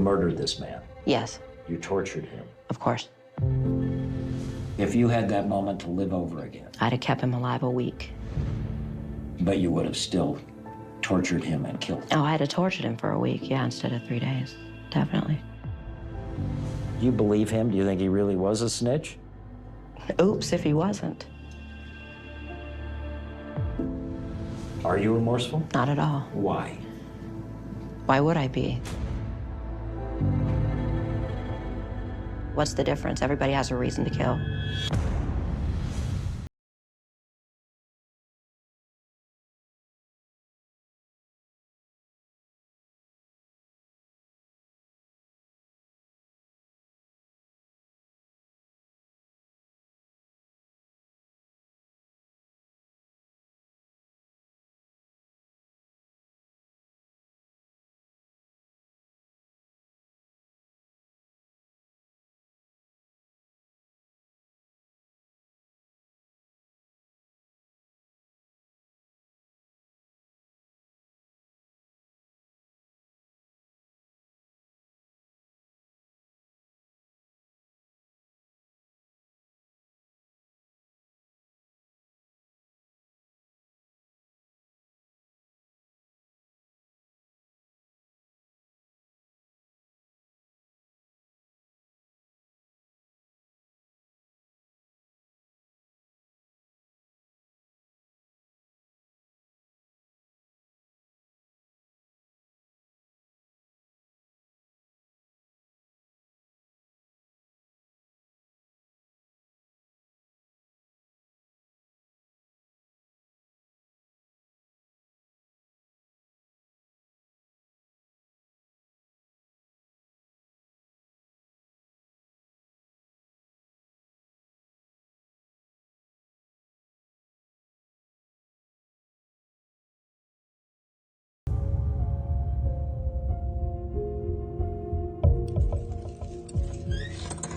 murdered this man. Yes, You tortured him. of course. If you had that moment to live over again, I'd have kept him alive a week. but you would have still tortured him and killed him. Oh, I'd have tortured him for a week, yeah, instead of 3 days. Definitely. Do you believe him? Do you think he really was a snitch? Oops, if he wasn't. Are you remorseful? Not at all. Why? Why would I be? What's the difference? Everybody has a reason to kill.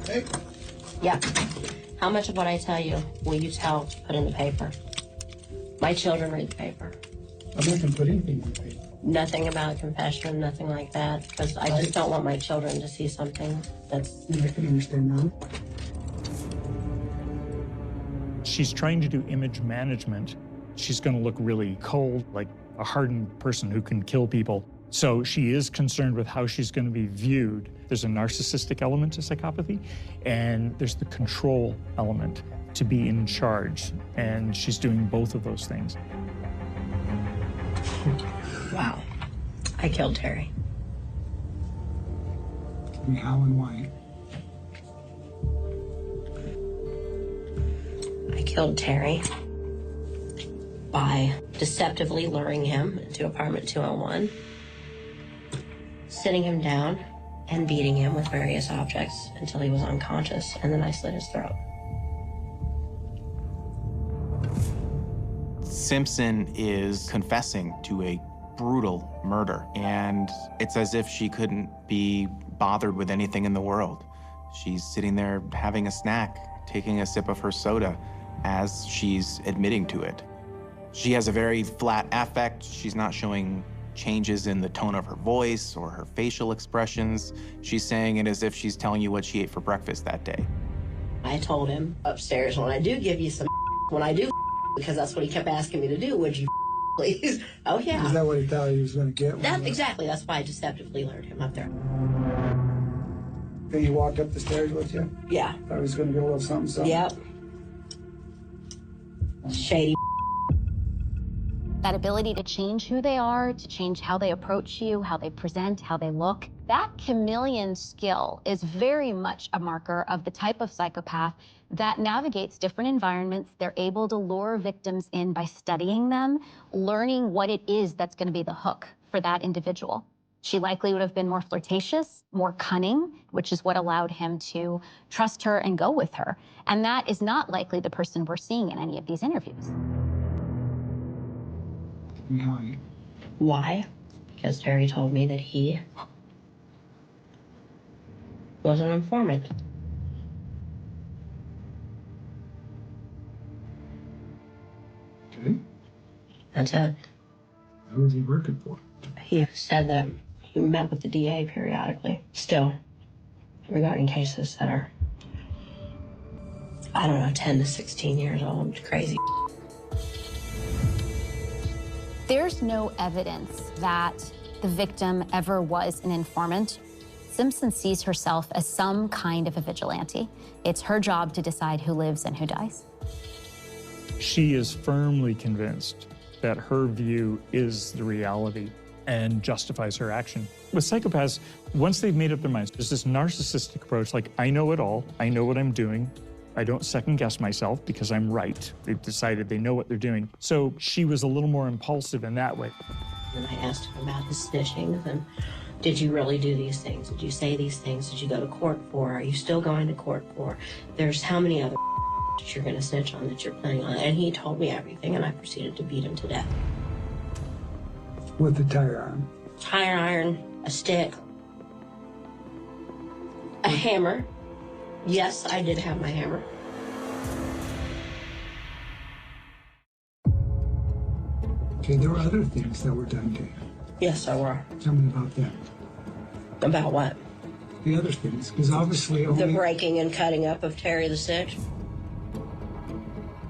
Hey. Yeah. How much of what I tell you will you put in the paper? My children read the paper. I'm not going to put anything on the paper. Nothing about confession, nothing like that, because I just don't want my children to see something that's... I can understand that. She's trying to do image management. She's going to look really cold, like a hardened person who can kill people. So she is concerned with how she's going to be viewed. There's a narcissistic element to psychopathy, and there's the control element, to be in charge. And she's doing both of those things. Wow. I killed Terry. Tell me how and why. I killed Terry by deceptively luring him into apartment 201, sitting him down and beating him with various objects until he was unconscious, and then I slit his throat. Simpson is confessing to a brutal murder, and it's as if she couldn't be bothered with anything in the world. She's sitting there having a snack, taking a sip of her soda as she's admitting to it. She has a very flat affect. She's not showing changes in the tone of her voice or her facial expressions. She's saying it as if she's telling you what she ate for breakfast that day. I told him upstairs, when I do give you some when I do because that's what he kept asking me to do, would you please? Oh, yeah. Is that what he thought he was going to get? That, exactly. That's why I deceptively lured him up there. Then he walked up the stairs with you? Yeah. Thought he was going to get a little something. Yep. Shady. That ability to change who they are, to change how they approach you, how they present, how they look. That chameleon skill is very much a marker of the type of psychopath that navigates different environments. They're able to lure victims in by studying them, learning what it is that's going to be the hook for that individual. She likely would have been more flirtatious, more cunning, which is what allowed him to trust her and go with her. And that is not likely the person we're seeing in any of these interviews. Why? Why? Because Terry told me that he was an informant. Okay. That's it. Who was he working for? He said that We met with the DA periodically, still, regarding cases that are, I don't know, 10 to 16 years old. It's crazy. There's no evidence that the victim ever was an informant. Simpson sees herself as some kind of a vigilante. It's her job to decide who lives and who dies. She is firmly convinced that her view is the reality and justifies her action. With psychopaths, once they've made up their minds, there's this narcissistic approach, like, I know it all, I know what I'm doing, I don't second guess myself because I'm right. They've decided they know what they're doing. So she was a little more impulsive in that way. And I asked him about the snitchings and did you really do these things? Did you say these things? Did you go to court for? Are you still going to court for? There's how many other that you're going to snitch on that you're planning on? And he told me everything, and I proceeded to beat him to death. With the tire iron. Tire iron, a stick, a hammer. Yes, I did have my hammer. Okay, there were other things that were done to you. Yes, there were. Tell me about that. About what? The other things, because obviously only... The breaking and cutting up of Terry the Snitch?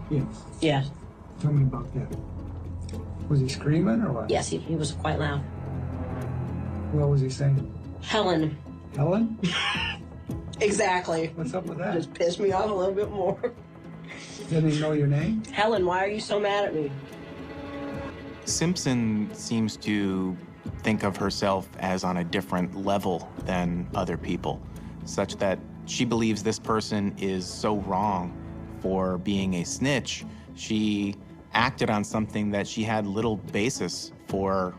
Yes. Yes. Tell me about that. Was he screaming or what? Yes, he was quite loud. What was he saying? Helen. Helen? Exactly. What's up with that? Just pissed me off a little bit more. Didn't he know your name? Helen, why are you so mad at me? Simpson seems to think of herself as on a different level than other people, such that she believes this person is so wrong for being a snitch. She acted on something that she had little basis for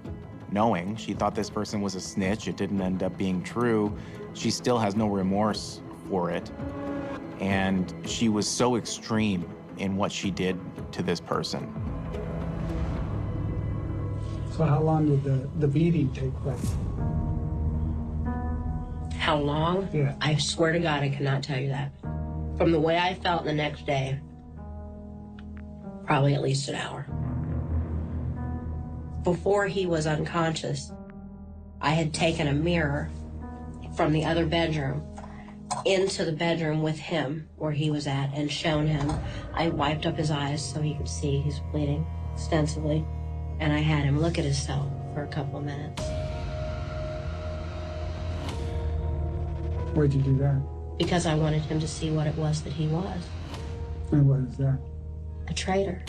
knowing. She thought this person was a snitch. It didn't end up being true. She still has no remorse for it. And she was so extreme in what she did to this person. So how long did the beating take place? How long? Yeah. I swear to God, I cannot tell you that. From the way I felt the next day, probably at least an hour. Before he was unconscious, I had taken a mirror from the other bedroom into the bedroom with him where he was at and shown him. I wiped up his eyes so he could see he's bleeding extensively. And I had him look at himself for a couple of minutes. Why'd you do that? Because I wanted him to see what it was that he was. And what is that? A traitor.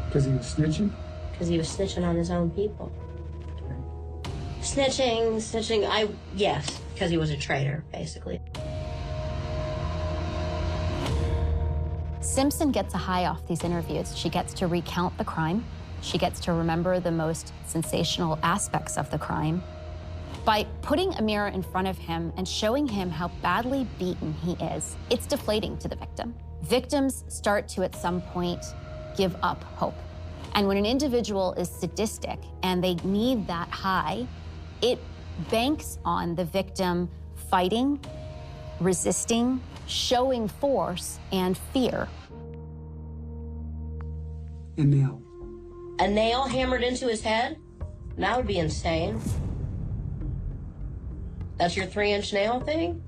Because he was snitching? Because he was snitching on his own people. Snitching, yes, because he was a traitor, basically. Simpson gets a high off these interviews. She gets to recount the crime. She gets to remember the most sensational aspects of the crime. By putting a mirror in front of him and showing him how badly beaten he is, it's deflating to the victim. Victims start to, at some point, give up hope. And when an individual is sadistic and they need that high, it banks on the victim fighting, resisting, showing force and fear. And now? A nail hammered into his head? That would be insane. That's your 3-inch nail thing?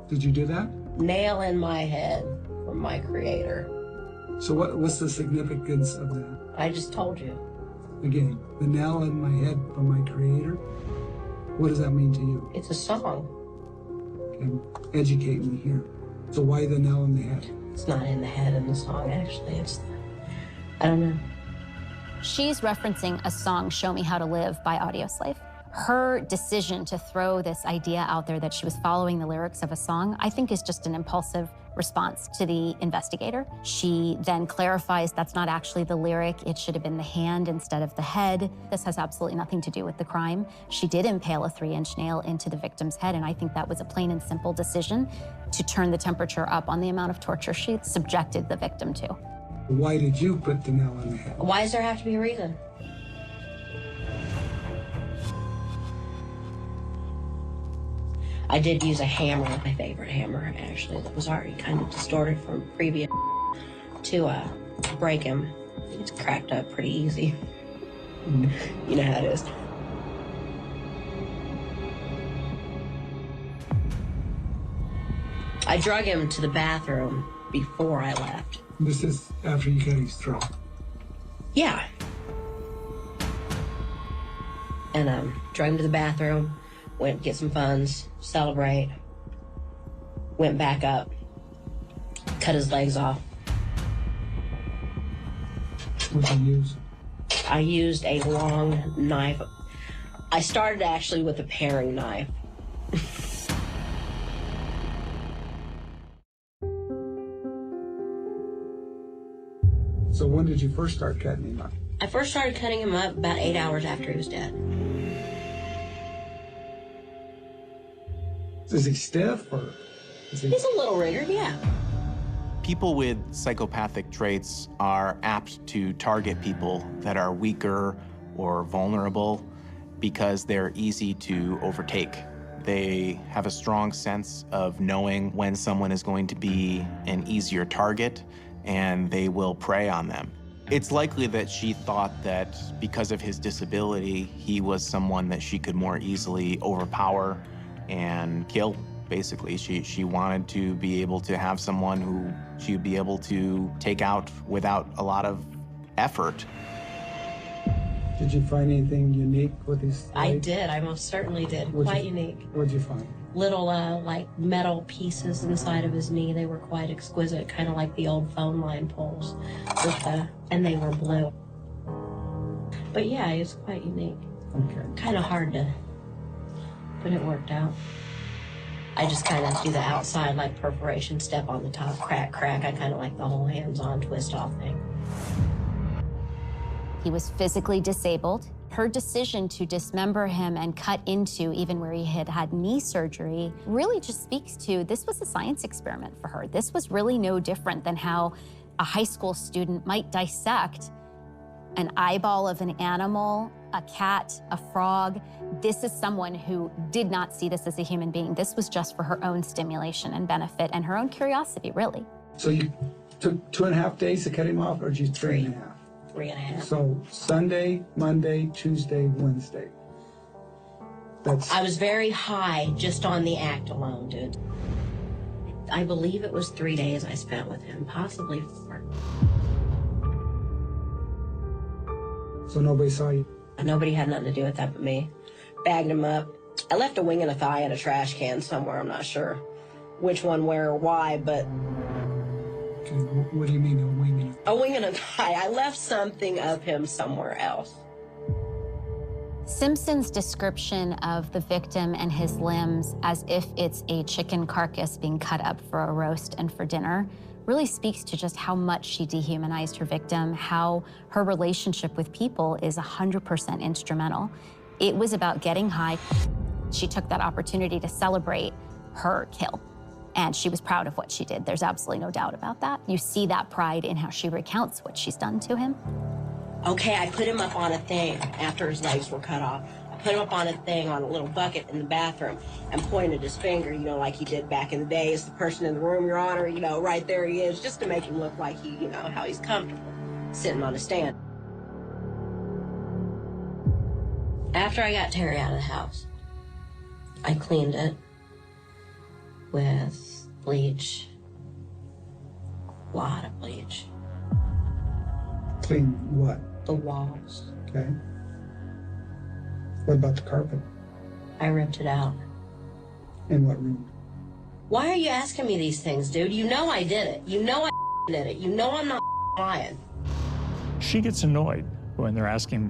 Did you do that? Nail in my head from my creator. So what's the significance of that? I just told you. Again, the nail in my head from my creator? What does that mean to you? It's a song. And educate me here. So why the nail in the head? It's not in the head in the song, actually. I don't know. She's referencing a song, Show Me How to Live by Audioslave. Her decision to throw this idea out there that she was following the lyrics of a song, I think is just an impulsive response to the investigator. She then clarifies that's not actually the lyric. It should have been the hand instead of the head. This has absolutely nothing to do with the crime. She did impale a 3-inch nail into the victim's head, and I think that was a plain and simple decision to turn the temperature up on the amount of torture she subjected the victim to. Why did you put the nail in the head? Why does there have to be a reason? I did use a hammer, my favorite hammer, actually, that was already kind of distorted from previous to break him. It's cracked up pretty easy. You know how it is. I drug him to the bathroom before I left. This is after you cut his throat. Yeah. And drug him to the bathroom, went get some funds, celebrate, went back up, cut his legs off. What'd you use? I used a long knife. I started actually with a paring knife. So when did you first start cutting him up? I first started cutting him up about 8 hours after he was dead. Is he stiff or is he... He's a little riggered, yeah. People with psychopathic traits are apt to target people that are weaker or vulnerable because they're easy to overtake. They have a strong sense of knowing when someone is going to be an easier target, and they will prey on them. It's likely that she thought that because of his disability, he was someone that she could more easily overpower and kill. Basically, she wanted to be able to have someone who she would be able to take out without a lot of effort. Did you find anything unique with his I leg? did. I most certainly did. What'd Quite you- unique. What'd you find? Little, like, metal pieces inside of his knee. They were quite exquisite, kind of like the old phone line poles. And they were blue. But yeah, it was quite unique. Okay. Kind of hard to, but it worked out. I just kind of do the outside, like, perforation, step on the top, crack, crack. I kind of like the whole hands-on twist-off thing. He was physically disabled. Her decision to dismember him and cut into even where he had had knee surgery really just speaks to this was a science experiment for her. This was really no different than how a high school student might dissect an eyeball of an animal, a cat, a frog. This is someone who did not see this as a human being. This was just for her own stimulation and benefit and her own curiosity, really. So you took 2.5 days to cut him off, or did you 3.5? 3.5. So Sunday, Monday, Tuesday, Wednesday. That's I was very high just on the act alone, dude. I believe it was 3 days I spent with him, possibly 4. so nobody saw you. Nobody had nothing to do with that but me. Bagged him up. I left a wing and a thigh in a trash can somewhere. I'm not sure which one, where, or why, but Okay, what do you mean a wing and a wing and a thigh. I left something of him somewhere else. Simpson's description of the victim and his limbs as if it's a chicken carcass being cut up for a roast and for dinner really speaks to just how much she dehumanized her victim, how her relationship with people is 100% instrumental. It was about getting high. She took that opportunity to celebrate her kill, and she was proud of what she did. There's absolutely no doubt about that. You see that pride in how she recounts what she's done to him. Okay, I put him up on a thing after his legs were cut off. I put him up on a thing on a little bucket in the bathroom and pointed his finger, you know, like he did back in the day. It's the person in the room, Your Honor, you know, right there he is, just to make him look like he, you know, how he's comfortable sitting on a stand. After I got Terry out of the house, I cleaned it with bleach, a lot of bleach. clean what? The walls. Okay. What about the carpet? I ripped it out. In what room? Why are you asking me these things, dude? You know I did it. You know I did it. You know I'm not lying. She gets annoyed when they're asking,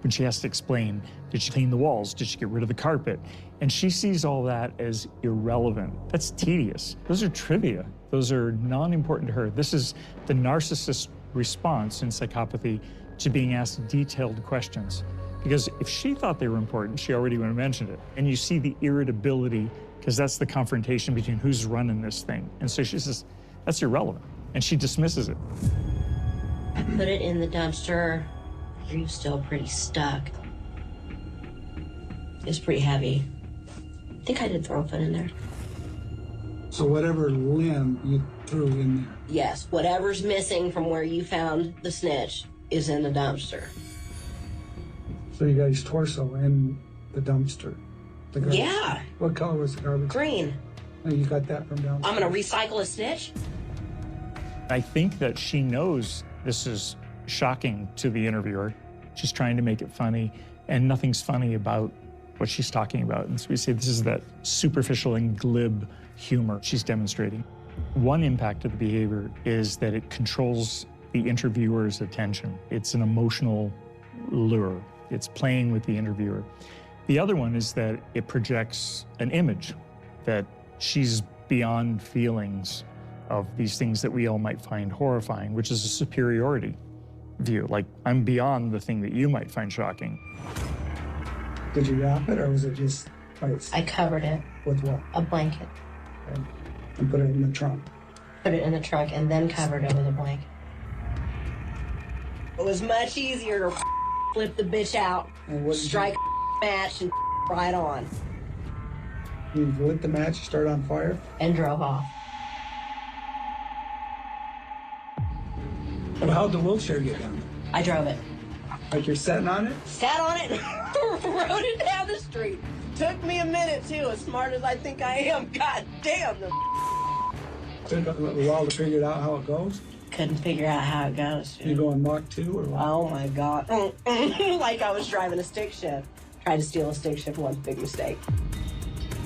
when she has to explain, did she clean the walls? Did she get rid of the carpet? And she sees all that as irrelevant. That's tedious. Those are trivia. Those are non-important to her. This is the narcissist response in psychopathy to being asked detailed questions. Because if she thought they were important, she already would have mentioned it. And you see the irritability, because that's the confrontation between who's running this thing. And so she says, that's irrelevant. And she dismisses it. I put it in the dumpster. You're still pretty stuck. It's pretty heavy. I think I did throw a foot in there. So whatever limb you threw in there. Yes, whatever's missing from where you found the snitch is in the dumpster. So you got his torso in the dumpster. The garbage. Yeah. What color was the garbage? Green. Oh, you got that from downstairs? I'm gonna recycle a snitch? I think that she knows this is shocking to the interviewer. She's trying to make it funny, and nothing's funny about what she's talking about. And so we say this is that superficial and glib humor she's demonstrating. One impact of the behavior is that it controls the interviewer's attention. It's an emotional lure. It's playing with the interviewer. The other one is that it projects an image that she's beyond feelings of these things that we all might find horrifying, which is a superiority view. Like, I'm beyond the thing that you might find shocking. Did you wrap it, or was it just ice? I covered it. With what? A blanket. Okay. And put it in the trunk. Put it in the trunk and then covered it with a blanket. It was much easier to flip the bitch out, strike a match, and right on. You lit the match, start on fire? And drove off. Well, how'd the wheelchair get down there? I drove it. Like you're sitting on it? Sat on it and rode it down the street. Took me a minute, too, as smart as I think I am. God damn. Took a little while to figure out how it goes? Couldn't figure out how it goes. You going Mach 2 or what? Oh, my God. Like I was driving a stick shift. Tried to steal a stick shift, one big mistake.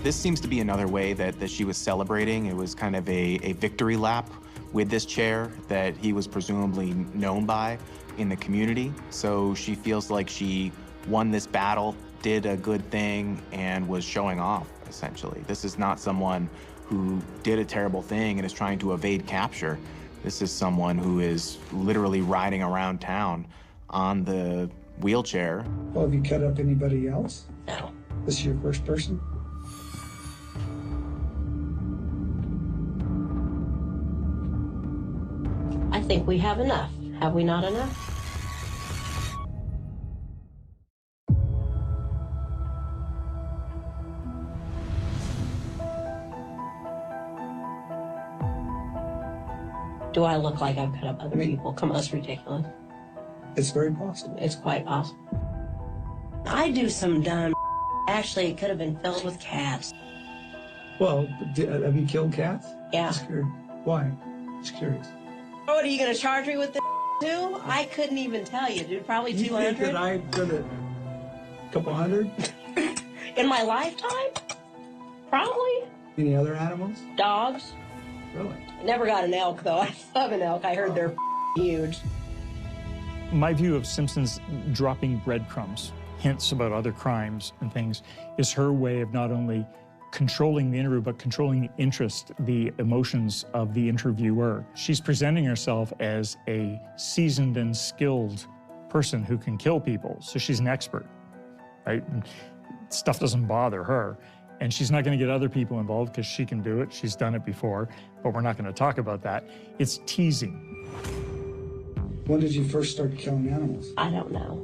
This seems to be another way that she was celebrating. It was kind of a victory lap with this chair that he was presumably known by in the community. So she feels like she won this battle, did a good thing, and was showing off, essentially. This is not someone who did a terrible thing and is trying to evade capture. This is someone who is literally riding around town on the wheelchair. Well, have you cut up anybody else? No. This is your first person? I think we have enough. Have we not enough? Do I look like I've cut up other people? Come on, it's ridiculous. It's very possible. It's quite possible. I do some dumb. Actually, it could have been filled with cats. Well, have you killed cats? Yeah. Just curious. Why? Just curious. What, are you going to charge me with this too? I couldn't even tell you, dude. Probably You 200. think that I did a couple hundred? In my lifetime? Probably. Any other animals? Dogs. Really? I never got an elk, though. I love an elk. I heard they're huge. My view of Simpson's dropping breadcrumbs, hints about other crimes and things, is her way of not only controlling the interview, but controlling the interest, the emotions of the interviewer. She's presenting herself as a seasoned and skilled person who can kill people, so she's an expert, right? And stuff doesn't bother her. And she's not going to get other people involved because she can do it. She's done it before, but we're not going to talk about that. It's teasing. When did you first start killing animals? I don't know.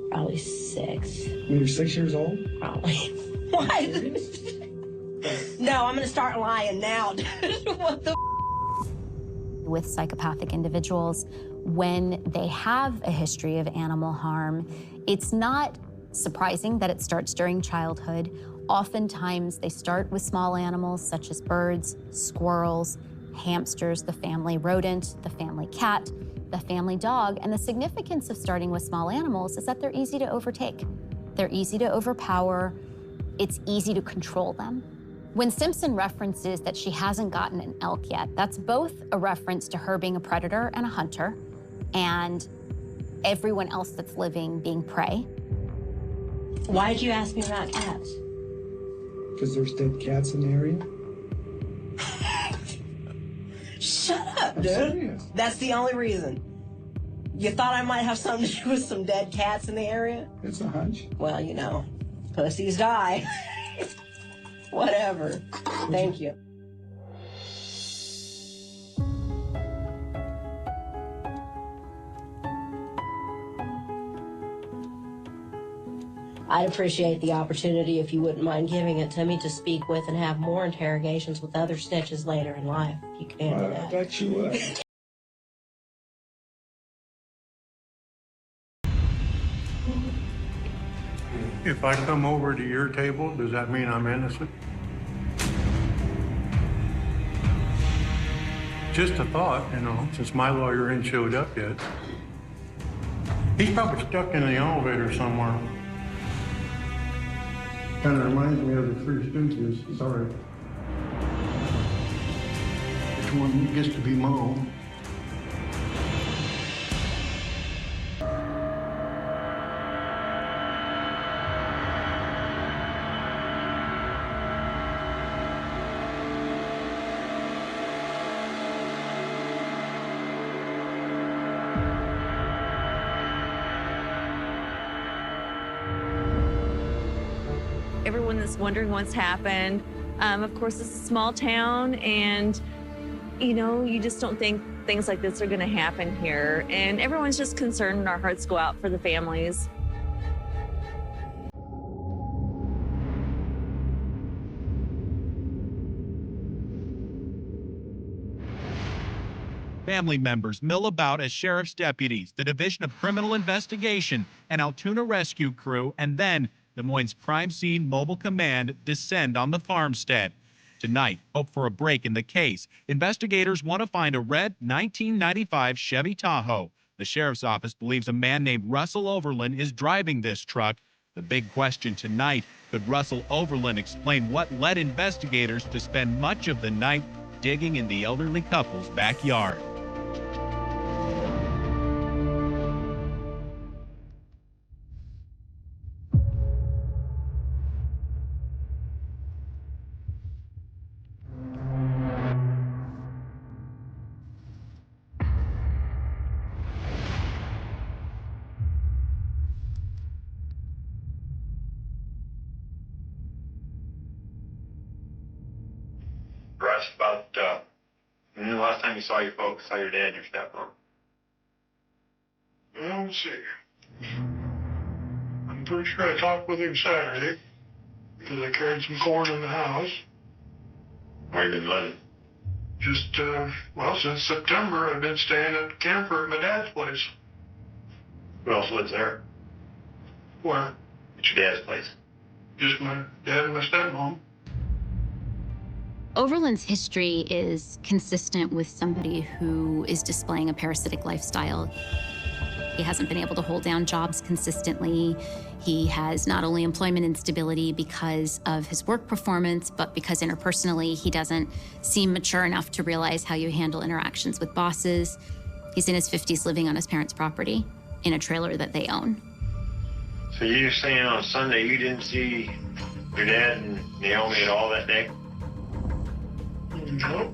Probably 6. When you're 6 years old? Probably. What? No, I'm going to start lying now, dude. What the With psychopathic individuals, when they have a history of animal harm, it's not surprising that it starts during childhood. Oftentimes, they start with small animals such as birds, squirrels, hamsters, the family rodent, the family cat, the family dog. And the significance of starting with small animals is that they're easy to overtake. They're easy to overpower. It's easy to control them. When Simpson references that she hasn't gotten an elk yet, that's both a reference to her being a predator and a hunter, and everyone else that's living being prey. Why did you ask me about cats? Because there's dead cats in the area? Shut up, I'm dude. serious. That's the only reason. You thought I might have something to do with some dead cats in the area? It's a hunch. Well, you know, pussies die. Whatever. Thank you. I'd appreciate the opportunity, if you wouldn't mind giving it to me, to speak with and have more interrogations with other snitches later in life, if you can handle I that. bet you would. If I come over to your table, does that mean I'm innocent? Just a thought, you know, since my lawyer ain't showed up yet. He's probably stuck in the elevator somewhere. Kind of reminds me of the Three Stooges. Sorry. Which one gets to be Mo? Everyone is wondering what's happened. Of course, it's a small town, and, you know, you just don't think things like this are going to happen here. And everyone's just concerned, and our hearts go out for the families. Family members mill about as sheriff's deputies, the Division of Criminal Investigation, and Altoona Rescue Crew, and then Des Moines Crime Scene Mobile Command descend on the farmstead. Tonight, hope for a break in the case. Investigators want to find a red 1995 Chevy Tahoe. The sheriff's office believes a man named Russell Overland is driving this truck. The big question tonight, could Russell Overland explain what led investigators to spend much of the night digging in the elderly couple's backyard? Russ, about, when the last time you saw your folks, saw your dad and your stepmom? Well, let's see. I'm pretty sure I talked with him Saturday, because I carried some corn in the house. Where you been living? Just, well, since September, I've been staying at the camper at my dad's place. Who else lives there? Where? At your dad's place. Just my dad and my stepmom. Overland's history is consistent with somebody who is displaying a parasitic lifestyle. He hasn't been able to hold down jobs consistently. He has not only employment instability because of his work performance, but because interpersonally, he doesn't seem mature enough to realize how you handle interactions with bosses. He's in his 50s living on his parents' property in a trailer that they own. So you're saying on Sunday you didn't see your dad and Naomi at all that day? No.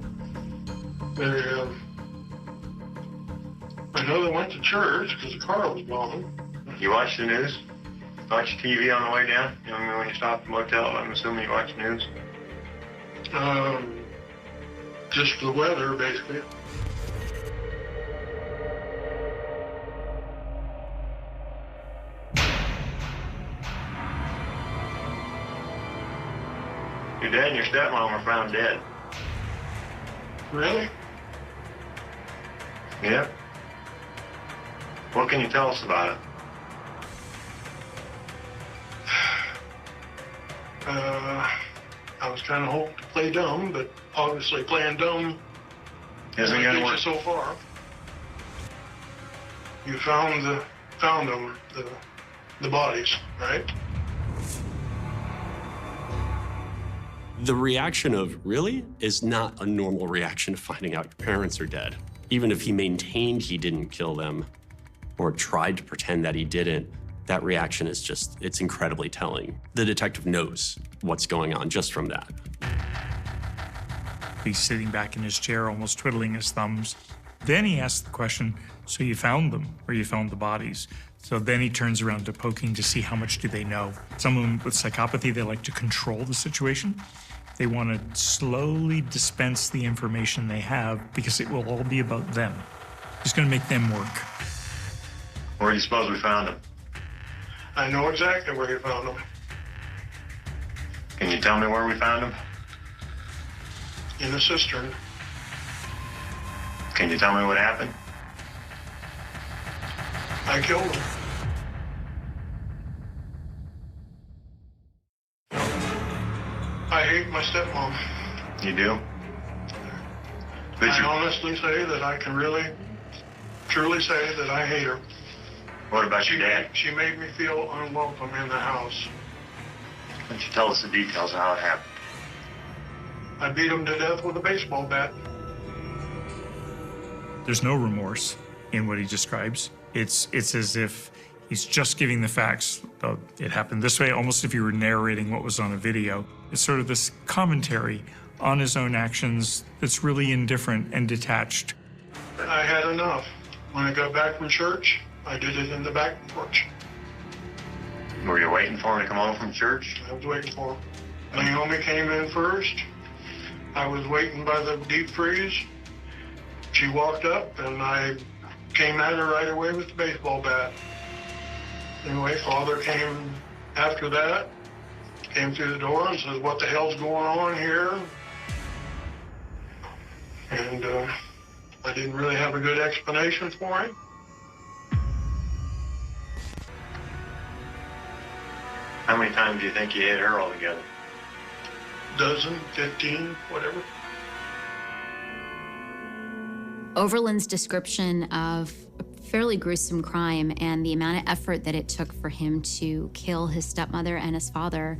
I know they went to church because the car was gone. You watch the news? Watch TV on the way down? You know, when you stop at the motel, I'm assuming you watch the news? Just the weather, basically. Your dad and your stepmom were found dead. Really? Yep. What can you tell us about it? I was kind of hoping to play dumb, but obviously playing dumb isn't going to work so far. You found them, the bodies, right? The reaction of, really, is not a normal reaction to finding out your parents are dead. Even if he maintained he didn't kill them or tried to pretend that he didn't, that reaction is just, it's incredibly telling. The detective knows what's going on just from that. He's sitting back in his chair, almost twiddling his thumbs. Then he asks the question, so you found them, or you found the bodies? So then he turns around to poking to see how much do they know. Someone with psychopathy, they like to control the situation. They want to slowly dispense the information they have because it will all be about them. It's going to make them work. Where do you suppose we found them? I know exactly where you found them. Can you tell me where we found them? In a cistern. Can you tell me what happened? I killed them. I hate my stepmom. You do? I honestly say that I can really, truly say that I hate her. What about your dad? She made me feel unwelcome in the house. Why don't you tell us the details of how it happened? I beat him to death with a baseball bat. There's no remorse in what he describes. It's as if he's just giving the facts. It happened this way, almost if you were narrating what was on a video. It's sort of this commentary on his own actions that's really indifferent and detached. I had enough. When I got back from church, I did it in the back porch. Were you waiting for him to come home from church? I was waiting for him. Naomi came in first. I was waiting by the deep freeze. She walked up, and I came at her right away with the baseball bat. Anyway, Father came after that, came through the door and says, "What the hell's going on here?" And I didn't really have a good explanation for him. How many times do you think you hit her altogether? Dozen, 15, whatever. Overland's description of a fairly gruesome crime and the amount of effort that it took for him to kill his stepmother and his father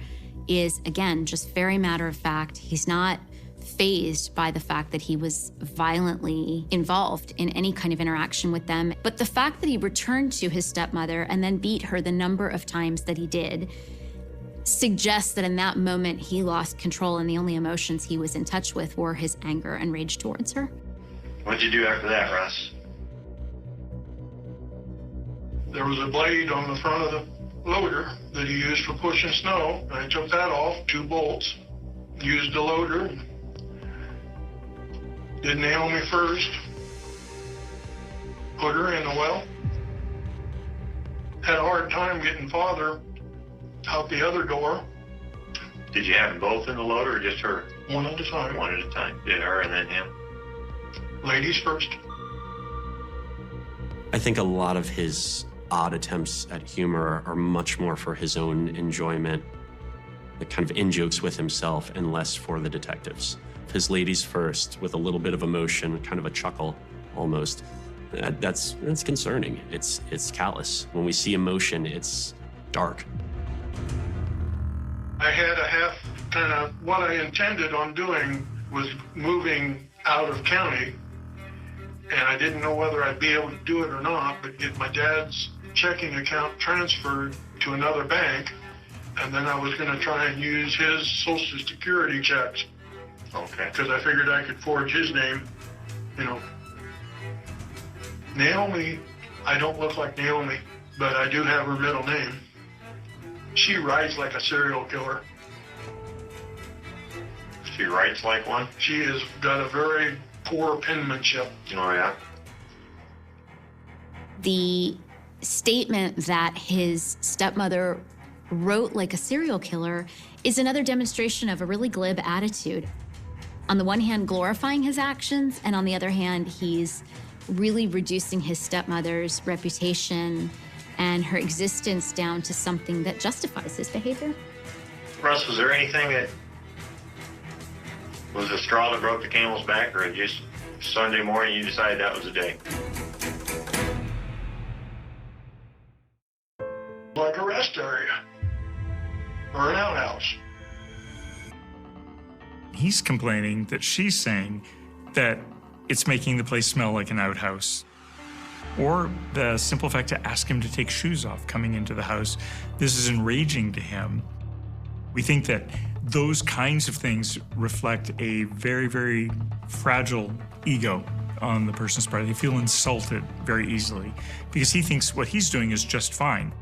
is, again, just very matter of fact. He's not fazed by the fact that he was violently involved in any kind of interaction with them. But the fact that he returned to his stepmother and then beat her the number of times that he did suggests that in that moment he lost control and the only emotions he was in touch with were his anger and rage towards her. What'd you do after that, Russ? There was a blade on the front of the loader that he used for pushing snow. I took that off, 2 bolts, used the loader, did Naomi first, put her in the well. Had a hard time getting Father out the other door. Did you have them both in the loader or just her? One at a time. One at a time. Did her and then him? Ladies first. I think a lot of his odd attempts at humor are much more for his own enjoyment, the kind of in-jokes with himself, and less for the detectives. His ladies first, with a little bit of emotion, kind of a chuckle almost. That's concerning. It's callous. When we see emotion, it's dark. I had a half kind of what I intended on doing was moving out of county, and I didn't know whether I'd be able to do it or not, but get my dad's checking account transferred to another bank, and then I was going to try and use his Social Security checks. Okay. Because I figured I could forge his name, you know. Naomi, I don't look like Naomi, but I do have her middle name. She writes like a serial killer. She writes like one? She has got a very poor penmanship. Oh, yeah? The statement that his stepmother wrote like a serial killer is another demonstration of a really glib attitude. On the one hand, glorifying his actions, and on the other hand, he's really reducing his stepmother's reputation and her existence down to something that justifies his behavior. Russ, was there anything that was the straw that broke the camel's back, or just Sunday morning you decided that was the day? Like a rest area or an outhouse. He's complaining that she's saying that it's making the place smell like an outhouse. Or the simple fact to ask him to take shoes off coming into the house. This is enraging to him. We think that those kinds of things reflect a very, very fragile ego on the person's part. They feel insulted very easily because he thinks what he's doing is just fine.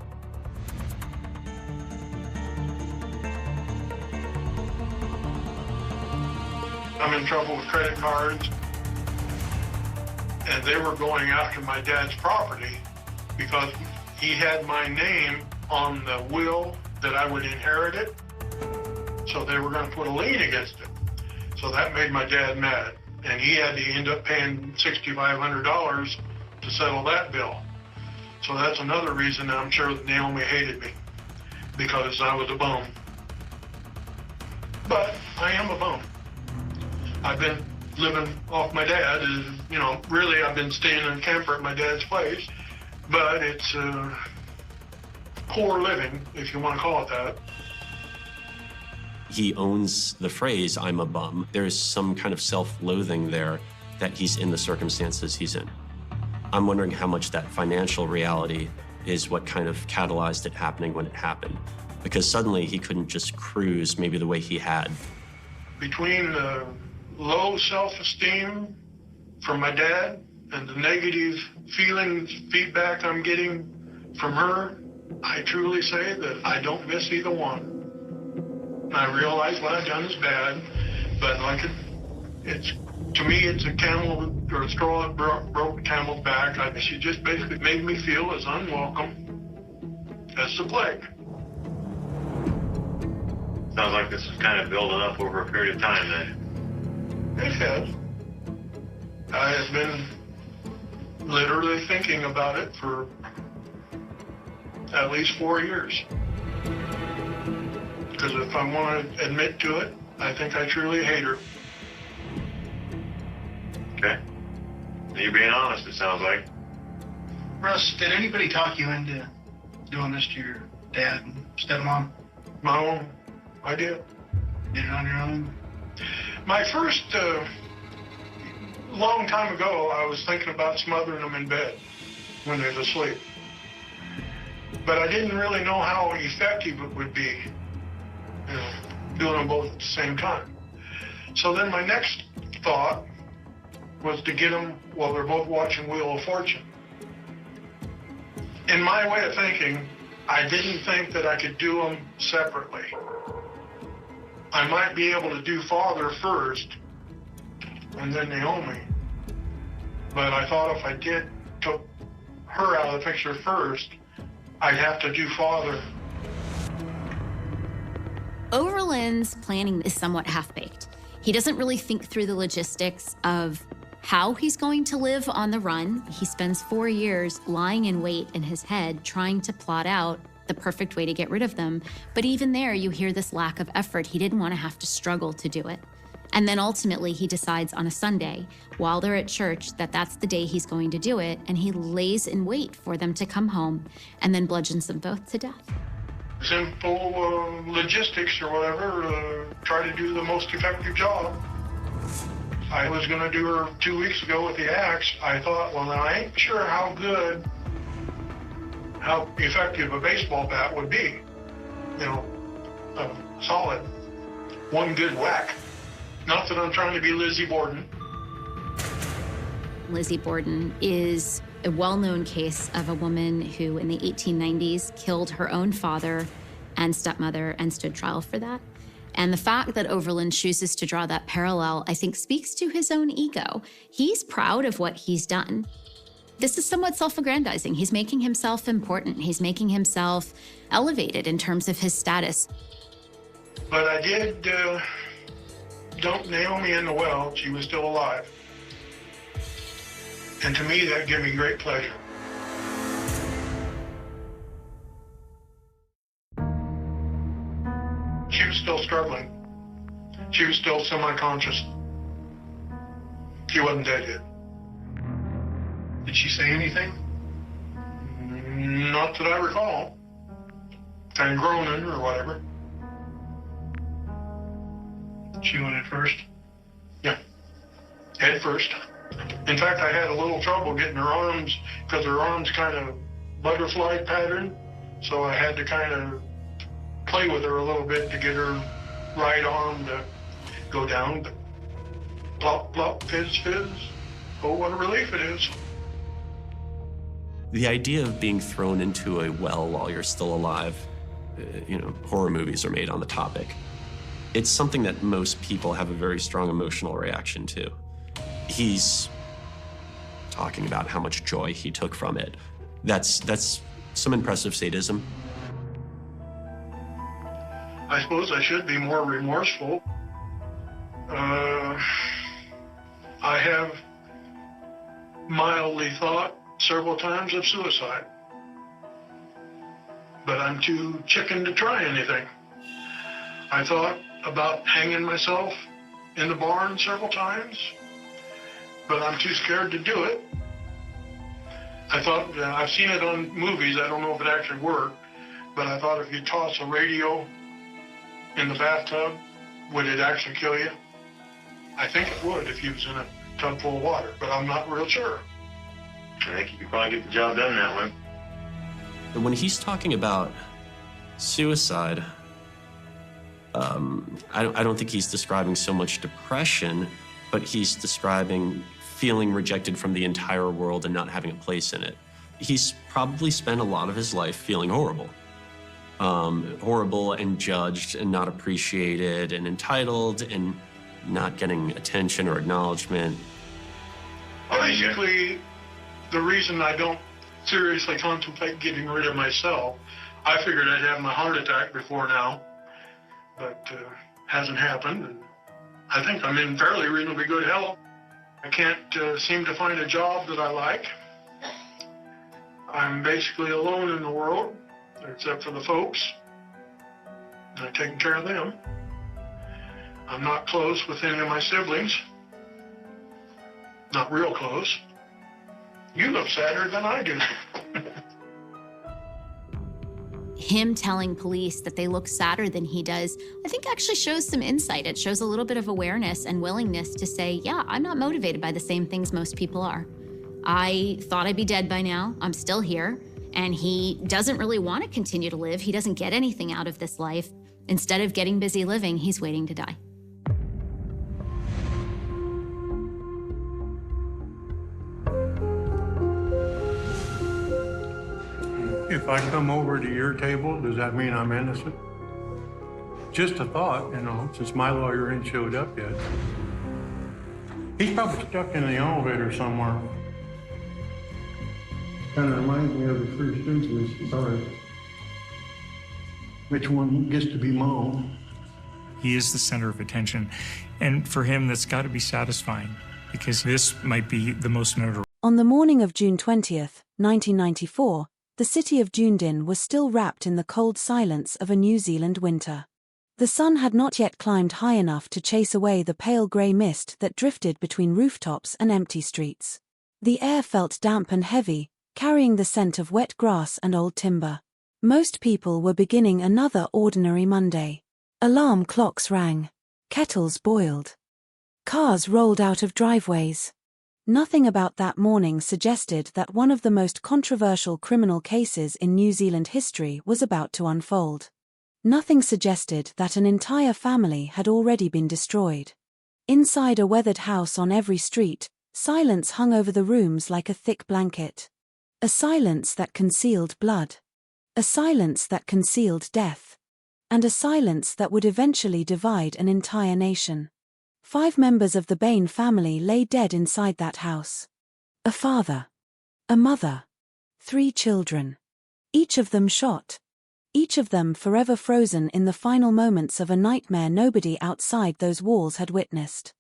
I'm in trouble with credit cards, and they were going after my dad's property because he had my name on the will that I would inherit it. So they were going to put a lien against it. So that made my dad mad, and he had to end up paying $6,500 to settle that bill. So that's another reason that I'm sure that Naomi hated me, because I was a bum. But I am a bum. I've been living off my dad. Is, you know, really I've been staying in a camper at my dad's place, but it's poor living, if you want to call it that. He owns the phrase, I'm a bum. There's some kind of self-loathing there that he's in the circumstances he's in. I'm wondering how much that financial reality is what kind of catalyzed it happening when it happened. Because suddenly he couldn't just cruise maybe the way he had. Between the low self-esteem from my dad and the negative feelings, feedback I'm getting from her, I truly say that I don't miss either one. I realize what I've done is bad, but like it's to me, it's a camel or a straw that broke the camel's back. She just basically made me feel as unwelcome as the plague. Sounds like this is kind of building up over a period of time then. It has. I have been literally thinking about it for at least 4 years. Because if I want to admit to it, I think I truly hate her. Okay. You're being honest, it sounds like. Russ, did anybody talk you into doing this to your dad and stepmom? My own idea. Did it on your own? My first, long time ago, I was thinking about smothering them in bed when they're asleep. But I didn't really know how effective it would be, you know, doing them both at the same time. So then my next thought was to get them while they're both watching Wheel of Fortune. In my way of thinking, I didn't think that I could do them separately. I might be able to do father first and then Naomi. But I thought if I took her out of the picture first, I'd have to do father. Overland's planning is somewhat half-baked. He doesn't really think through the logistics of how he's going to live on the run. He spends 4 years lying in wait in his head, trying to plot out the perfect way to get rid of them. But even there, you hear this lack of effort. He didn't want to have to struggle to do it. And then ultimately, he decides on a Sunday, while they're at church, that that's the day he's going to do it, and he lays in wait for them to come home and then bludgeons them both to death. Simple logistics or whatever, try to do the most effective job. I was going to do her 2 weeks ago with the axe. I thought, well, now I ain't sure how effective a baseball bat would be. You know, solid. One good whack. Not that I'm trying to be Lizzie Borden. Lizzie Borden is a well-known case of a woman who in the 1890s killed her own father and stepmother and stood trial for that. And the fact that Overland chooses to draw that parallel, I think, speaks to his own ego. He's proud of what he's done. This is somewhat self-aggrandizing. He's making himself important. He's making himself elevated in terms of his status. But I did dump Naomi in the well. She was still alive. And to me, that gave me great pleasure. She was still struggling. She was still semi-conscious. She wasn't dead yet. Did she say anything? Not that I recall. Kind of groaning or whatever. She went in first? Yeah, head first. In fact, I had a little trouble getting her arms, because her arms kind of butterfly pattern, so I had to kind of play with her a little bit to get her right arm to go down. But plop, plop, fizz, fizz. Oh, what a relief it is. The idea of being thrown into a well while you're still alive, horror movies are made on the topic. It's something that most people have a very strong emotional reaction to. He's talking about how much joy he took from it. That's some impressive sadism. I suppose I should be more remorseful. I have mildly thought several times of suicide. But I'm too chicken to try anything. I thought about hanging myself in the barn several times. but I'm too scared to do it. I thought, I've seen it on movies, I don't know if it actually worked, but I thought if you toss a radio in the bathtub, would it actually kill you? I think it would if you was in a tub full of water, but I'm not real sure. I think you could probably get the job done that way. And when he's talking about suicide, I don't think he's describing so much depression, but he's describing feeling rejected from the entire world and not having a place in it. He's probably spent a lot of his life feeling horrible. Horrible and judged and not appreciated and entitled and not getting attention or acknowledgement. Basically, the reason I don't seriously contemplate getting rid of myself, I figured I'd have my heart attack before now, but hasn't happened. And I think I'm in fairly reasonably good health. I can't seem to find a job that I like. I'm basically alone in the world, except for the folks. I'm taking care of them. I'm not close with any of my siblings. Not real close. You look sadder than I do. Him telling police that they look sadder than he does, I think actually shows some insight. It shows a little bit of awareness and willingness to say, yeah, I'm not motivated by the same things most people are. I thought I'd be dead by now. I'm still here. And he doesn't really want to continue to live. He doesn't get anything out of this life. Instead of getting busy living, he's waiting to die. If I come over to your table, does that mean I'm innocent? Just a thought, since my lawyer ain't showed up yet. He's probably stuck in the elevator somewhere. Kind of reminds me of the Three Stooges. Sorry. Which one gets to be mom? He is the center of attention. And for him, that's got to be satisfying, because this might be the most notable. On the morning of June 20th, 1994, the city of Dunedin was still wrapped in the cold silence of a New Zealand winter. The sun had not yet climbed high enough to chase away the pale grey mist that drifted between rooftops and empty streets. The air felt damp and heavy, carrying the scent of wet grass and old timber. Most people were beginning another ordinary Monday. Alarm clocks rang. Kettles boiled. Cars rolled out of driveways. Nothing about that morning suggested that one of the most controversial criminal cases in New Zealand history was about to unfold. Nothing suggested that an entire family had already been destroyed. Inside a weathered house on every street, silence hung over the rooms like a thick blanket. A silence that concealed blood. A silence that concealed death. And a silence that would eventually divide an entire nation. 5 members of the Bain family lay dead inside that house. A father. A mother. 3 children. Each of them shot. Each of them forever frozen in the final moments of a nightmare nobody outside those walls had witnessed.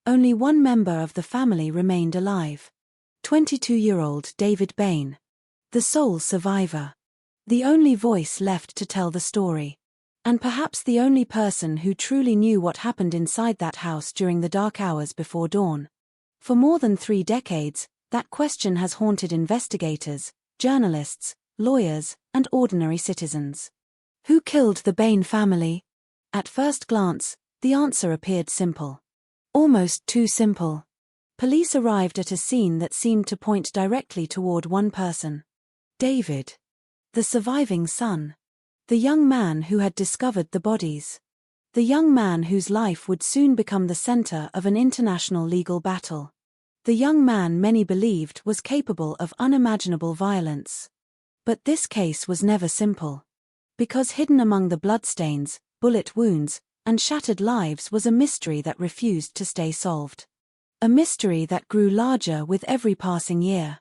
Only one member of the family remained alive. 22-year-old David Bain. The sole survivor. The only voice left to tell the story. And perhaps the only person who truly knew what happened inside that house during the dark hours before dawn. For more than 3 decades, that question has haunted investigators, journalists, lawyers, and ordinary citizens. Who killed the Bain family? At first glance, the answer appeared simple. Almost too simple. Police arrived at a scene that seemed to point directly toward one person. David. The surviving son. The young man who had discovered the bodies. The young man whose life would soon become the center of an international legal battle. The young man many believed was capable of unimaginable violence. But this case was never simple. Because hidden among the bloodstains, bullet wounds, and shattered lives was a mystery that refused to stay solved. A mystery that grew larger with every passing year.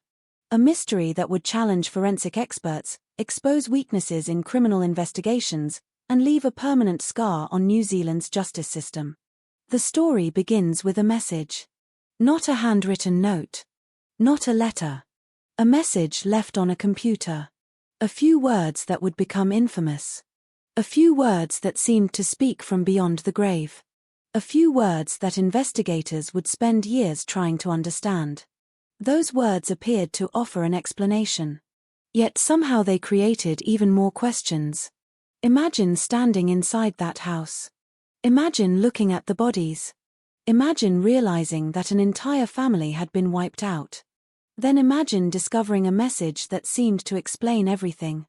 A mystery that would challenge forensic experts, expose weaknesses in criminal investigations, and leave a permanent scar on New Zealand's justice system. The story begins with a message. Not a handwritten note. Not a letter. A message left on a computer. A few words that would become infamous. A few words that seemed to speak from beyond the grave. A few words that investigators would spend years trying to understand. Those words appeared to offer an explanation. Yet somehow they created even more questions. Imagine standing inside that house. Imagine looking at the bodies. Imagine realizing that an entire family had been wiped out. Then imagine discovering a message that seemed to explain everything.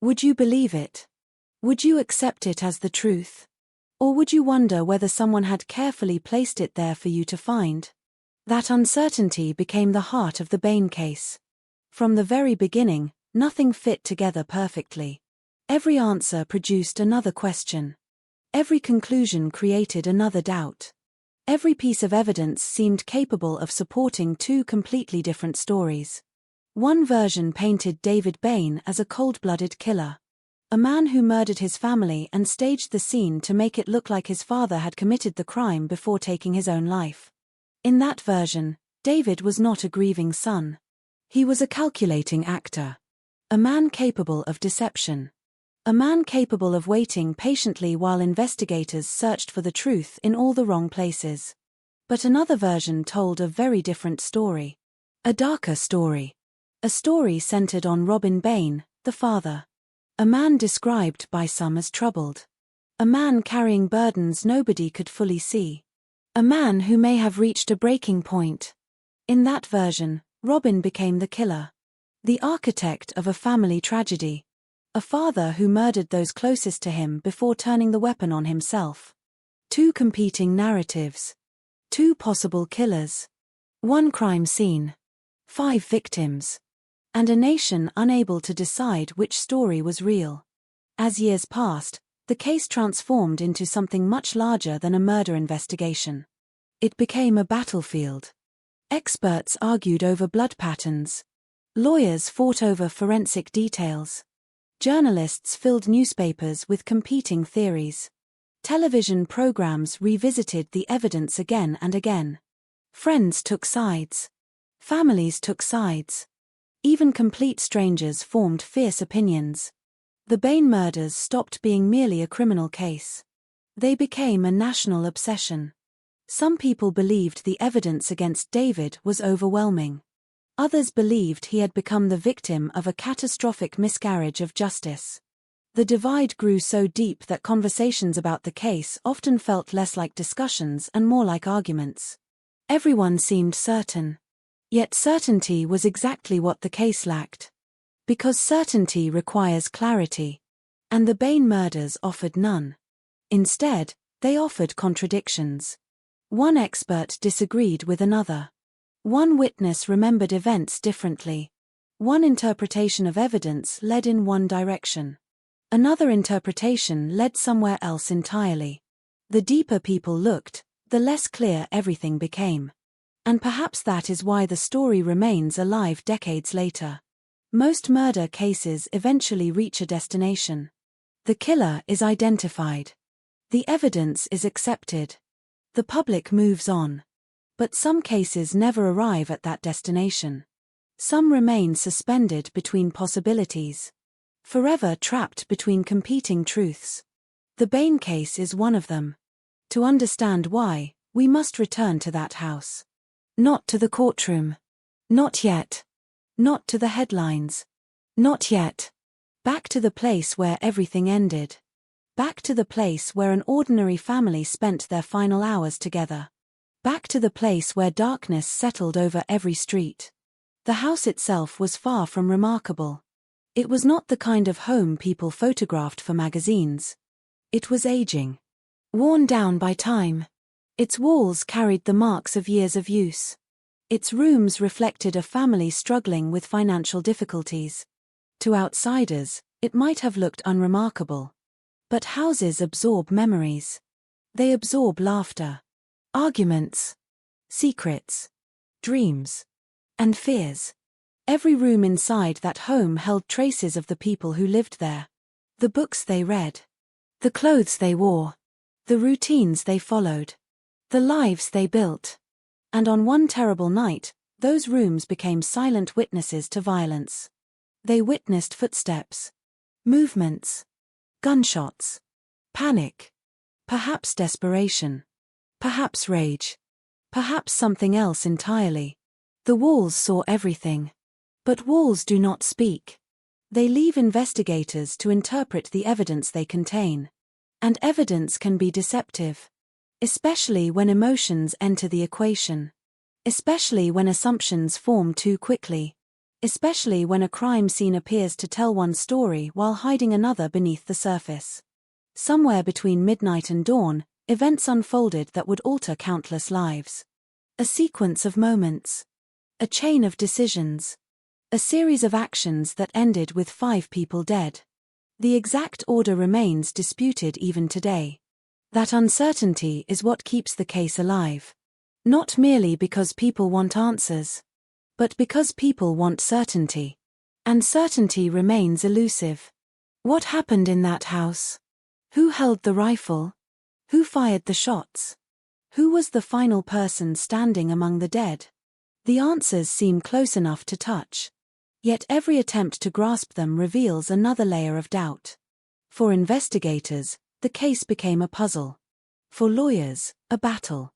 Would you believe it? Would you accept it as the truth? Or would you wonder whether someone had carefully placed it there for you to find? That uncertainty became the heart of the Bain case. From the very beginning, nothing fit together perfectly. Every answer produced another question. Every conclusion created another doubt. Every piece of evidence seemed capable of supporting two completely different stories. One version painted David Bain as a cold-blooded killer. A man who murdered his family and staged the scene to make it look like his father had committed the crime before taking his own life. In that version, David was not a grieving son. He was a calculating actor. A man capable of deception. A man capable of waiting patiently while investigators searched for the truth in all the wrong places. But another version told a very different story. A darker story. A story centered on Robin Bain, the father. A man described by some as troubled. A man carrying burdens nobody could fully see. A man who may have reached a breaking point. In that version, Robin became the killer. The architect of a family tragedy. A father who murdered those closest to him before turning the weapon on himself. Two competing narratives. Two possible killers. One crime scene. 5 victims. And a nation unable to decide which story was real. As years passed, the case transformed into something much larger than a murder investigation. It became a battlefield. Experts argued over blood patterns. Lawyers fought over forensic details. Journalists filled newspapers with competing theories. Television programs revisited the evidence again and again. Friends took sides. Families took sides. Even complete strangers formed fierce opinions. The Bain murders stopped being merely a criminal case. They became a national obsession. Some people believed the evidence against David was overwhelming. Others believed he had become the victim of a catastrophic miscarriage of justice. The divide grew so deep that conversations about the case often felt less like discussions and more like arguments. Everyone seemed certain. Yet certainty was exactly what the case lacked. Because certainty requires clarity. And the Bain murders offered none. Instead, they offered contradictions. One expert disagreed with another. One witness remembered events differently. One interpretation of evidence led in one direction. Another interpretation led somewhere else entirely. The deeper people looked, the less clear everything became. And perhaps that is why the story remains alive decades later. Most murder cases eventually reach a destination. The killer is identified. The evidence is accepted. The public moves on. But some cases never arrive at that destination. Some remain suspended between possibilities. Forever trapped between competing truths. The Bain case is one of them. To understand why, we must return to that house. Not to the courtroom. Not yet. Not to the headlines. Not yet. Back to the place where everything ended. Back to the place where an ordinary family spent their final hours together. Back to the place where darkness settled over every street. The house itself was far from remarkable. It was not the kind of home people photographed for magazines. It was aging. Worn down by time. Its walls carried the marks of years of use. Its rooms reflected a family struggling with financial difficulties. To outsiders, it might have looked unremarkable. But houses absorb memories. They absorb laughter. Arguments, secrets, dreams, and fears. Every room inside that home held traces of the people who lived there. The books they read. The clothes they wore. The routines they followed. The lives they built. And on one terrible night, those rooms became silent witnesses to violence. They witnessed footsteps, movements, gunshots, panic, perhaps desperation. Perhaps rage. Perhaps something else entirely. The walls saw everything. But walls do not speak. They leave investigators to interpret the evidence they contain. And evidence can be deceptive. Especially when emotions enter the equation. Especially when assumptions form too quickly. Especially when a crime scene appears to tell one story while hiding another beneath the surface. Somewhere between midnight and dawn, events unfolded that would alter countless lives. A sequence of moments. A chain of decisions. A series of actions that ended with 5 people dead. The exact order remains disputed even today. That uncertainty is what keeps the case alive. Not merely because people want answers, but because people want certainty. And certainty remains elusive. What happened in that house? Who held the rifle? Who fired the shots? Who was the final person standing among the dead? The answers seem close enough to touch. Yet every attempt to grasp them reveals another layer of doubt. For investigators, the case became a puzzle. For lawyers, a battle.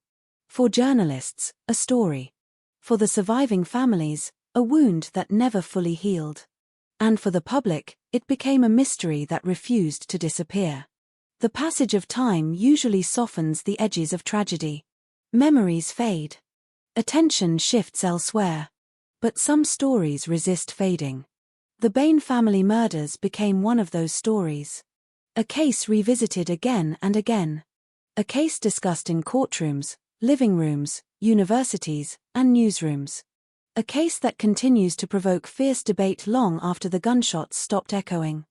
For journalists, a story. For the surviving families, a wound that never fully healed. And for the public, it became a mystery that refused to disappear. The passage of time usually softens the edges of tragedy. Memories fade. Attention shifts elsewhere. But some stories resist fading. The Bain family murders became one of those stories. A case revisited again and again. A case discussed in courtrooms, living rooms, universities, and newsrooms. A case that continues to provoke fierce debate long after the gunshots stopped echoing.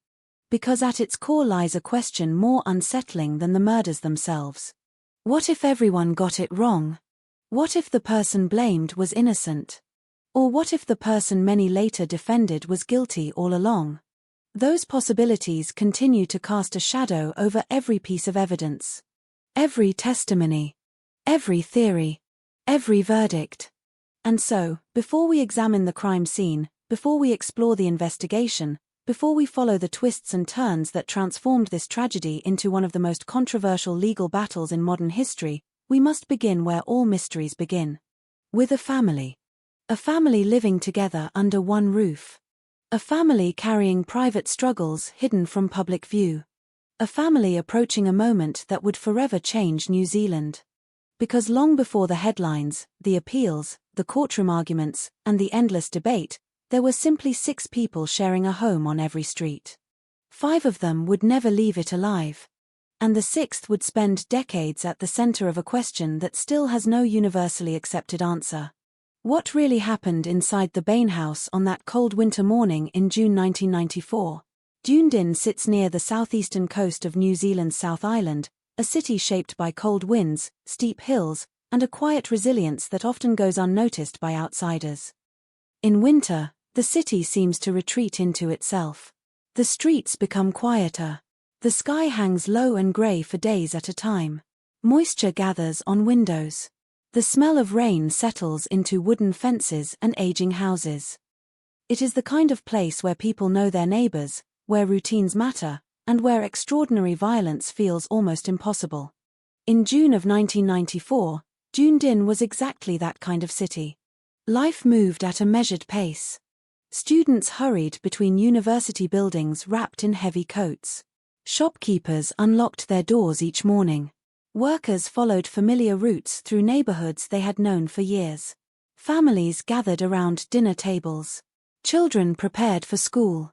Because at its core lies a question more unsettling than the murders themselves. What if everyone got it wrong? What if the person blamed was innocent? Or what if the person many later defended was guilty all along? Those possibilities continue to cast a shadow over every piece of evidence. Every testimony. Every theory. Every verdict. And so, before we examine the crime scene, before we explore the investigation, before we follow the twists and turns that transformed this tragedy into one of the most controversial legal battles in modern history, we must begin where all mysteries begin. With a family. A family living together under one roof. A family carrying private struggles hidden from public view. A family approaching a moment that would forever change New Zealand. Because long before the headlines, the appeals, the courtroom arguments, and the endless debate, there were simply 6 people sharing a home on every street. 5 of them would never leave it alive. And the 6th would spend decades at the center of a question that still has no universally accepted answer. What really happened inside the Bain house on that cold winter morning in June 1994? Dunedin sits near the southeastern coast of New Zealand's South Island, a city shaped by cold winds, steep hills, and a quiet resilience that often goes unnoticed by outsiders. In winter, the city seems to retreat into itself. The streets become quieter. The sky hangs low and grey for days at a time. Moisture gathers on windows. The smell of rain settles into wooden fences and aging houses. It is the kind of place where people know their neighbours, where routines matter, and where extraordinary violence feels almost impossible. In June of 1994, Dunedin was exactly that kind of city. Life moved at a measured pace. Students hurried between university buildings wrapped in heavy coats. Shopkeepers unlocked their doors each morning. Workers followed familiar routes through neighborhoods they had known for years. Families gathered around dinner tables. Children prepared for school.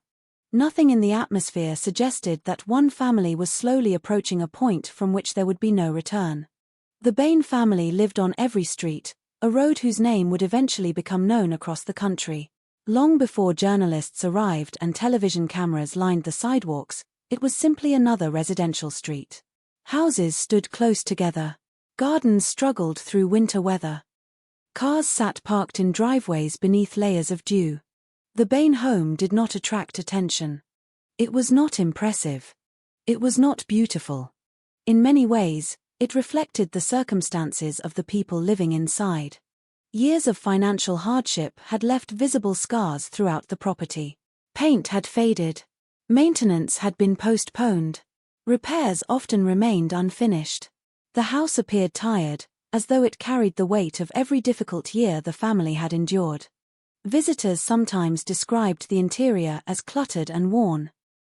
Nothing in the atmosphere suggested that one family was slowly approaching a point from which there would be no return. The Bain family lived on every street, a road whose name would eventually become known across the country. Long before journalists arrived and television cameras lined the sidewalks, it was simply another residential street. Houses stood close together. Gardens struggled through winter weather. Cars sat parked in driveways beneath layers of dew. The Bain home did not attract attention. It was not impressive. It was not beautiful. In many ways, it reflected the circumstances of the people living inside. Years of financial hardship had left visible scars throughout the property. Paint had faded. Maintenance had been postponed. Repairs often remained unfinished. The house appeared tired, as though it carried the weight of every difficult year the family had endured. Visitors sometimes described the interior as cluttered and worn.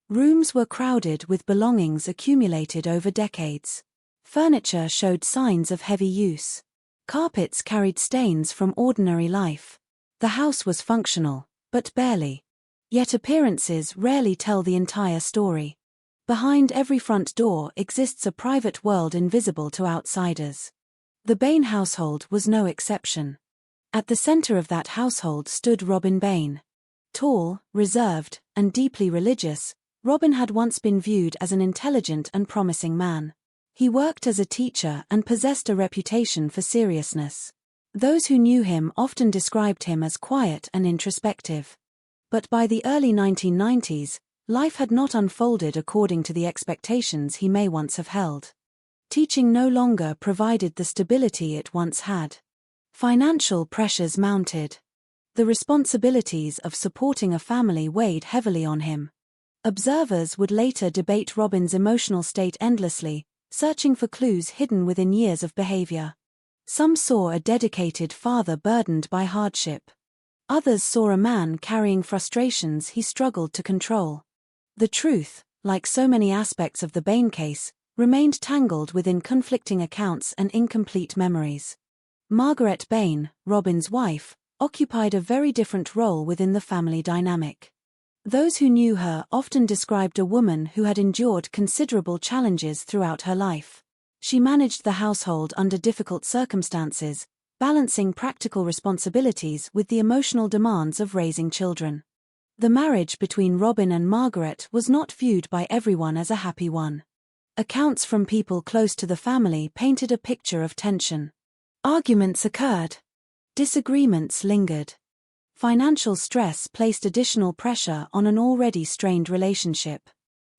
Rooms were crowded with belongings accumulated over decades. Furniture showed signs of heavy use. Carpets carried stains from ordinary life. The house was functional, but barely. Yet appearances rarely tell the entire story. Behind every front door exists a private world invisible to outsiders. The Bain household was no exception. At the center of that household stood Robin Bain. Tall, reserved, and deeply religious, Robin had once been viewed as an intelligent and promising man. He worked as a teacher and possessed a reputation for seriousness. Those who knew him often described him as quiet and introspective. But by the early 1990s, life had not unfolded according to the expectations he may once have held. Teaching no longer provided the stability it once had. Financial pressures mounted. The responsibilities of supporting a family weighed heavily on him. Observers would later debate Robin's emotional state endlessly, searching for clues hidden within years of behavior. Some saw a dedicated father burdened by hardship. Others saw a man carrying frustrations he struggled to control. The truth, like so many aspects of the Bain case, remained tangled within conflicting accounts and incomplete memories. Margaret Bain, Robin's wife, occupied a very different role within the family dynamic. Those who knew her often described a woman who had endured considerable challenges throughout her life. She managed the household under difficult circumstances, balancing practical responsibilities with the emotional demands of raising children. The marriage between Robin and Margaret was not viewed by everyone as a happy one. Accounts from people close to the family painted a picture of tension. Arguments occurred. Disagreements lingered. Financial stress placed additional pressure on an already strained relationship.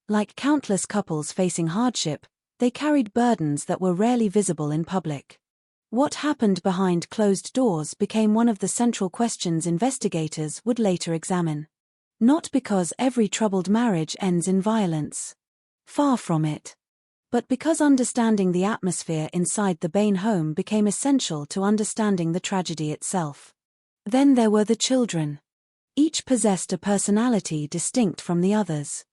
Like countless couples facing hardship, they carried burdens that were rarely visible in public. What happened behind closed doors became one of the central questions investigators would later examine. Not because every troubled marriage ends in violence. Far from it. But because understanding the atmosphere inside the Bain home became essential to understanding the tragedy itself. Then there were the children. Each possessed a personality distinct from the others.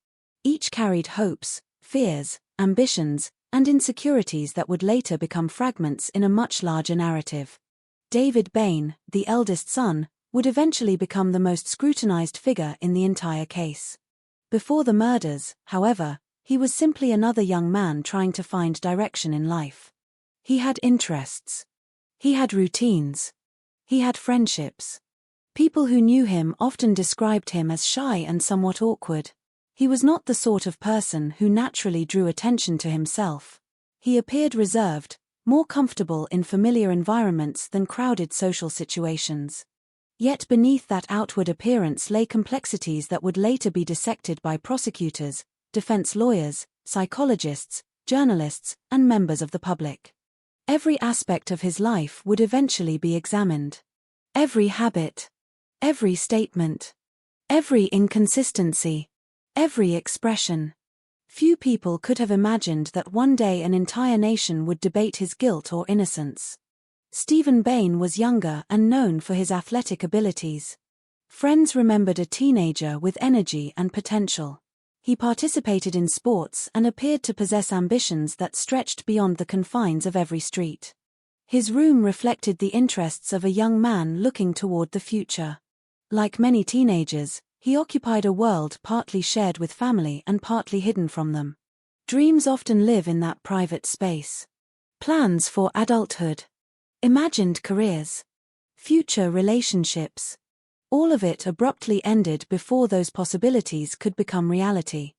Each carried hopes, fears, ambitions, and insecurities that would later become fragments in a much larger narrative. David Bain, the eldest son, would eventually become the most scrutinized figure in the entire case. Before the murders, however, he was simply another young man trying to find direction in life. He had interests. He had routines. He had friendships. People who knew him often described him as shy and somewhat awkward. He was not the sort of person who naturally drew attention to himself. He appeared reserved, more comfortable in familiar environments than crowded social situations. Yet beneath that outward appearance lay complexities that would later be dissected by prosecutors, defense lawyers, psychologists, journalists, and members of the public. Every aspect of his life would eventually be examined. Every habit. Every statement. Every inconsistency. Every expression. Few people could have imagined that one day an entire nation would debate his guilt or innocence. Stephen Bain was younger and known for his athletic abilities. Friends remembered a teenager with energy and potential. He participated in sports and appeared to possess ambitions that stretched beyond the confines of every street. His room reflected the interests of a young man looking toward the future. Like many teenagers, he occupied a world partly shared with family and partly hidden from them. Dreams often live in that private space. Plans for adulthood. Imagined careers. Future relationships. All of it abruptly ended before those possibilities could become reality.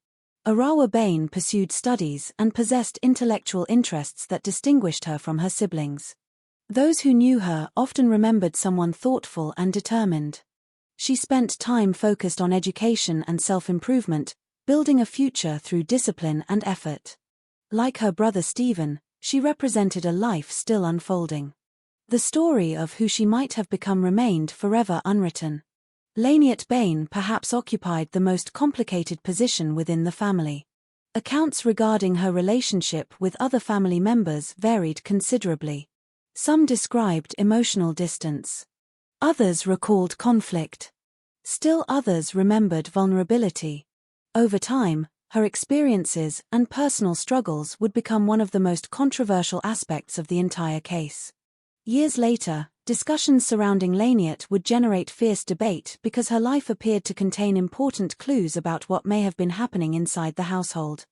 Arawa Bain pursued studies and possessed intellectual interests that distinguished her from her siblings. Those who knew her often remembered someone thoughtful and determined. She spent time focused on education and self-improvement, building a future through discipline and effort. Like her brother Stephen, she represented a life still unfolding. The story of who she might have become remained forever unwritten. Laniet Bain perhaps occupied the most complicated position within the family. Accounts regarding her relationship with other family members varied considerably. Some described emotional distance. Others recalled conflict. Still others remembered vulnerability. Over time, her experiences and personal struggles would become one of the most controversial aspects of the entire case. Years later, discussions surrounding Laniet would generate fierce debate because her life appeared to contain important clues about what may have been happening inside the household.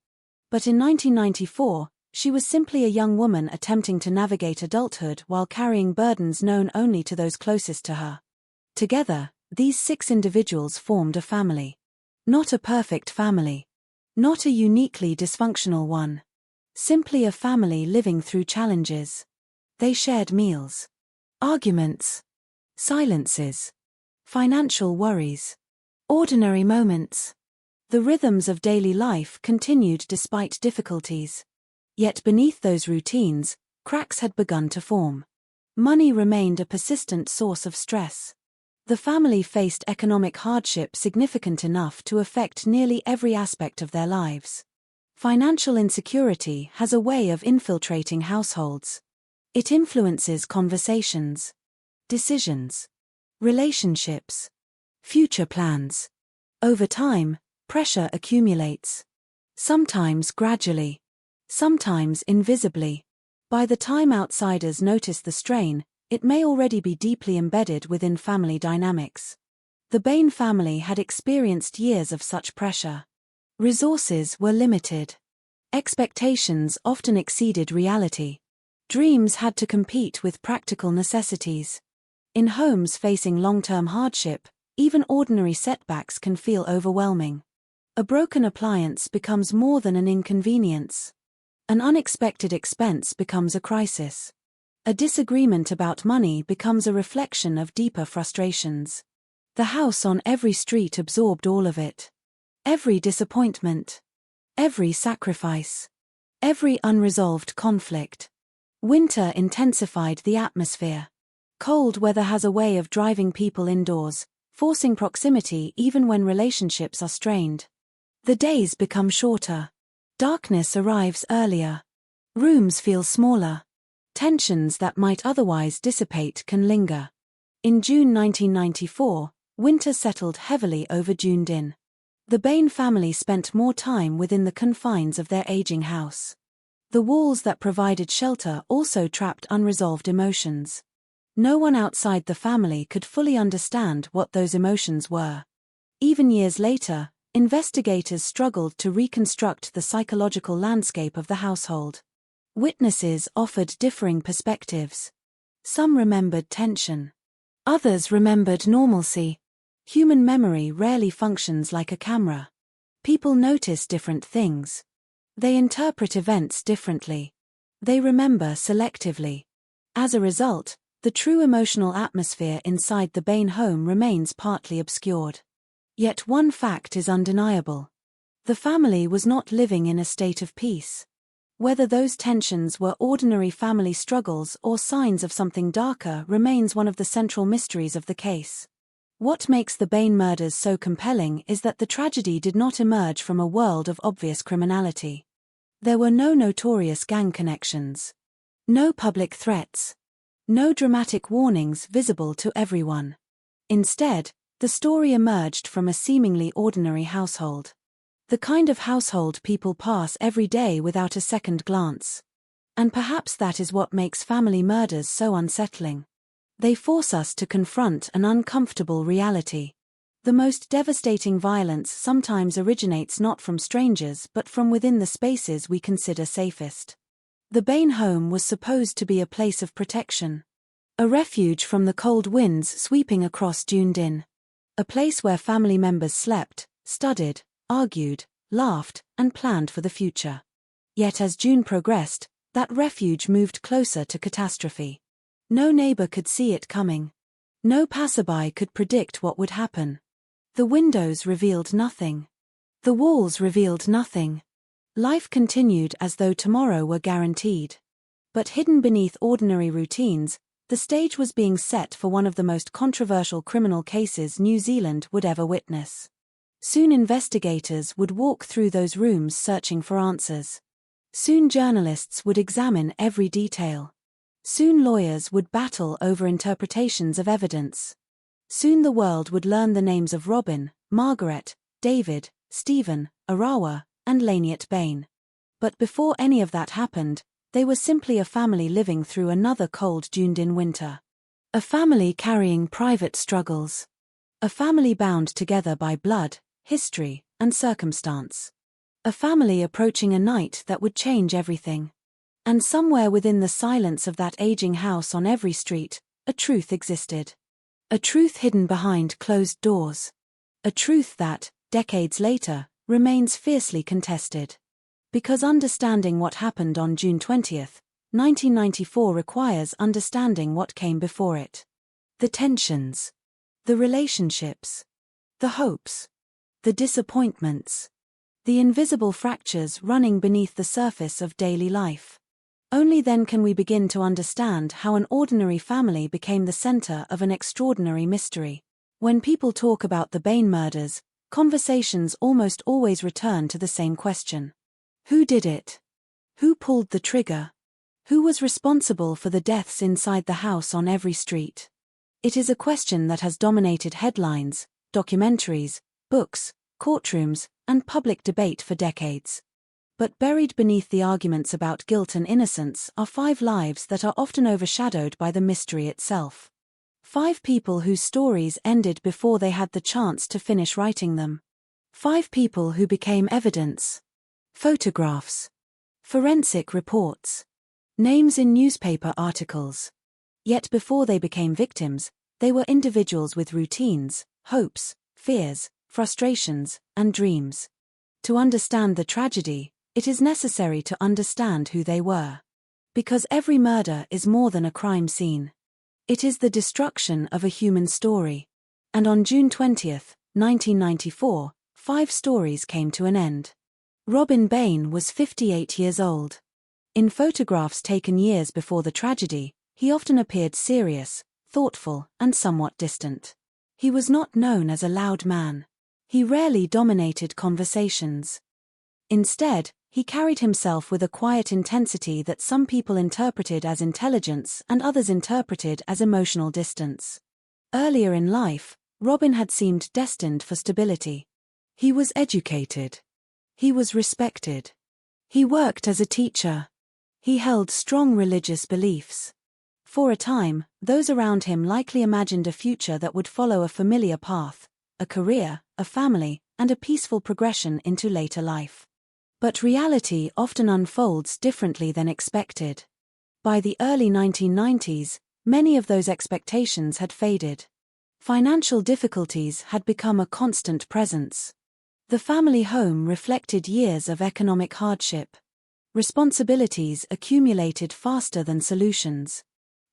But in 1994, she was simply a young woman attempting to navigate adulthood while carrying burdens known only to those closest to her. Together, these 6 individuals formed a family. Not a perfect family. Not a uniquely dysfunctional one. Simply a family living through challenges. They shared meals. Arguments. Silences. Financial worries. Ordinary moments. The rhythms of daily life continued despite difficulties. Yet beneath those routines, cracks had begun to form. Money remained a persistent source of stress. The family faced economic hardship significant enough to affect nearly every aspect of their lives. Financial insecurity has a way of infiltrating households. It influences conversations, decisions, relationships, future plans. Over time, pressure accumulates. Sometimes gradually. Sometimes invisibly. By the time outsiders notice the strain, it may already be deeply embedded within family dynamics. The Bain family had experienced years of such pressure. Resources were limited. Expectations often exceeded reality. Dreams had to compete with practical necessities. In homes facing long-term hardship, even ordinary setbacks can feel overwhelming. A broken appliance becomes more than an inconvenience. An unexpected expense becomes a crisis. A disagreement about money becomes a reflection of deeper frustrations. The house on every street absorbed all of it. Every disappointment. Every sacrifice. Every unresolved conflict. Winter intensified the atmosphere. Cold weather has a way of driving people indoors, forcing proximity even when relationships are strained. The days become shorter. Darkness arrives earlier. Rooms feel smaller. Tensions that might otherwise dissipate can linger. In June 1994, winter settled heavily over Dunedin. The Bain family spent more time within the confines of their aging house. The walls that provided shelter also trapped unresolved emotions. No one outside the family could fully understand what those emotions were. Even years later, investigators struggled to reconstruct the psychological landscape of the household. Witnesses offered differing perspectives. Some remembered tension. Others remembered normalcy. Human memory rarely functions like a camera. People notice different things. They interpret events differently. They remember selectively. As a result, the true emotional atmosphere inside the Bain home remains partly obscured. Yet one fact is undeniable. The family was not living in a state of peace. Whether those tensions were ordinary family struggles or signs of something darker remains one of the central mysteries of the case. What makes the Bain murders so compelling is that the tragedy did not emerge from a world of obvious criminality. There were no notorious gang connections. No public threats. No dramatic warnings visible to everyone. Instead, the story emerged from a seemingly ordinary household. The kind of household people pass every day without a second glance. And perhaps that is what makes family murders so unsettling. They force us to confront an uncomfortable reality. The most devastating violence sometimes originates not from strangers but from within the spaces we consider safest. The Bain home was supposed to be a place of protection. A refuge from the cold winds sweeping across Dunedin. A place where family members slept, studied, argued, laughed, and planned for the future. Yet as June progressed, that refuge moved closer to catastrophe. No neighbor could see it coming. No passerby could predict what would happen. The windows revealed nothing. The walls revealed nothing. Life continued as though tomorrow were guaranteed. But hidden beneath ordinary routines, the stage was being set for one of the most controversial criminal cases New Zealand would ever witness. Soon investigators would walk through those rooms searching for answers. Soon journalists would examine every detail. Soon lawyers would battle over interpretations of evidence. Soon the world would learn the names of Robin, Margaret, David, Stephen, Arawa, and Laniet Bain. But before any of that happened, they were simply a family living through another cold Dunedin winter. A family carrying private struggles. A family bound together by blood, history, and circumstance. A family approaching a night that would change everything. And somewhere within the silence of that aging house on every street, a truth existed. A truth hidden behind closed doors. A truth that, decades later, remains fiercely contested. Because understanding what happened on June 20th, 1994 requires understanding what came before it. The tensions. The relationships. The hopes. The disappointments. The invisible fractures running beneath the surface of daily life. Only then can we begin to understand how an ordinary family became the center of an extraordinary mystery. When people talk about the Bain murders, conversations almost always return to the same question. Who did it? Who pulled the trigger? Who was responsible for the deaths inside the house on every street? It is a question that has dominated headlines, documentaries, books, courtrooms, and public debate for decades. But buried beneath the arguments about guilt and innocence are 5 lives that are often overshadowed by the mystery itself. 5 people whose stories ended before they had the chance to finish writing them. 5 people who became evidence. Photographs. Forensic reports. Names in newspaper articles. Yet before they became victims, they were individuals with routines, hopes, fears, frustrations, and dreams. To understand the tragedy, it is necessary to understand who they were. Because every murder is more than a crime scene. It is the destruction of a human story. And on June 20th, 1994, 5 stories came to an end. Robin Bain was 58 years old. In photographs taken years before the tragedy, he often appeared serious, thoughtful, and somewhat distant. He was not known as a loud man. He rarely dominated conversations. Instead, he carried himself with a quiet intensity that some people interpreted as intelligence and others interpreted as emotional distance. Earlier in life, Robin had seemed destined for stability. He was educated. He was respected. He worked as a teacher. He held strong religious beliefs. For a time, those around him likely imagined a future that would follow a familiar path, a career, a family, and a peaceful progression into later life. But reality often unfolds differently than expected. By the early 1990s, many of those expectations had faded. Financial difficulties had become a constant presence. The family home reflected years of economic hardship. Responsibilities accumulated faster than solutions.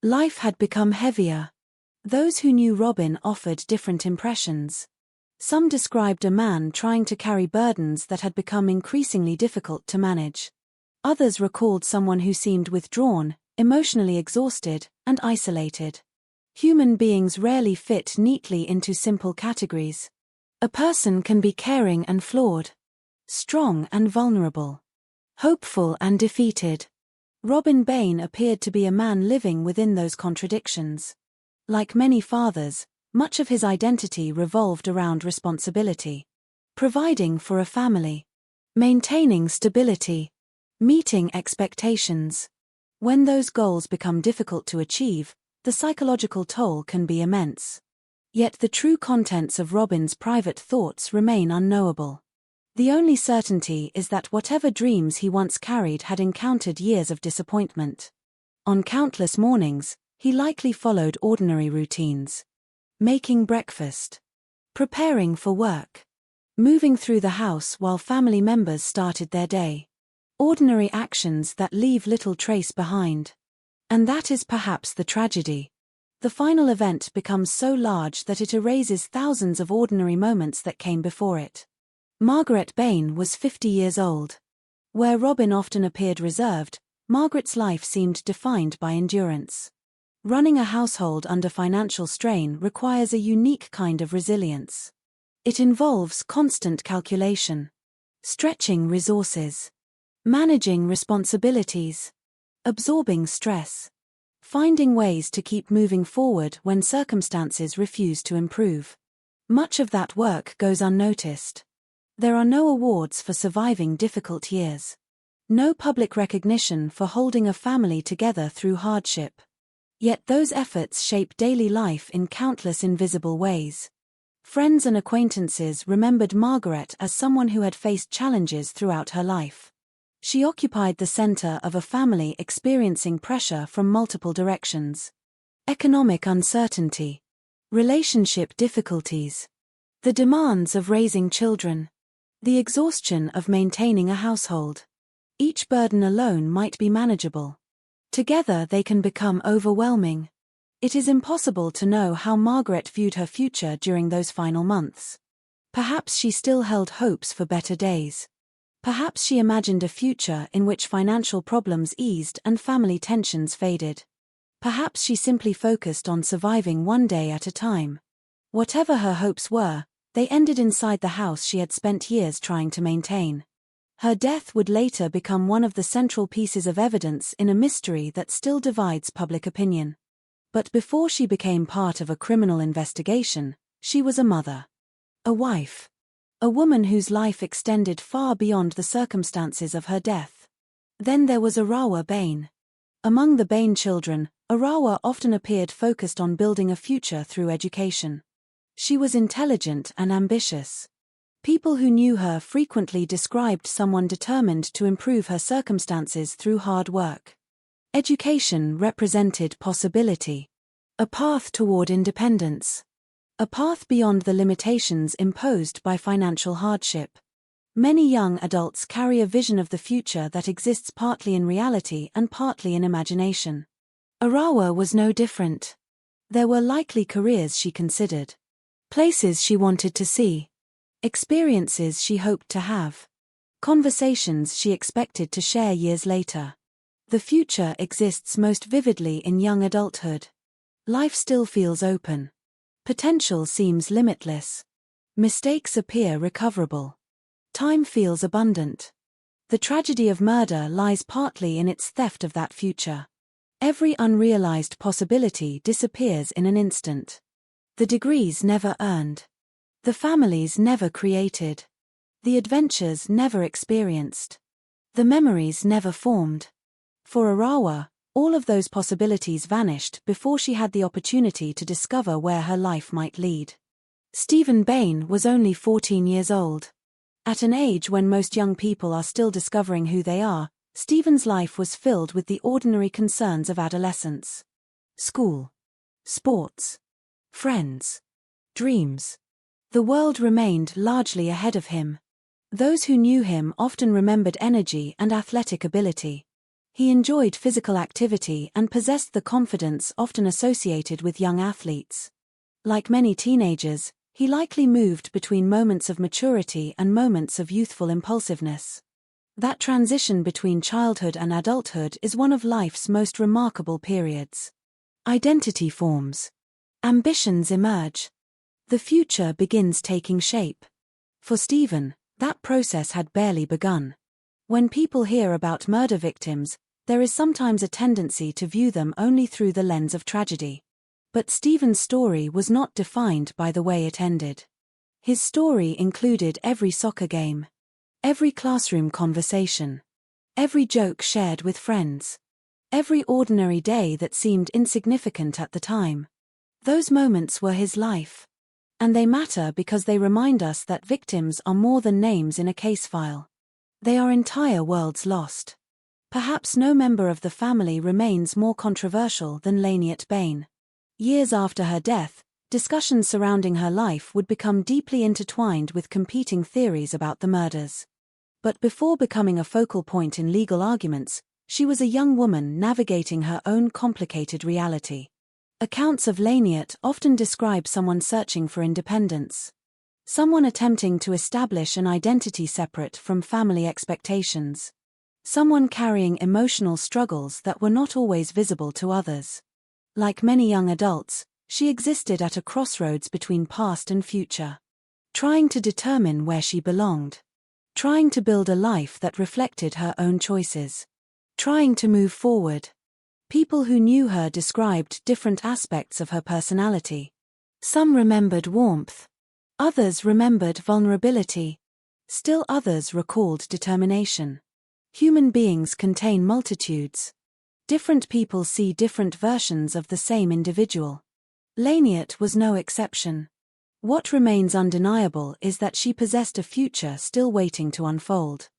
Life had become heavier. Those who knew Robin offered different impressions. Some described a man trying to carry burdens that had become increasingly difficult to manage. Others recalled someone who seemed withdrawn, emotionally exhausted, and isolated. Human beings rarely fit neatly into simple categories. A person can be caring and flawed, strong and vulnerable, hopeful and defeated. Robin Bain appeared to be a man living within those contradictions. Like many fathers, much of his identity revolved around responsibility. Providing for a family. Maintaining stability. Meeting expectations. When those goals become difficult to achieve, the psychological toll can be immense. Yet the true contents of Robin's private thoughts remain unknowable. The only certainty is that whatever dreams he once carried had encountered years of disappointment. On countless mornings, he likely followed ordinary routines. Making breakfast. Preparing for work. Moving through the house while family members started their day. Ordinary actions that leave little trace behind. And that is perhaps the tragedy. The final event becomes so large that it erases thousands of ordinary moments that came before it. Margaret Bain was 50 years old. Where Robin often appeared reserved, Margaret's life seemed defined by endurance. Running a household under financial strain requires a unique kind of resilience. It involves constant calculation, stretching resources, managing responsibilities, absorbing stress. finding ways to keep moving forward when circumstances refuse to improve. Much of that work goes unnoticed. There are no awards for surviving difficult years. No public recognition for holding a family together through hardship. Yet those efforts shape daily life in countless invisible ways. Friends and acquaintances remembered Margaret as someone who had faced challenges throughout her life. She occupied the center of a family experiencing pressure from multiple directions. Economic uncertainty, relationship difficulties, the demands of raising children, the exhaustion of maintaining a household. Each burden alone might be manageable. Together they can become overwhelming. It is impossible to know how Margaret viewed her future during those final months. Perhaps she still held hopes for better days. Perhaps she imagined a future in which financial problems eased and family tensions faded. Perhaps she simply focused on surviving one day at a time. Whatever her hopes were, they ended inside the house she had spent years trying to maintain. Her death would later become one of the central pieces of evidence in a mystery that still divides public opinion. But before she became part of a criminal investigation, she was a mother. A wife. A woman whose life extended far beyond the circumstances of her death. Then there was Arawa Bain. Among the Bain children, Arawa often appeared focused on building a future through education. She was intelligent and ambitious. People who knew her frequently described someone determined to improve her circumstances through hard work. Education represented possibility. A path toward independence. A path beyond the limitations imposed by financial hardship. Many young adults carry a vision of the future that exists partly in reality and partly in imagination. Arawa was no different. There were likely careers she considered. Places she wanted to see. Experiences she hoped to have. Conversations she expected to share years later. The future exists most vividly in young adulthood. Life still feels open. Potential seems limitless. Mistakes appear recoverable. Time feels abundant. The tragedy of murder lies partly in its theft of that future. Every unrealized possibility disappears in an instant. The degrees never earned. The families never created. The adventures never experienced. The memories never formed. For Arawa, all of those possibilities vanished before she had the opportunity to discover where her life might lead. Stephen Bain was only 14 years old. At an age when most young people are still discovering who they are, Stephen's life was filled with the ordinary concerns of adolescence. School. Sports. Friends. Dreams. The world remained largely ahead of him. Those who knew him often remembered energy and athletic ability. He enjoyed physical activity and possessed the confidence often associated with young athletes. Like many teenagers, he likely moved between moments of maturity and moments of youthful impulsiveness. That transition between childhood and adulthood is one of life's most remarkable periods. Identity forms. Ambitions emerge. The future begins taking shape. For Stephen, that process had barely begun. When people hear about murder victims, there is sometimes a tendency to view them only through the lens of tragedy. But Stephen's story was not defined by the way it ended. His story included every soccer game, every classroom conversation, every joke shared with friends, every ordinary day that seemed insignificant at the time. Those moments were his life. And they matter because they remind us that victims are more than names in a case file. They are entire worlds lost. Perhaps no member of the family remains more controversial than Laniet Bain. Years after her death, discussions surrounding her life would become deeply intertwined with competing theories about the murders. But before becoming a focal point in legal arguments, she was a young woman navigating her own complicated reality. Accounts of Laniet often describe someone searching for independence. Someone attempting to establish an identity separate from family expectations. Someone carrying emotional struggles that were not always visible to others. Like many young adults, she existed at a crossroads between past and future. Trying to determine where she belonged. Trying to build a life that reflected her own choices. Trying to move forward. People who knew her described different aspects of her personality. Some remembered warmth. Others remembered vulnerability. Still others recalled determination. Human beings contain multitudes. Different people see different versions of the same individual. Laniet was no exception. What remains undeniable is that she possessed a future still waiting to unfold.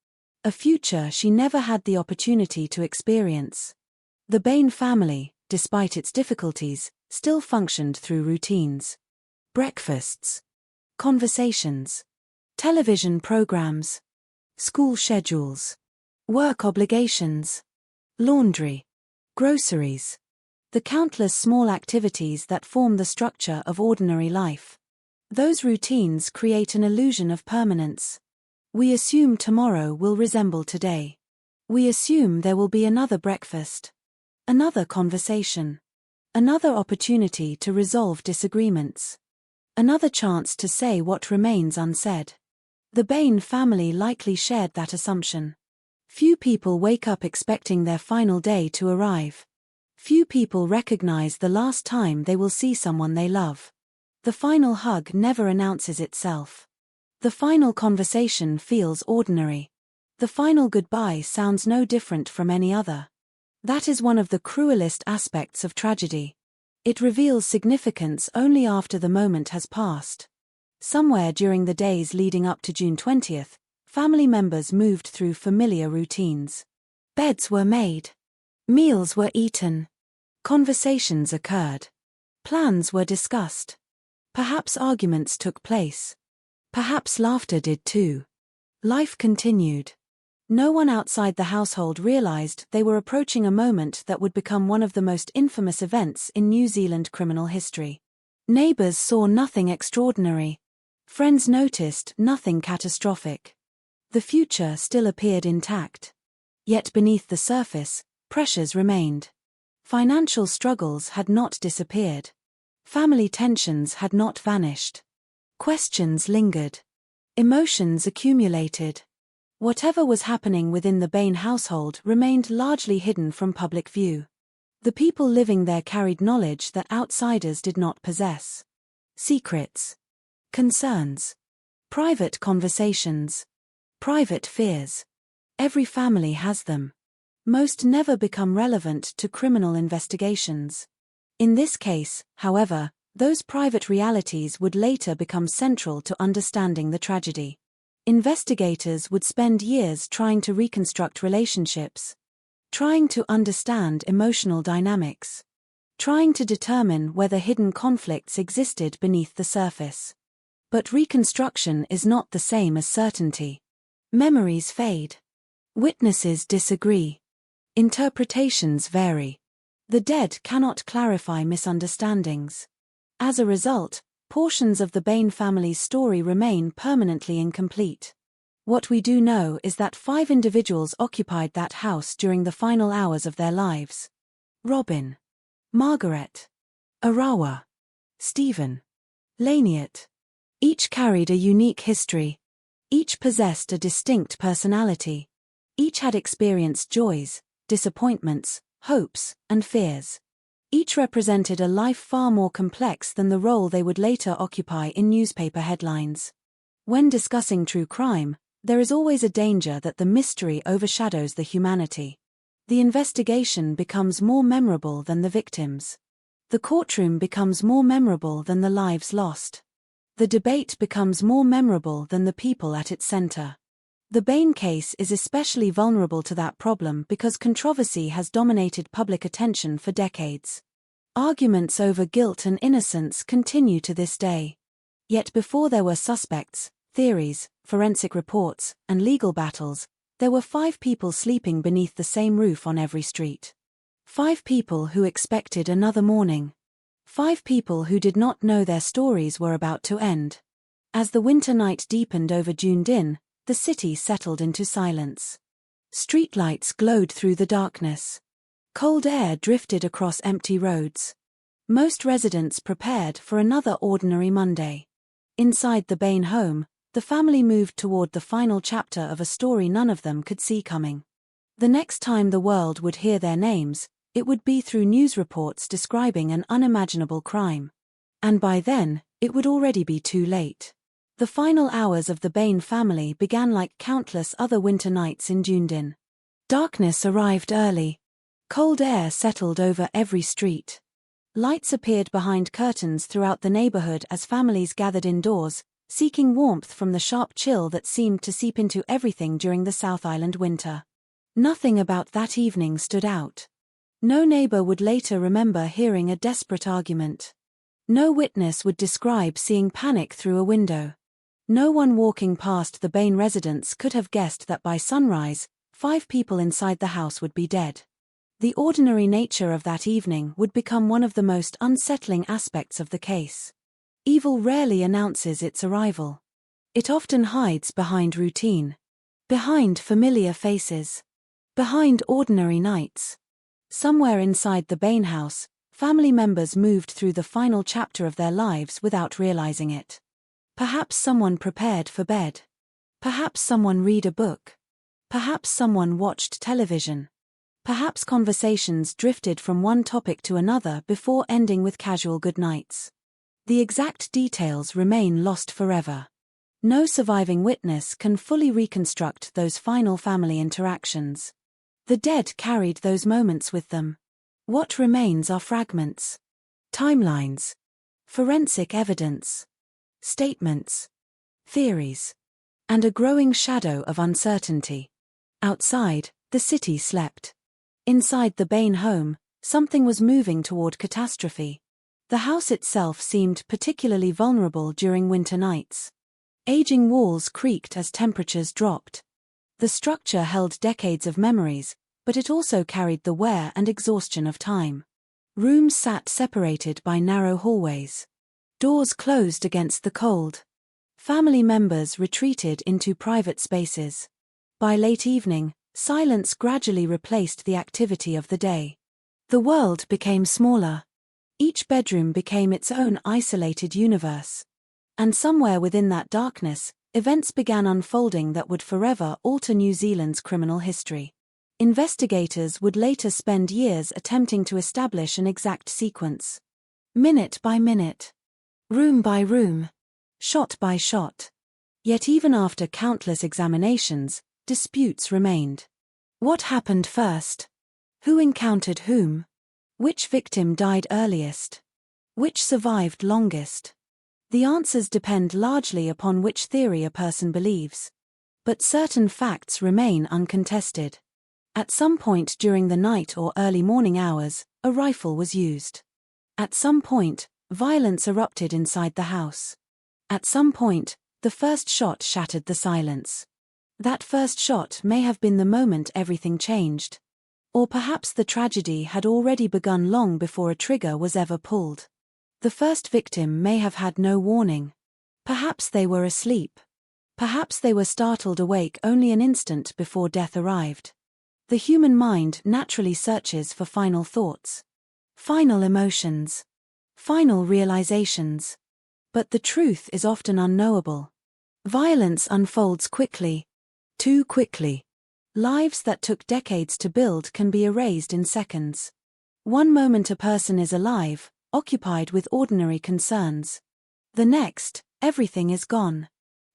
A future she never had the opportunity to experience. The Bain family, despite its difficulties, still functioned through routines. Breakfasts, conversations, television programs, school schedules, work obligations, laundry, groceries, the countless small activities that form the structure of ordinary life. Those routines create an illusion of permanence. We assume tomorrow will resemble today. We assume there will be another breakfast, another conversation, another opportunity to resolve disagreements, another chance to say what remains unsaid. The Bain family likely shared that assumption. Few people wake up expecting their final day to arrive. Few people recognize the last time they will see someone they love. The final hug never announces itself. The final conversation feels ordinary. The final goodbye sounds no different from any other. That is one of the cruelest aspects of tragedy. It reveals significance only after the moment has passed. Somewhere during the days leading up to June 20th, family members moved through familiar routines. Beds were made. Meals were eaten. Conversations occurred. Plans were discussed. Perhaps arguments took place. Perhaps laughter did too. Life continued. No one outside the household realized they were approaching a moment that would become one of the most infamous events in New Zealand criminal history. Neighbors saw nothing extraordinary. Friends noticed nothing catastrophic. The future still appeared intact. Yet beneath the surface, pressures remained. Financial struggles had not disappeared. Family tensions had not vanished. Questions lingered. Emotions accumulated. Whatever was happening within the Bain household remained largely hidden from public view. The people living there carried knowledge that outsiders did not possess. Secrets. Concerns. Private conversations. Private fears. Every family has them. Most never become relevant to criminal investigations. In this case, however, those private realities would later become central to understanding the tragedy. Investigators would spend years trying to reconstruct relationships, trying to understand emotional dynamics, trying to determine whether hidden conflicts existed beneath the surface. But reconstruction is not the same as certainty. Memories fade. Witnesses disagree. Interpretations vary. The dead cannot clarify misunderstandings. As a result, portions of the Bain family's story remain permanently incomplete. What we do know is that 5 individuals occupied that house during the final hours of their lives. Robin, Margaret, Arawa, Stephen, Laniet. Each carried a unique history. Each possessed a distinct personality. Each had experienced joys, disappointments, hopes, and fears. Each represented a life far more complex than the role they would later occupy in newspaper headlines. When discussing true crime, there is always a danger that the mystery overshadows the humanity. The investigation becomes more memorable than the victims. The courtroom becomes more memorable than the lives lost. The debate becomes more memorable than the people at its center. The Bain case is especially vulnerable to that problem because controversy has dominated public attention for decades. Arguments over guilt and innocence continue to this day. Yet before there were suspects, theories, forensic reports, and legal battles, there were 5 people sleeping beneath the same roof on every street. 5 people who expected another morning. 5 people who did not know their stories were about to end. As the winter night deepened over Dunedin, the city settled into silence. Streetlights glowed through the darkness. Cold air drifted across empty roads. Most residents prepared for another ordinary Monday. Inside the Bain home, the family moved toward the final chapter of a story none of them could see coming. The next time the world would hear their names, it would be through news reports describing an unimaginable crime. And by then, it would already be too late. The final hours of the Bain family began like countless other winter nights in Dunedin. Darkness arrived early. Cold air settled over every street. Lights appeared behind curtains throughout the neighborhood as families gathered indoors, seeking warmth from the sharp chill that seemed to seep into everything during the South Island winter. Nothing about that evening stood out. No neighbor would later remember hearing a desperate argument. No witness would describe seeing panic through a window. No one walking past the Bain residence could have guessed that by sunrise, 5 people inside the house would be dead. The ordinary nature of that evening would become one of the most unsettling aspects of the case. Evil rarely announces its arrival. It often hides behind routine, behind familiar faces, behind ordinary nights. Somewhere inside the Bain house, family members moved through the final chapter of their lives without realizing it. Perhaps someone prepared for bed. Perhaps someone read a book. Perhaps someone watched television. Perhaps conversations drifted from one topic to another before ending with casual goodnights. The exact details remain lost forever. No surviving witness can fully reconstruct those final family interactions. The dead carried those moments with them. What remains are fragments, timelines, forensic evidence, statements, theories, and a growing shadow of uncertainty. Outside, the city slept. Inside the Bain home, something was moving toward catastrophe. The house itself seemed particularly vulnerable during winter nights. Aging walls creaked as temperatures dropped. The structure held decades of memories, but it also carried the wear and exhaustion of time. Rooms sat separated by narrow hallways. Doors closed against the cold. Family members retreated into private spaces. By late evening, silence gradually replaced the activity of the day. The world became smaller. Each bedroom became its own isolated universe. And somewhere within that darkness, events began unfolding that would forever alter New Zealand's criminal history. Investigators would later spend years attempting to establish an exact sequence. Minute by minute. Room by room. Shot by shot. Yet even after countless examinations, disputes remained. What happened first? Who encountered whom? Which victim died earliest? Which survived longest? The answers depend largely upon which theory a person believes. But certain facts remain uncontested. At some point during the night or early morning hours, a rifle was used. At some point, violence erupted inside the house. At some point, the first shot shattered the silence. That first shot may have been the moment everything changed. Or perhaps the tragedy had already begun long before a trigger was ever pulled. The first victim may have had no warning. Perhaps they were asleep. Perhaps they were startled awake only an instant before death arrived. The human mind naturally searches for final thoughts, final emotions, final realizations. But the truth is often unknowable. Violence unfolds quickly, too quickly. Lives that took decades to build can be erased in seconds. One moment a person is alive, occupied with ordinary concerns. The next, everything is gone.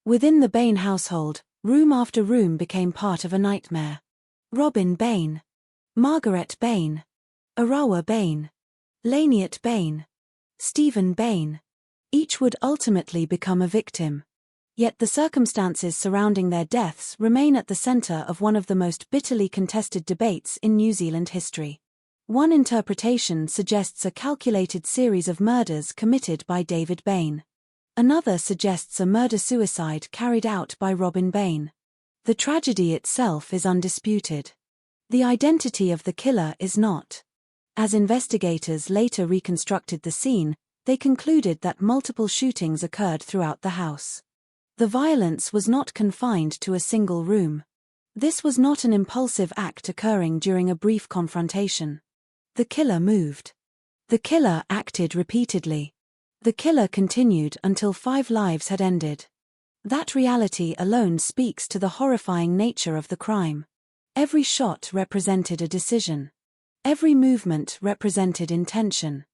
Within the Bain household, room after room became part of a nightmare. Robin Bain, Margaret Bain, Arawa Bain, Laniet Bain, Stephen Bain. Each would ultimately become a victim. Yet the circumstances surrounding their deaths remain at the center of one of the most bitterly contested debates in New Zealand history. One interpretation suggests a calculated series of murders committed by David Bain. Another suggests a murder-suicide carried out by Robin Bain. The tragedy itself is undisputed. The identity of the killer is not. As investigators later reconstructed the scene, they concluded that multiple shootings occurred throughout the house. The violence was not confined to a single room. This was not an impulsive act occurring during a brief confrontation. The killer moved. The killer acted repeatedly. The killer continued until 5 lives had ended. That reality alone speaks to the horrifying nature of the crime. Every shot represented a decision. Every movement represented intention.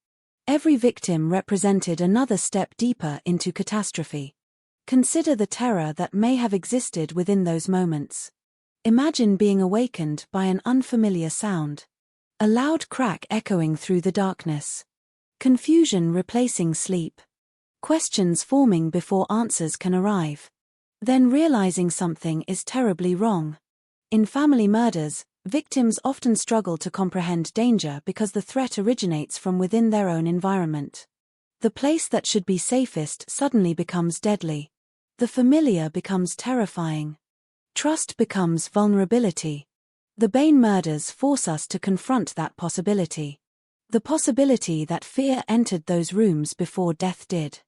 Every victim represented another step deeper into catastrophe. Consider the terror that may have existed within those moments. Imagine being awakened by an unfamiliar sound. A loud crack echoing through the darkness. Confusion replacing sleep. Questions forming before answers can arrive. Then realizing something is terribly wrong. In family murders, victims often struggle to comprehend danger because the threat originates from within their own environment. The place that should be safest suddenly becomes deadly. The familiar becomes terrifying. Trust becomes vulnerability. The Bain murders force us to confront that possibility. The possibility that fear entered those rooms before death did.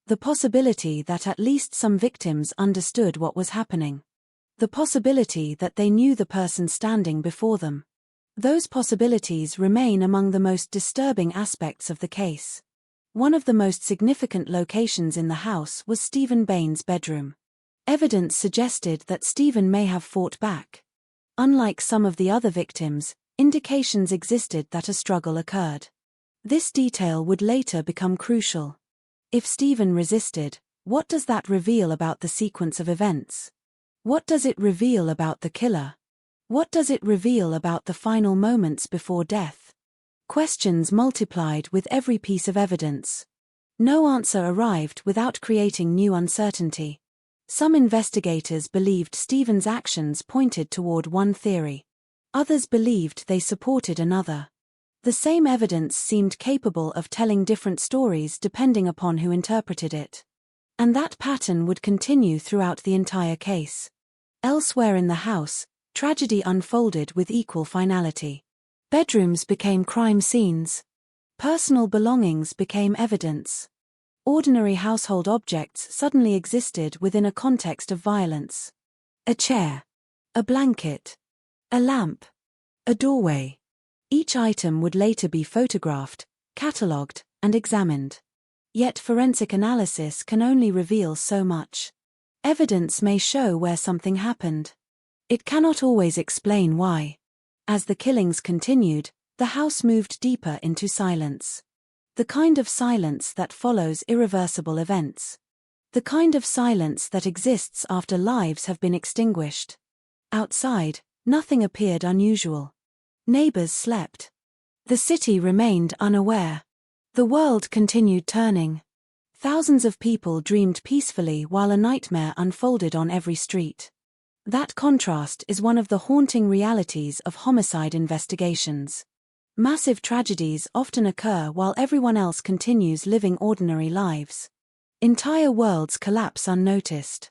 The possibility that at least some victims understood what was happening. The possibility that they knew the person standing before them. Those possibilities remain among the most disturbing aspects of the case. One of the most significant locations in the house was Stephen Bain's bedroom. Evidence suggested that Stephen may have fought back. Unlike some of the other victims, indications existed that a struggle occurred. This detail would later become crucial. If Stephen resisted, what does that reveal about the sequence of events? What does it reveal about the killer? What does it reveal about the final moments before death? Questions multiplied with every piece of evidence. No answer arrived without creating new uncertainty. Some investigators believed Stephen's actions pointed toward one theory. Others believed they supported another. The same evidence seemed capable of telling different stories depending upon who interpreted it. And that pattern would continue throughout the entire case. Elsewhere in the house, tragedy unfolded with equal finality. Bedrooms became crime scenes. Personal belongings became evidence. Ordinary household objects suddenly existed within a context of violence. A chair. A blanket. A lamp. A doorway. Each item would later be photographed, catalogued, and examined. Yet forensic analysis can only reveal so much. Evidence may show where something happened. It cannot always explain why. As the killings continued, the house moved deeper into silence. The kind of silence that follows irreversible events. The kind of silence that exists after lives have been extinguished. Outside, nothing appeared unusual. Neighbors slept. The city remained unaware. The world continued turning. Thousands of people dreamed peacefully while a nightmare unfolded on every street. That contrast is one of the haunting realities of homicide investigations. Massive tragedies often occur while everyone else continues living ordinary lives. Entire worlds collapse unnoticed.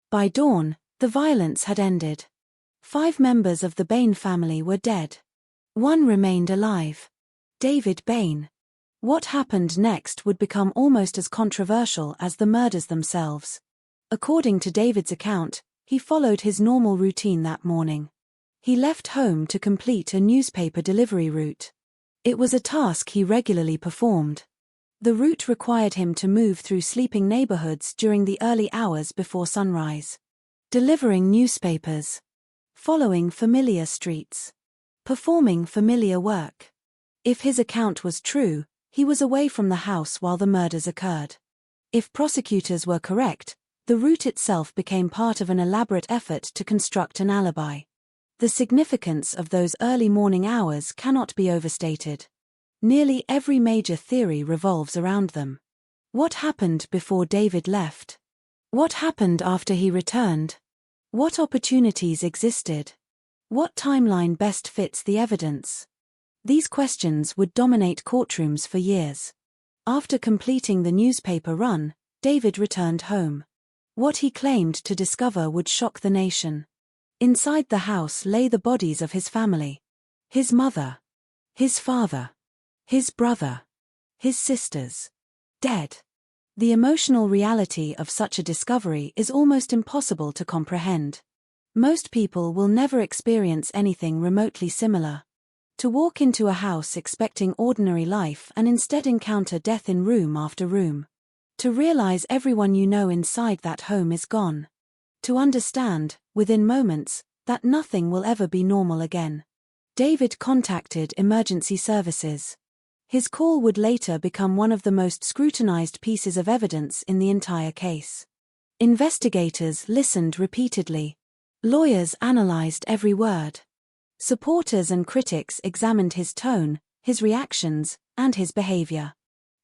By dawn, the violence had ended. 5 members of the Bain family were dead. 1 remained alive. David Bain. What happened next would become almost as controversial as the murders themselves. According to David's account, he followed his normal routine that morning. He left home to complete a newspaper delivery route. It was a task he regularly performed. The route required him to move through sleeping neighborhoods during the early hours before sunrise. Delivering newspapers. Following familiar streets. Performing familiar work. If his account was true, he was away from the house while the murders occurred. If prosecutors were correct, the route itself became part of an elaborate effort to construct an alibi. The significance of those early morning hours cannot be overstated. Nearly every major theory revolves around them. What happened before David left? What happened after he returned? What opportunities existed? What timeline best fits the evidence? These questions would dominate courtrooms for years. After completing the newspaper run, David returned home. What he claimed to discover would shock the nation. Inside the house lay the bodies of his family. His mother. His father. His brother. His sisters. Dead. The emotional reality of such a discovery is almost impossible to comprehend. Most people will never experience anything remotely similar. To walk into a house expecting ordinary life and instead encounter death in room after room. To realize everyone you know inside that home is gone. To understand, within moments, that nothing will ever be normal again. David contacted emergency services. His call would later become one of the most scrutinized pieces of evidence in the entire case. Investigators listened repeatedly. Lawyers analyzed every word. Supporters and critics examined his tone, his reactions, and his behavior.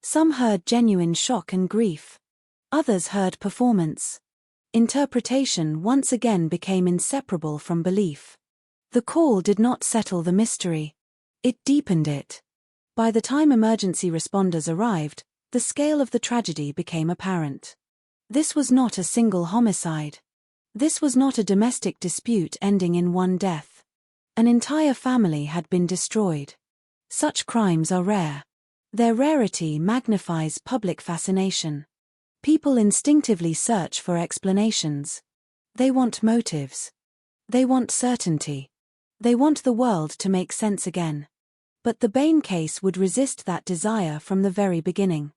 Some heard genuine shock and grief. Others heard performance. Interpretation once again became inseparable from belief. The call did not settle the mystery. It deepened it. By the time emergency responders arrived, the scale of the tragedy became apparent. This was not a single homicide. This was not a domestic dispute ending in one death. An entire family had been destroyed. Such crimes are rare. Their rarity magnifies public fascination. People instinctively search for explanations. They want motives. They want certainty. They want the world to make sense again. But the Bain case would resist that desire from the very beginning.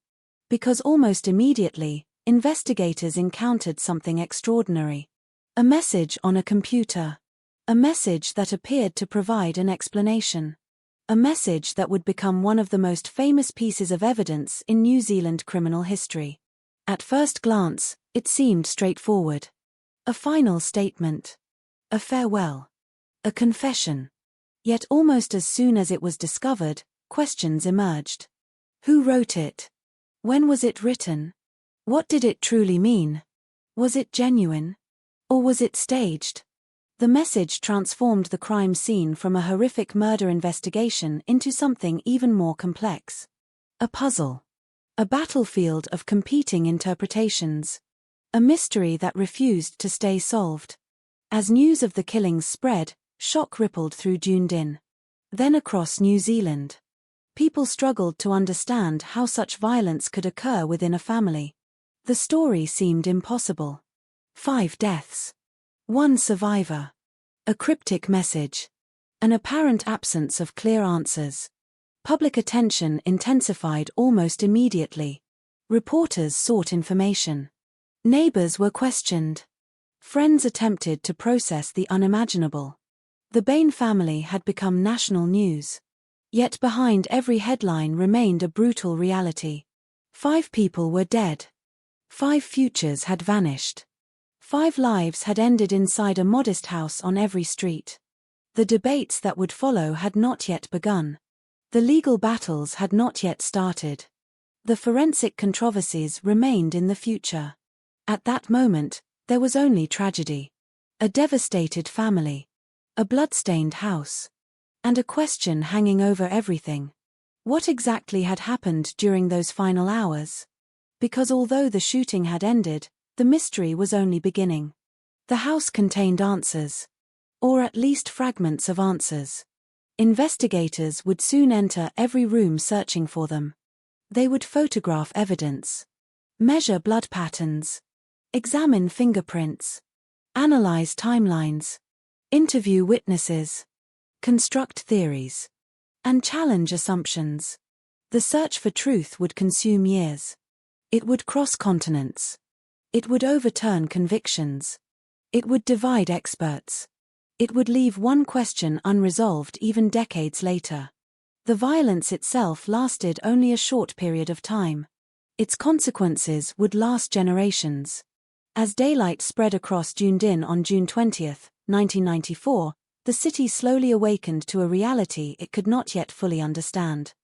Because almost immediately, investigators encountered something extraordinary. A message on a computer. A message that appeared to provide an explanation. A message that would become one of the most famous pieces of evidence in New Zealand criminal history. At first glance, it seemed straightforward. A final statement. A farewell. A confession. Yet almost as soon as it was discovered, questions emerged. Who wrote it? When was it written? What did it truly mean? Was it genuine? Or was it staged? The message transformed the crime scene from a horrific murder investigation into something even more complex. A puzzle. A battlefield of competing interpretations. A mystery that refused to stay solved. As news of the killings spread, shock rippled through Dunedin. Then across New Zealand. People struggled to understand how such violence could occur within a family. The story seemed impossible. 5 deaths. 1 survivor. A cryptic message. An apparent absence of clear answers. Public attention intensified almost immediately. Reporters sought information. Neighbors were questioned. Friends attempted to process the unimaginable. The Bain family had become national news. Yet behind every headline remained a brutal reality. 5 people were dead. 5 futures had vanished. 5 lives had ended inside a modest house on every street. The debates that would follow had not yet begun. The legal battles had not yet started. The forensic controversies remained in the future. At that moment, there was only tragedy. A devastated family. A blood-stained house. And a question hanging over everything. What exactly had happened during those final hours? Because although the shooting had ended, the mystery was only beginning. The house contained answers. Or at least fragments of answers. Investigators would soon enter every room searching for them. They would photograph evidence. Measure blood patterns. Examine fingerprints. Analyze timelines. Interview witnesses. Construct theories. And challenge assumptions. The search for truth would consume years. It would cross continents. It would overturn convictions. It would divide experts. It would leave one question unresolved even decades later. The violence itself lasted only a short period of time. Its consequences would last generations. As daylight spread across Dunedin on June 20, 1994, the city slowly awakened to a reality it could not yet fully understand.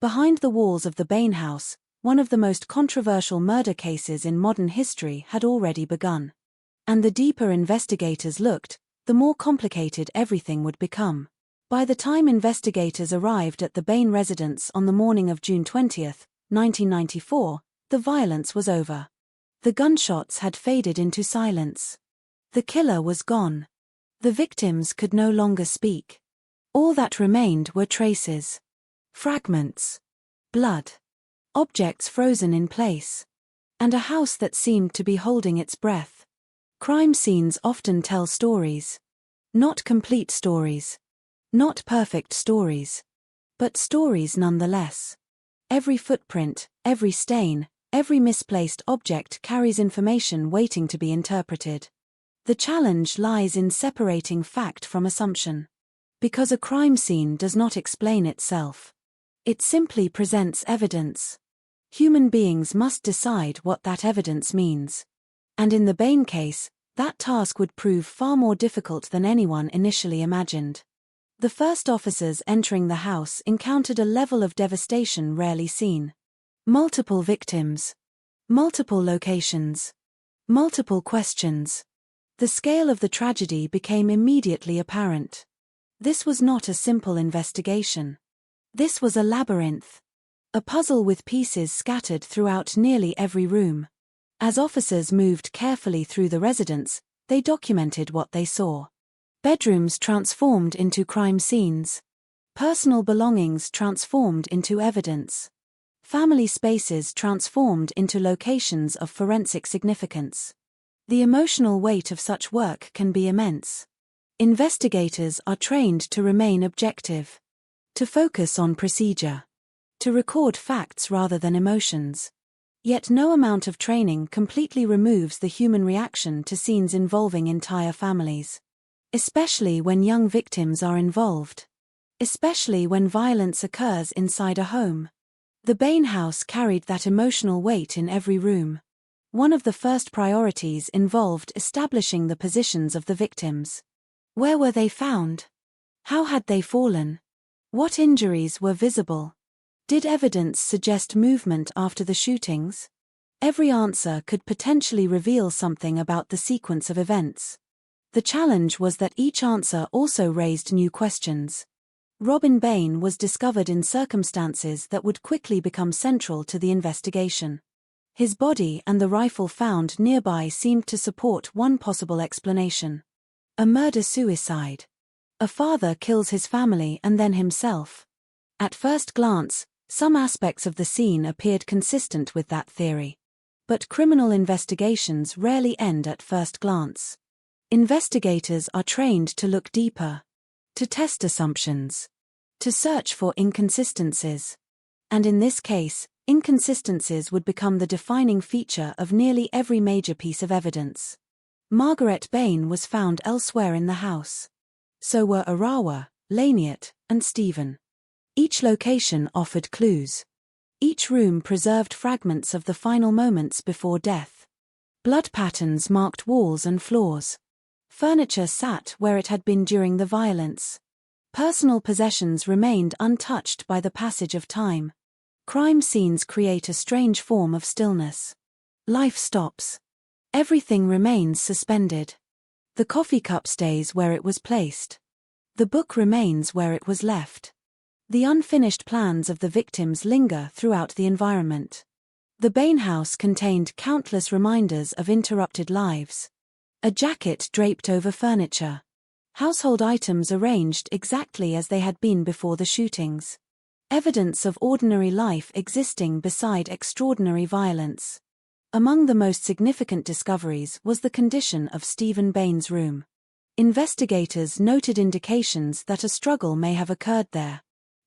Behind the walls of the Bain House, one of the most controversial murder cases in modern history had already begun. And the deeper investigators looked, the more complicated everything would become. By the time investigators arrived at the Bain residence on the morning of June 20, 1994, the violence was over. The gunshots had faded into silence. The killer was gone. The victims could no longer speak. All that remained were traces. Fragments. Blood. Objects frozen in place. And a house that seemed to be holding its breath. Crime scenes often tell stories. Not complete stories. Not perfect stories. But stories nonetheless. Every footprint, every stain, every misplaced object carries information waiting to be interpreted. The challenge lies in separating fact from assumption. Because a crime scene does not explain itself. It simply presents evidence. Human beings must decide what that evidence means. And in the Bain case, that task would prove far more difficult than anyone initially imagined. The first officers entering the house encountered a level of devastation rarely seen. Multiple victims. Multiple locations. Multiple questions. The scale of the tragedy became immediately apparent. This was not a simple investigation. This was a labyrinth. A puzzle with pieces scattered throughout nearly every room. As officers moved carefully through the residence, they documented what they saw. Bedrooms transformed into crime scenes. Personal belongings transformed into evidence. Family spaces transformed into locations of forensic significance. The emotional weight of such work can be immense. Investigators are trained to remain objective, to focus on procedure, to record facts rather than emotions. Yet no amount of training completely removes the human reaction to scenes involving entire families. Especially when young victims are involved. Especially when violence occurs inside a home. The Bain house carried that emotional weight in every room. One of the first priorities involved establishing the positions of the victims. Where were they found? How had they fallen? What injuries were visible? Did evidence suggest movement after the shootings? Every answer could potentially reveal something about the sequence of events. The challenge was that each answer also raised new questions. Robin Bain was discovered in circumstances that would quickly become central to the investigation. His body and the rifle found nearby seemed to support one possible explanation. A murder-suicide. A father kills his family and then himself. At first glance, some aspects of the scene appeared consistent with that theory. But criminal investigations rarely end at first glance. Investigators are trained to look deeper, to test assumptions, to search for inconsistencies. And in this case, inconsistencies would become the defining feature of nearly every major piece of evidence. Margaret Bain was found elsewhere in the house. So were Arawa, Laniet, and Stephen. Each location offered clues. Each room preserved fragments of the final moments before death. Blood patterns marked walls and floors. Furniture sat where it had been during the violence. Personal possessions remained untouched by the passage of time. Crime scenes create a strange form of stillness. Life stops. Everything remains suspended. The coffee cup stays where it was placed. The book remains where it was left. The unfinished plans of the victims linger throughout the environment. The Bain house contained countless reminders of interrupted lives. A jacket draped over furniture. Household items arranged exactly as they had been before the shootings. Evidence of ordinary life existing beside extraordinary violence. Among the most significant discoveries was the condition of Stephen Bain's room. Investigators noted indications that a struggle may have occurred there.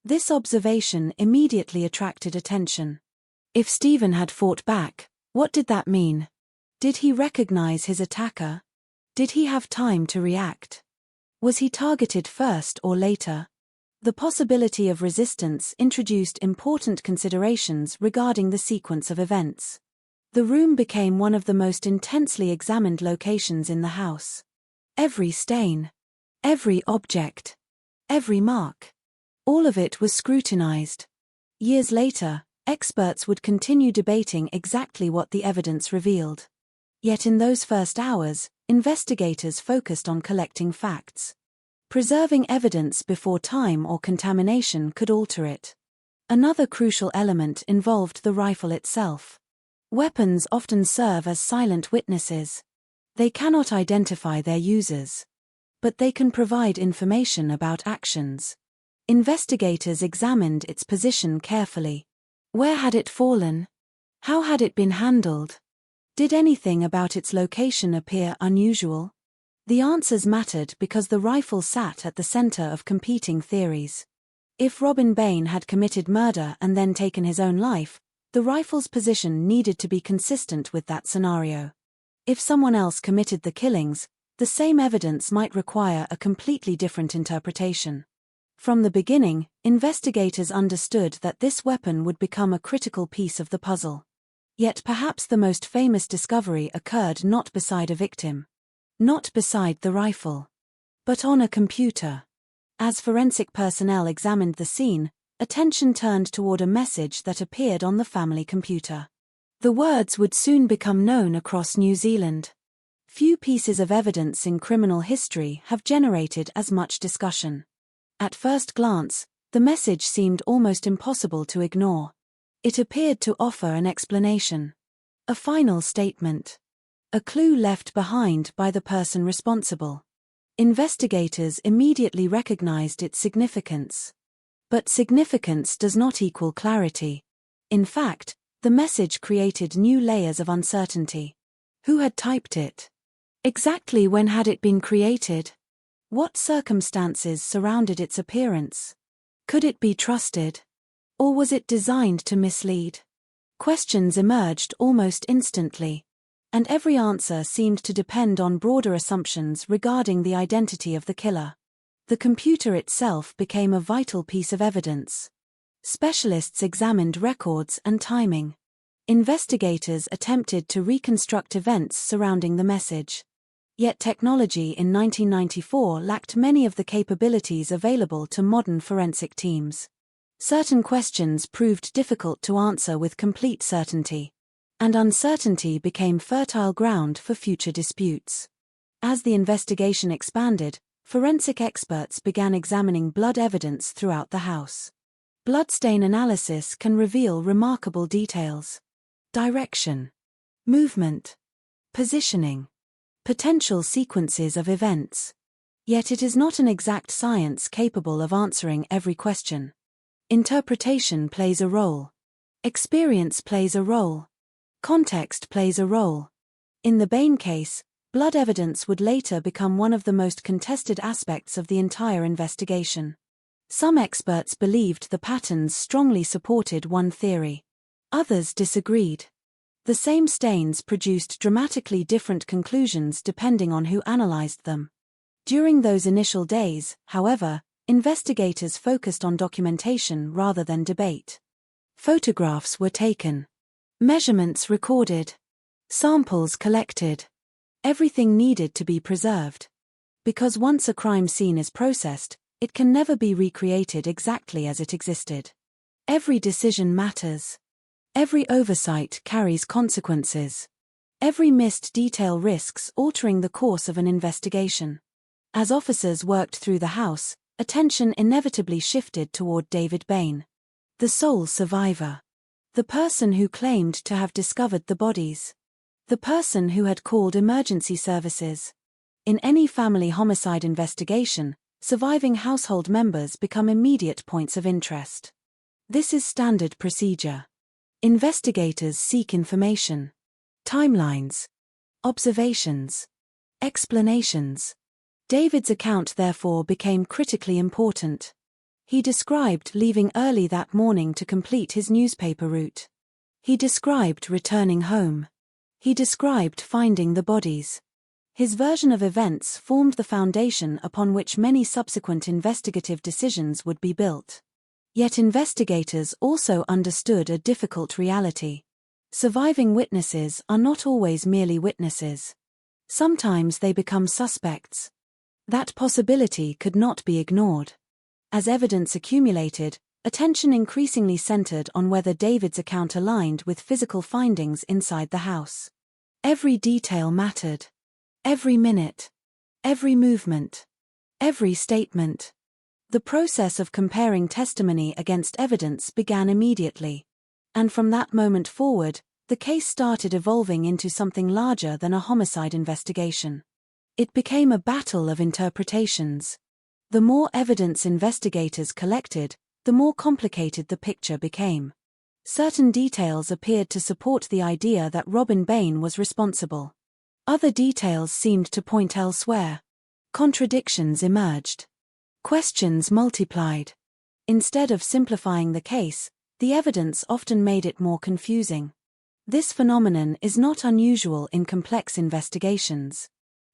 This observation immediately attracted attention. If Stephen had fought back, what did that mean? Did he recognize his attacker? Did he have time to react? Was he targeted first or later? The possibility of resistance introduced important considerations regarding the sequence of events. The room became one of the most intensely examined locations in the house. Every stain, every object, every mark. All of it was scrutinized. Years later, experts would continue debating exactly what the evidence revealed. Yet in those first hours, investigators focused on collecting facts. Preserving evidence before time or contamination could alter it. Another crucial element involved the rifle itself. Weapons often serve as silent witnesses. They cannot identify their users. But they can provide information about actions. Investigators examined its position carefully. Where had it fallen? How had it been handled? Did anything about its location appear unusual? The answers mattered because the rifle sat at the center of competing theories. If Robin Bain had committed murder and then taken his own life, the rifle's position needed to be consistent with that scenario. If someone else committed the killings, the same evidence might require a completely different interpretation. From the beginning, investigators understood that this weapon would become a critical piece of the puzzle. Yet perhaps the most famous discovery occurred not beside a victim. Not beside the rifle. But on a computer. As forensic personnel examined the scene, attention turned toward a message that appeared on the family computer. The words would soon become known across New Zealand. Few pieces of evidence in criminal history have generated as much discussion. At first glance, the message seemed almost impossible to ignore. It appeared to offer an explanation. A final statement. A clue left behind by the person responsible. Investigators immediately recognized its significance. But significance does not equal clarity. In fact, the message created new layers of uncertainty. Who had typed it? Exactly when had it been created? What circumstances surrounded its appearance? Could it be trusted? Or was it designed to mislead? Questions emerged almost instantly. And every answer seemed to depend on broader assumptions regarding the identity of the killer. The computer itself became a vital piece of evidence. Specialists examined records and timing. Investigators attempted to reconstruct events surrounding the message. Yet technology in 1994 lacked many of the capabilities available to modern forensic teams. Certain questions proved difficult to answer with complete certainty. And uncertainty became fertile ground for future disputes. As the investigation expanded, forensic experts began examining blood evidence throughout the house. Bloodstain analysis can reveal remarkable details. Direction, movement, positioning, potential sequences of events. Yet it is not an exact science capable of answering every question. Interpretation plays a role. Experience plays a role. Context plays a role. In the Bain case, blood evidence would later become one of the most contested aspects of the entire investigation. Some experts believed the patterns strongly supported one theory. Others disagreed. The same stains produced dramatically different conclusions depending on who analyzed them. During those initial days, however, investigators focused on documentation rather than debate. Photographs were taken. Measurements recorded. Samples collected. Everything needed to be preserved. Because once a crime scene is processed, it can never be recreated exactly as it existed. Every decision matters. Every oversight carries consequences. Every missed detail risks altering the course of an investigation. As officers worked through the house, attention inevitably shifted toward David Bain. The sole survivor. The person who claimed to have discovered the bodies. The person who had called emergency services. In any family homicide investigation, surviving household members become immediate points of interest. This is standard procedure. Investigators seek information. Timelines. Observations. Explanations. David's account therefore became critically important. He described leaving early that morning to complete his newspaper route. He described returning home. He described finding the bodies. His version of events formed the foundation upon which many subsequent investigative decisions would be built. Yet investigators also understood a difficult reality. Surviving witnesses are not always merely witnesses. Sometimes they become suspects. That possibility could not be ignored. As evidence accumulated, attention increasingly centered on whether David's account aligned with physical findings inside the house. Every detail mattered. Every minute. Every movement. Every statement. The process of comparing testimony against evidence began immediately. And from that moment forward, the case started evolving into something larger than a homicide investigation. It became a battle of interpretations. The more evidence investigators collected, the more complicated the picture became. Certain details appeared to support the idea that Robin Bain was responsible. Other details seemed to point elsewhere. Contradictions emerged. Questions multiplied. Instead of simplifying the case, the evidence often made it more confusing. This phenomenon is not unusual in complex investigations.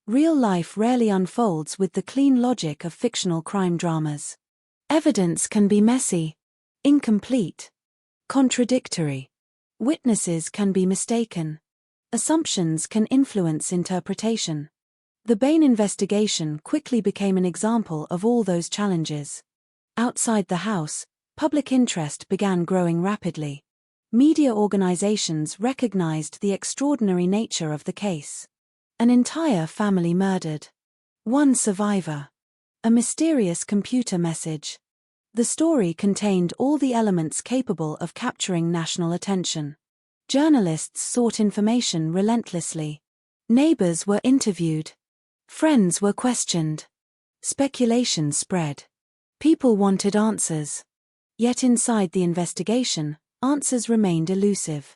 Real life rarely unfolds with the clean logic of fictional crime dramas. Evidence can be messy, incomplete, contradictory. Witnesses can be mistaken. Assumptions can influence interpretation. The Bain investigation quickly became an example of all those challenges. Outside the house, public interest began growing rapidly. Media organizations recognized the extraordinary nature of the case. An entire family murdered. One survivor. A mysterious computer message. The story contained all the elements capable of capturing national attention. Journalists sought information relentlessly. Neighbors were interviewed. Friends were questioned. Speculation spread. People wanted answers. Yet inside the investigation, answers remained elusive.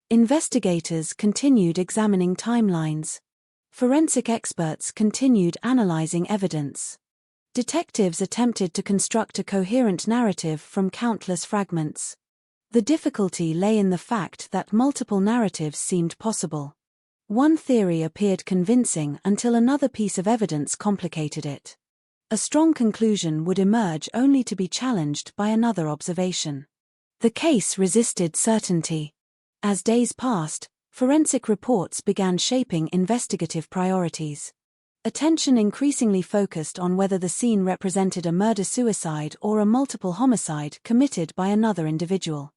Investigators continued examining timelines. Forensic experts continued analyzing evidence. Detectives attempted to construct a coherent narrative from countless fragments. The difficulty lay in the fact that multiple narratives seemed possible. One theory appeared convincing until another piece of evidence complicated it. A strong conclusion would emerge only to be challenged by another observation. The case resisted certainty. As days passed, forensic reports began shaping investigative priorities. Attention increasingly focused on whether the scene represented a murder-suicide or a multiple homicide committed by another individual.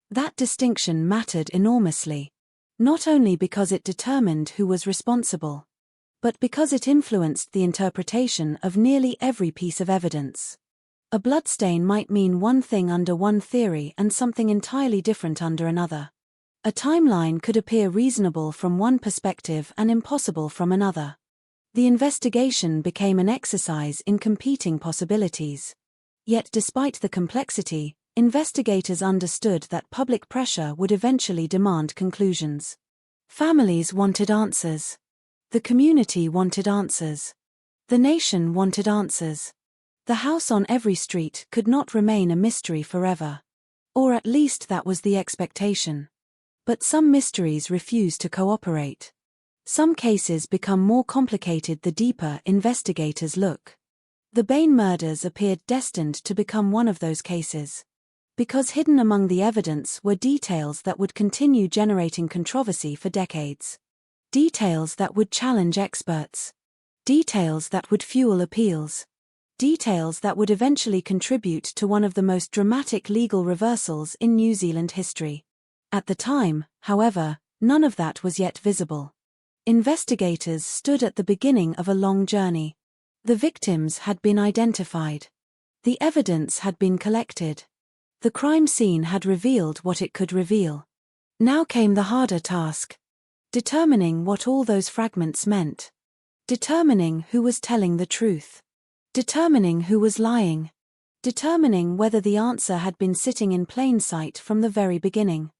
That distinction mattered enormously, not only because it determined who was responsible, but because it influenced the interpretation of nearly every piece of evidence. A bloodstain might mean one thing under one theory and something entirely different under another. A timeline could appear reasonable from one perspective and impossible from another. The investigation became an exercise in competing possibilities. Yet despite the complexity, investigators understood that public pressure would eventually demand conclusions. Families wanted answers. The community wanted answers. The nation wanted answers. The house on every street could not remain a mystery forever. Or at least that was the expectation. But some mysteries refuse to cooperate. Some cases become more complicated the deeper investigators look. The Bain murders appeared destined to become one of those cases. Because hidden among the evidence were details that would continue generating controversy for decades. Details that would challenge experts. Details that would fuel appeals. Details that would eventually contribute to one of the most dramatic legal reversals in New Zealand history. At the time, however, none of that was yet visible. Investigators stood at the beginning of a long journey. The victims had been identified. The evidence had been collected. The crime scene had revealed what it could reveal. Now came the harder task. Determining what all those fragments meant. Determining who was telling the truth. Determining who was lying. Determining whether the answer had been sitting in plain sight from the very beginning.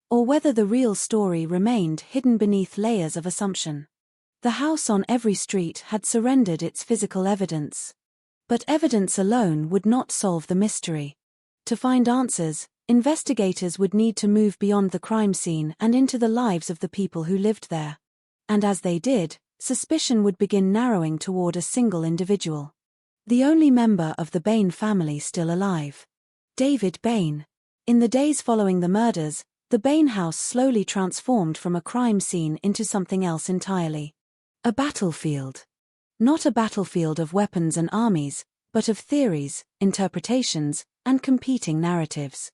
Or whether the real story remained hidden beneath layers of assumption. The house on every street had surrendered its physical evidence. But evidence alone would not solve the mystery. To find answers, investigators would need to move beyond the crime scene and into the lives of the people who lived there. And as they did, suspicion would begin narrowing toward a single individual. The only member of the Bain family still alive. David Bain. In the days following the murders, the Bain house slowly transformed from a crime scene into something else entirely. A battlefield. Not a battlefield of weapons and armies, but of theories, interpretations, and competing narratives.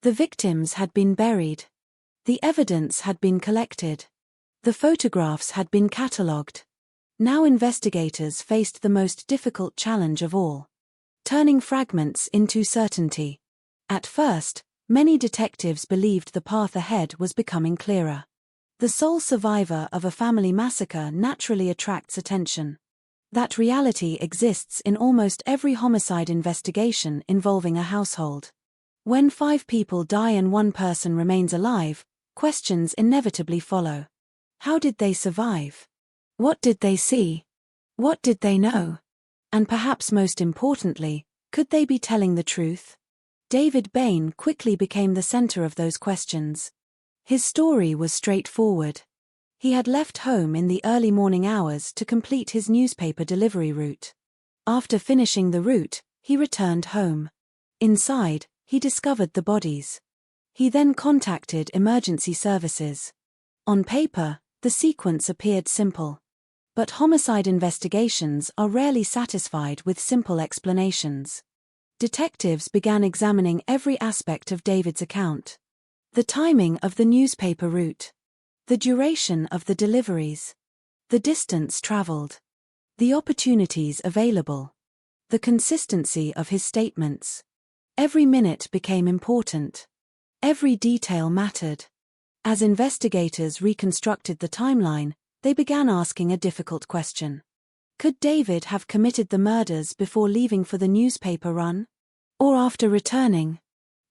The victims had been buried. The evidence had been collected. The photographs had been catalogued. Now investigators faced the most difficult challenge of all. Turning fragments into certainty. At first, many detectives believed the path ahead was becoming clearer. The sole survivor of a family massacre naturally attracts attention. That reality exists in almost every homicide investigation involving a household. When 5 people die and one person remains alive, questions inevitably follow. How did they survive? What did they see? What did they know? And perhaps most importantly, could they be telling the truth? David Bain quickly became the center of those questions. His story was straightforward. He had left home in the early morning hours to complete his newspaper delivery route. After finishing the route, he returned home. Inside, he discovered the bodies. He then contacted emergency services. On paper, the sequence appeared simple. But homicide investigations are rarely satisfied with simple explanations. Detectives began examining every aspect of David's account. The timing of the newspaper route. The duration of the deliveries. The distance traveled. The opportunities available. The consistency of his statements. Every minute became important. Every detail mattered. As investigators reconstructed the timeline, they began asking a difficult question. Could David have committed the murders before leaving for the newspaper run? Or after returning?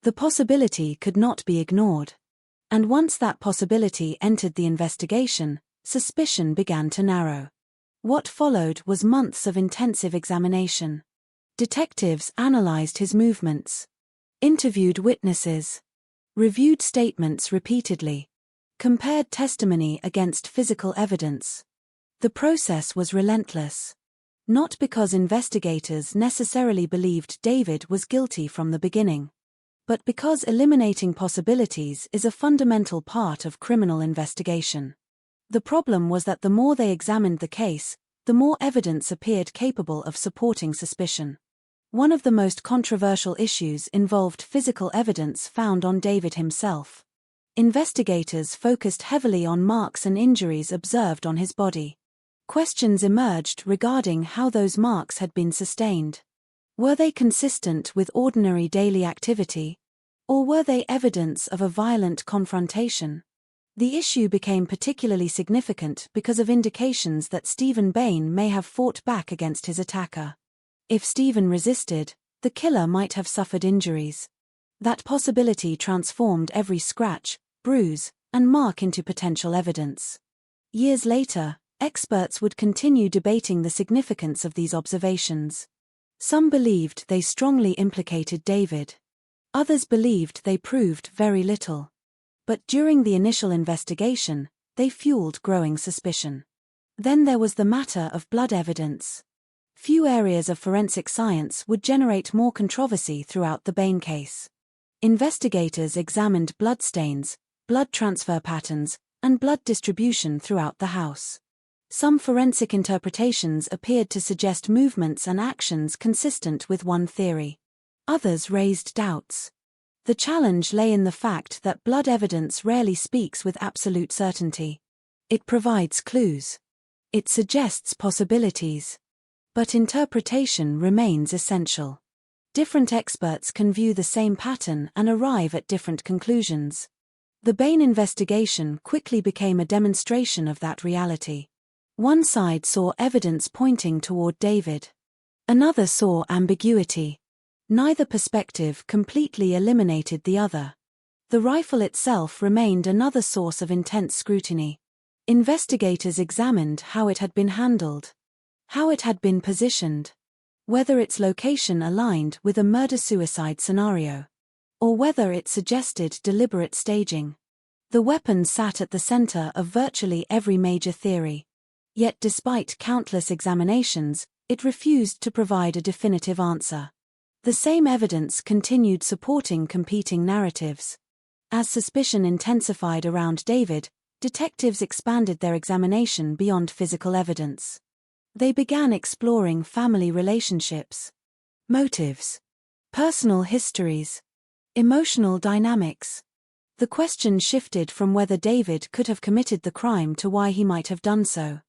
The possibility could not be ignored. And once that possibility entered the investigation, suspicion began to narrow. What followed was months of intensive examination. Detectives analyzed his movements, interviewed witnesses, reviewed statements repeatedly, compared testimony against physical evidence. The process was relentless. Not because investigators necessarily believed David was guilty from the beginning, but because eliminating possibilities is a fundamental part of criminal investigation. The problem was that the more they examined the case, the more evidence appeared capable of supporting suspicion. One of the most controversial issues involved physical evidence found on David himself. Investigators focused heavily on marks and injuries observed on his body. Questions emerged regarding how those marks had been sustained. Were they consistent with ordinary daily activity? Or were they evidence of a violent confrontation? The issue became particularly significant because of indications that Stephen Bain may have fought back against his attacker. If Stephen resisted, the killer might have suffered injuries. That possibility transformed every scratch, bruise, and mark into potential evidence. Years later, experts would continue debating the significance of these observations. Some believed they strongly implicated David. Others believed they proved very little. But during the initial investigation, they fueled growing suspicion. Then there was the matter of blood evidence. Few areas of forensic science would generate more controversy throughout the Bain case. Investigators examined bloodstains, blood transfer patterns, and blood distribution throughout the house. Some forensic interpretations appeared to suggest movements and actions consistent with one theory. Others raised doubts. The challenge lay in the fact that blood evidence rarely speaks with absolute certainty. It provides clues. It suggests possibilities. But interpretation remains essential. Different experts can view the same pattern and arrive at different conclusions. The Bain investigation quickly became a demonstration of that reality. One side saw evidence pointing toward David. Another saw ambiguity. Neither perspective completely eliminated the other. The rifle itself remained another source of intense scrutiny. Investigators examined how it had been handled, how it had been positioned, whether its location aligned with a murder-suicide scenario, or whether it suggested deliberate staging. The weapon sat at the center of virtually every major theory. Yet despite countless examinations, it refused to provide a definitive answer. The same evidence continued supporting competing narratives. As suspicion intensified around David, detectives expanded their examination beyond physical evidence. They began exploring family relationships, motives, personal histories, emotional dynamics. The question shifted from whether David could have committed the crime to why he might have done so.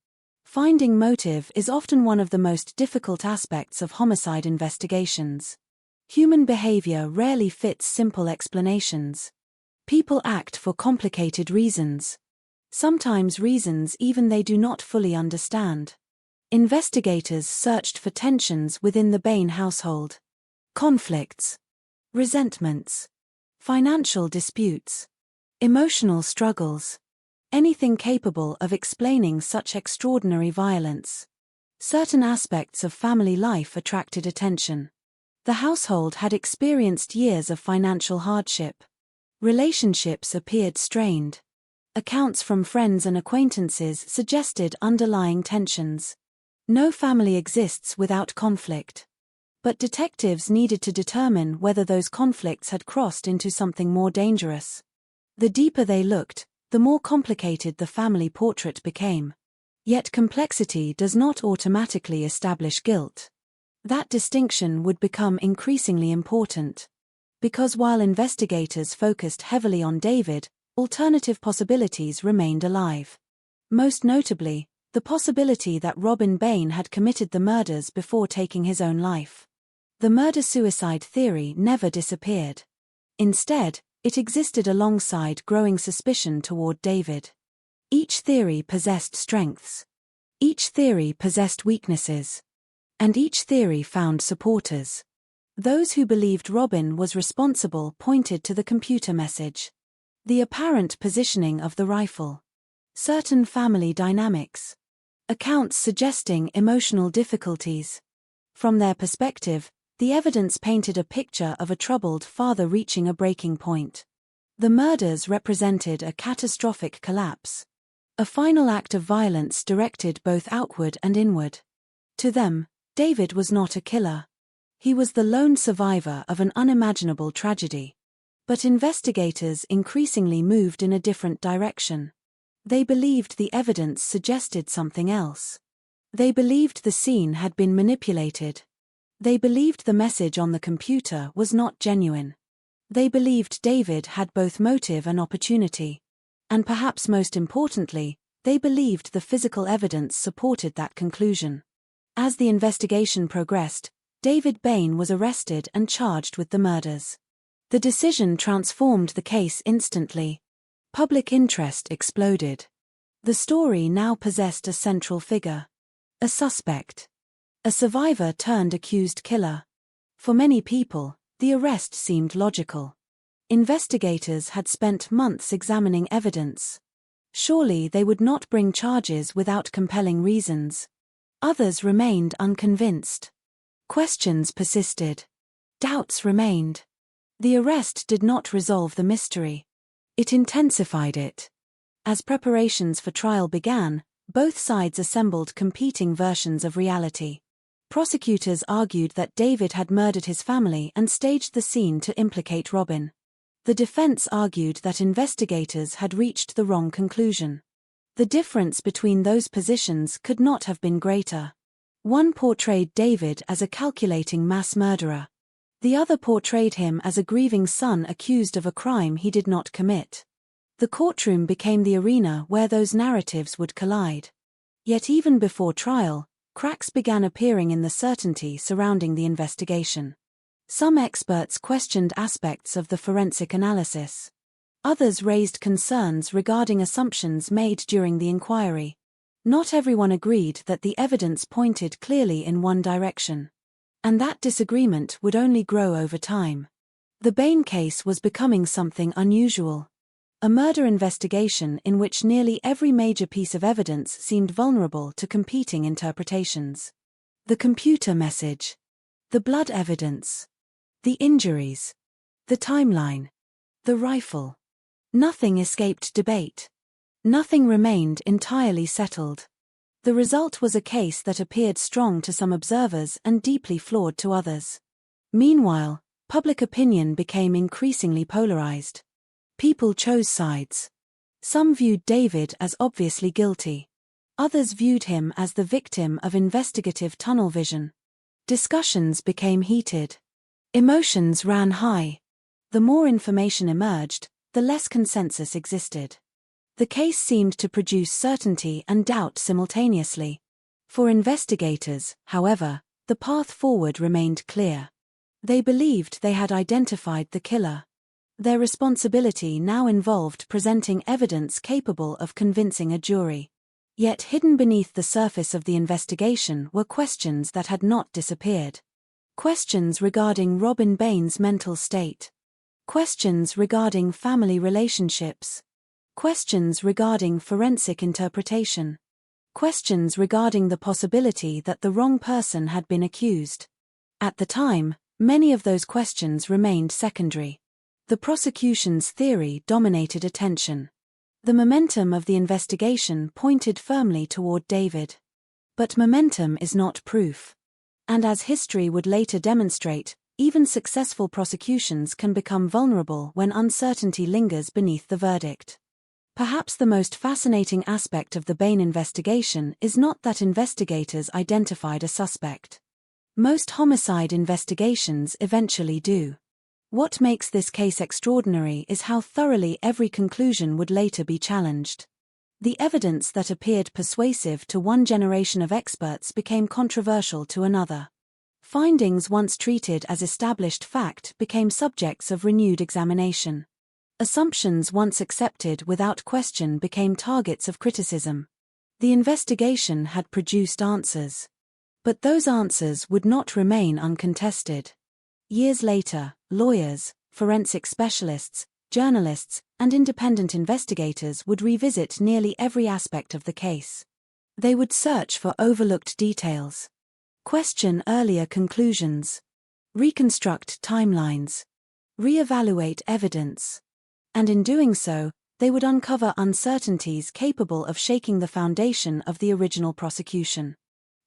Finding motive is often one of the most difficult aspects of homicide investigations. Human behavior rarely fits simple explanations. People act for complicated reasons. Sometimes reasons even they do not fully understand. Investigators searched for tensions within the Bain household. Conflicts, resentments, financial disputes, emotional struggles. Anything capable of explaining such extraordinary violence. Certain aspects of family life attracted attention. The household had experienced years of financial hardship. Relationships appeared strained. Accounts from friends and acquaintances suggested underlying tensions. No family exists without conflict. But detectives needed to determine whether those conflicts had crossed into something more dangerous. The deeper they looked, the more complicated the family portrait became. Yet complexity does not automatically establish guilt. That distinction would become increasingly important. Because while investigators focused heavily on David, alternative possibilities remained alive. Most notably, the possibility that Robin Bain had committed the murders before taking his own life. The murder-suicide theory never disappeared. Instead, it existed alongside growing suspicion toward David. Each theory possessed strengths. Each theory possessed weaknesses. And each theory found supporters. Those who believed Robin was responsible pointed to the computer message. The apparent positioning of the rifle. Certain family dynamics. Accounts suggesting emotional difficulties. From their perspective, the evidence painted a picture of a troubled father reaching a breaking point. The murders represented a catastrophic collapse. A final act of violence directed both outward and inward. To them, David was not a killer. He was the lone survivor of an unimaginable tragedy. But investigators increasingly moved in a different direction. They believed the evidence suggested something else. They believed the scene had been manipulated. They believed the message on the computer was not genuine. They believed David had both motive and opportunity. And perhaps most importantly, they believed the physical evidence supported that conclusion. As the investigation progressed, David Bain was arrested and charged with the murders. The decision transformed the case instantly. Public interest exploded. The story now possessed a central figure. A suspect. A survivor turned accused killer. For many people, the arrest seemed logical. Investigators had spent months examining evidence. Surely they would not bring charges without compelling reasons. Others remained unconvinced. Questions persisted. Doubts remained. The arrest did not resolve the mystery. It intensified it. As preparations for trial began, both sides assembled competing versions of reality. Prosecutors argued that David had murdered his family and staged the scene to implicate Robin. The defense argued that investigators had reached the wrong conclusion. The difference between those positions could not have been greater. One portrayed David as a calculating mass murderer. The other portrayed him as a grieving son accused of a crime he did not commit. The courtroom became the arena where those narratives would collide. Yet even before trial, cracks began appearing in the certainty surrounding the investigation. Some experts questioned aspects of the forensic analysis. Others raised concerns regarding assumptions made during the inquiry. Not everyone agreed that the evidence pointed clearly in one direction. And that disagreement would only grow over time. The Bain case was becoming something unusual. A murder investigation in which nearly every major piece of evidence seemed vulnerable to competing interpretations. The computer message. The blood evidence. The injuries. The timeline. The rifle. Nothing escaped debate. Nothing remained entirely settled. The result was a case that appeared strong to some observers and deeply flawed to others. Meanwhile, public opinion became increasingly polarized. People chose sides. Some viewed David as obviously guilty. Others viewed him as the victim of investigative tunnel vision. Discussions became heated. Emotions ran high. The more information emerged, the less consensus existed. The case seemed to produce certainty and doubt simultaneously. For investigators, however, the path forward remained clear. They believed they had identified the killer. Their responsibility now involved presenting evidence capable of convincing a jury. Yet hidden beneath the surface of the investigation were questions that had not disappeared. Questions regarding Robin Bain's mental state. Questions regarding family relationships. Questions regarding forensic interpretation. Questions regarding the possibility that the wrong person had been accused. At the time, many of those questions remained secondary. The prosecution's theory dominated attention. The momentum of the investigation pointed firmly toward David. But momentum is not proof. And as history would later demonstrate, even successful prosecutions can become vulnerable when uncertainty lingers beneath the verdict. Perhaps the most fascinating aspect of the Bain investigation is not that investigators identified a suspect. Most homicide investigations eventually do. What makes this case extraordinary is how thoroughly every conclusion would later be challenged. The evidence that appeared persuasive to one generation of experts became controversial to another. Findings once treated as established fact became subjects of renewed examination. Assumptions once accepted without question became targets of criticism. The investigation had produced answers. But those answers would not remain uncontested. Years later, lawyers, forensic specialists, journalists, and independent investigators would revisit nearly every aspect of the case. They would search for overlooked details, question earlier conclusions, reconstruct timelines, reevaluate evidence. And in doing so, they would uncover uncertainties capable of shaking the foundation of the original prosecution.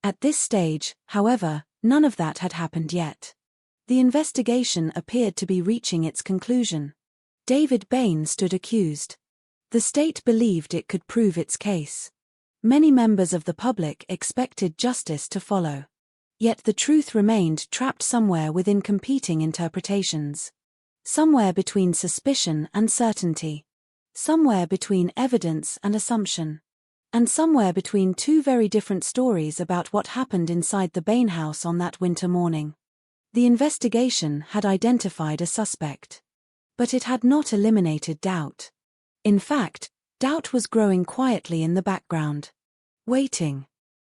At this stage, however, none of that had happened yet. The investigation appeared to be reaching its conclusion. David Bain stood accused. The state believed it could prove its case. Many members of the public expected justice to follow. Yet the truth remained trapped somewhere within competing interpretations. Somewhere between suspicion and certainty. Somewhere between evidence and assumption. And somewhere between two very different stories about what happened inside the Bain house on that winter morning. The investigation had identified a suspect. But it had not eliminated doubt. In fact, doubt was growing quietly in the background. Waiting.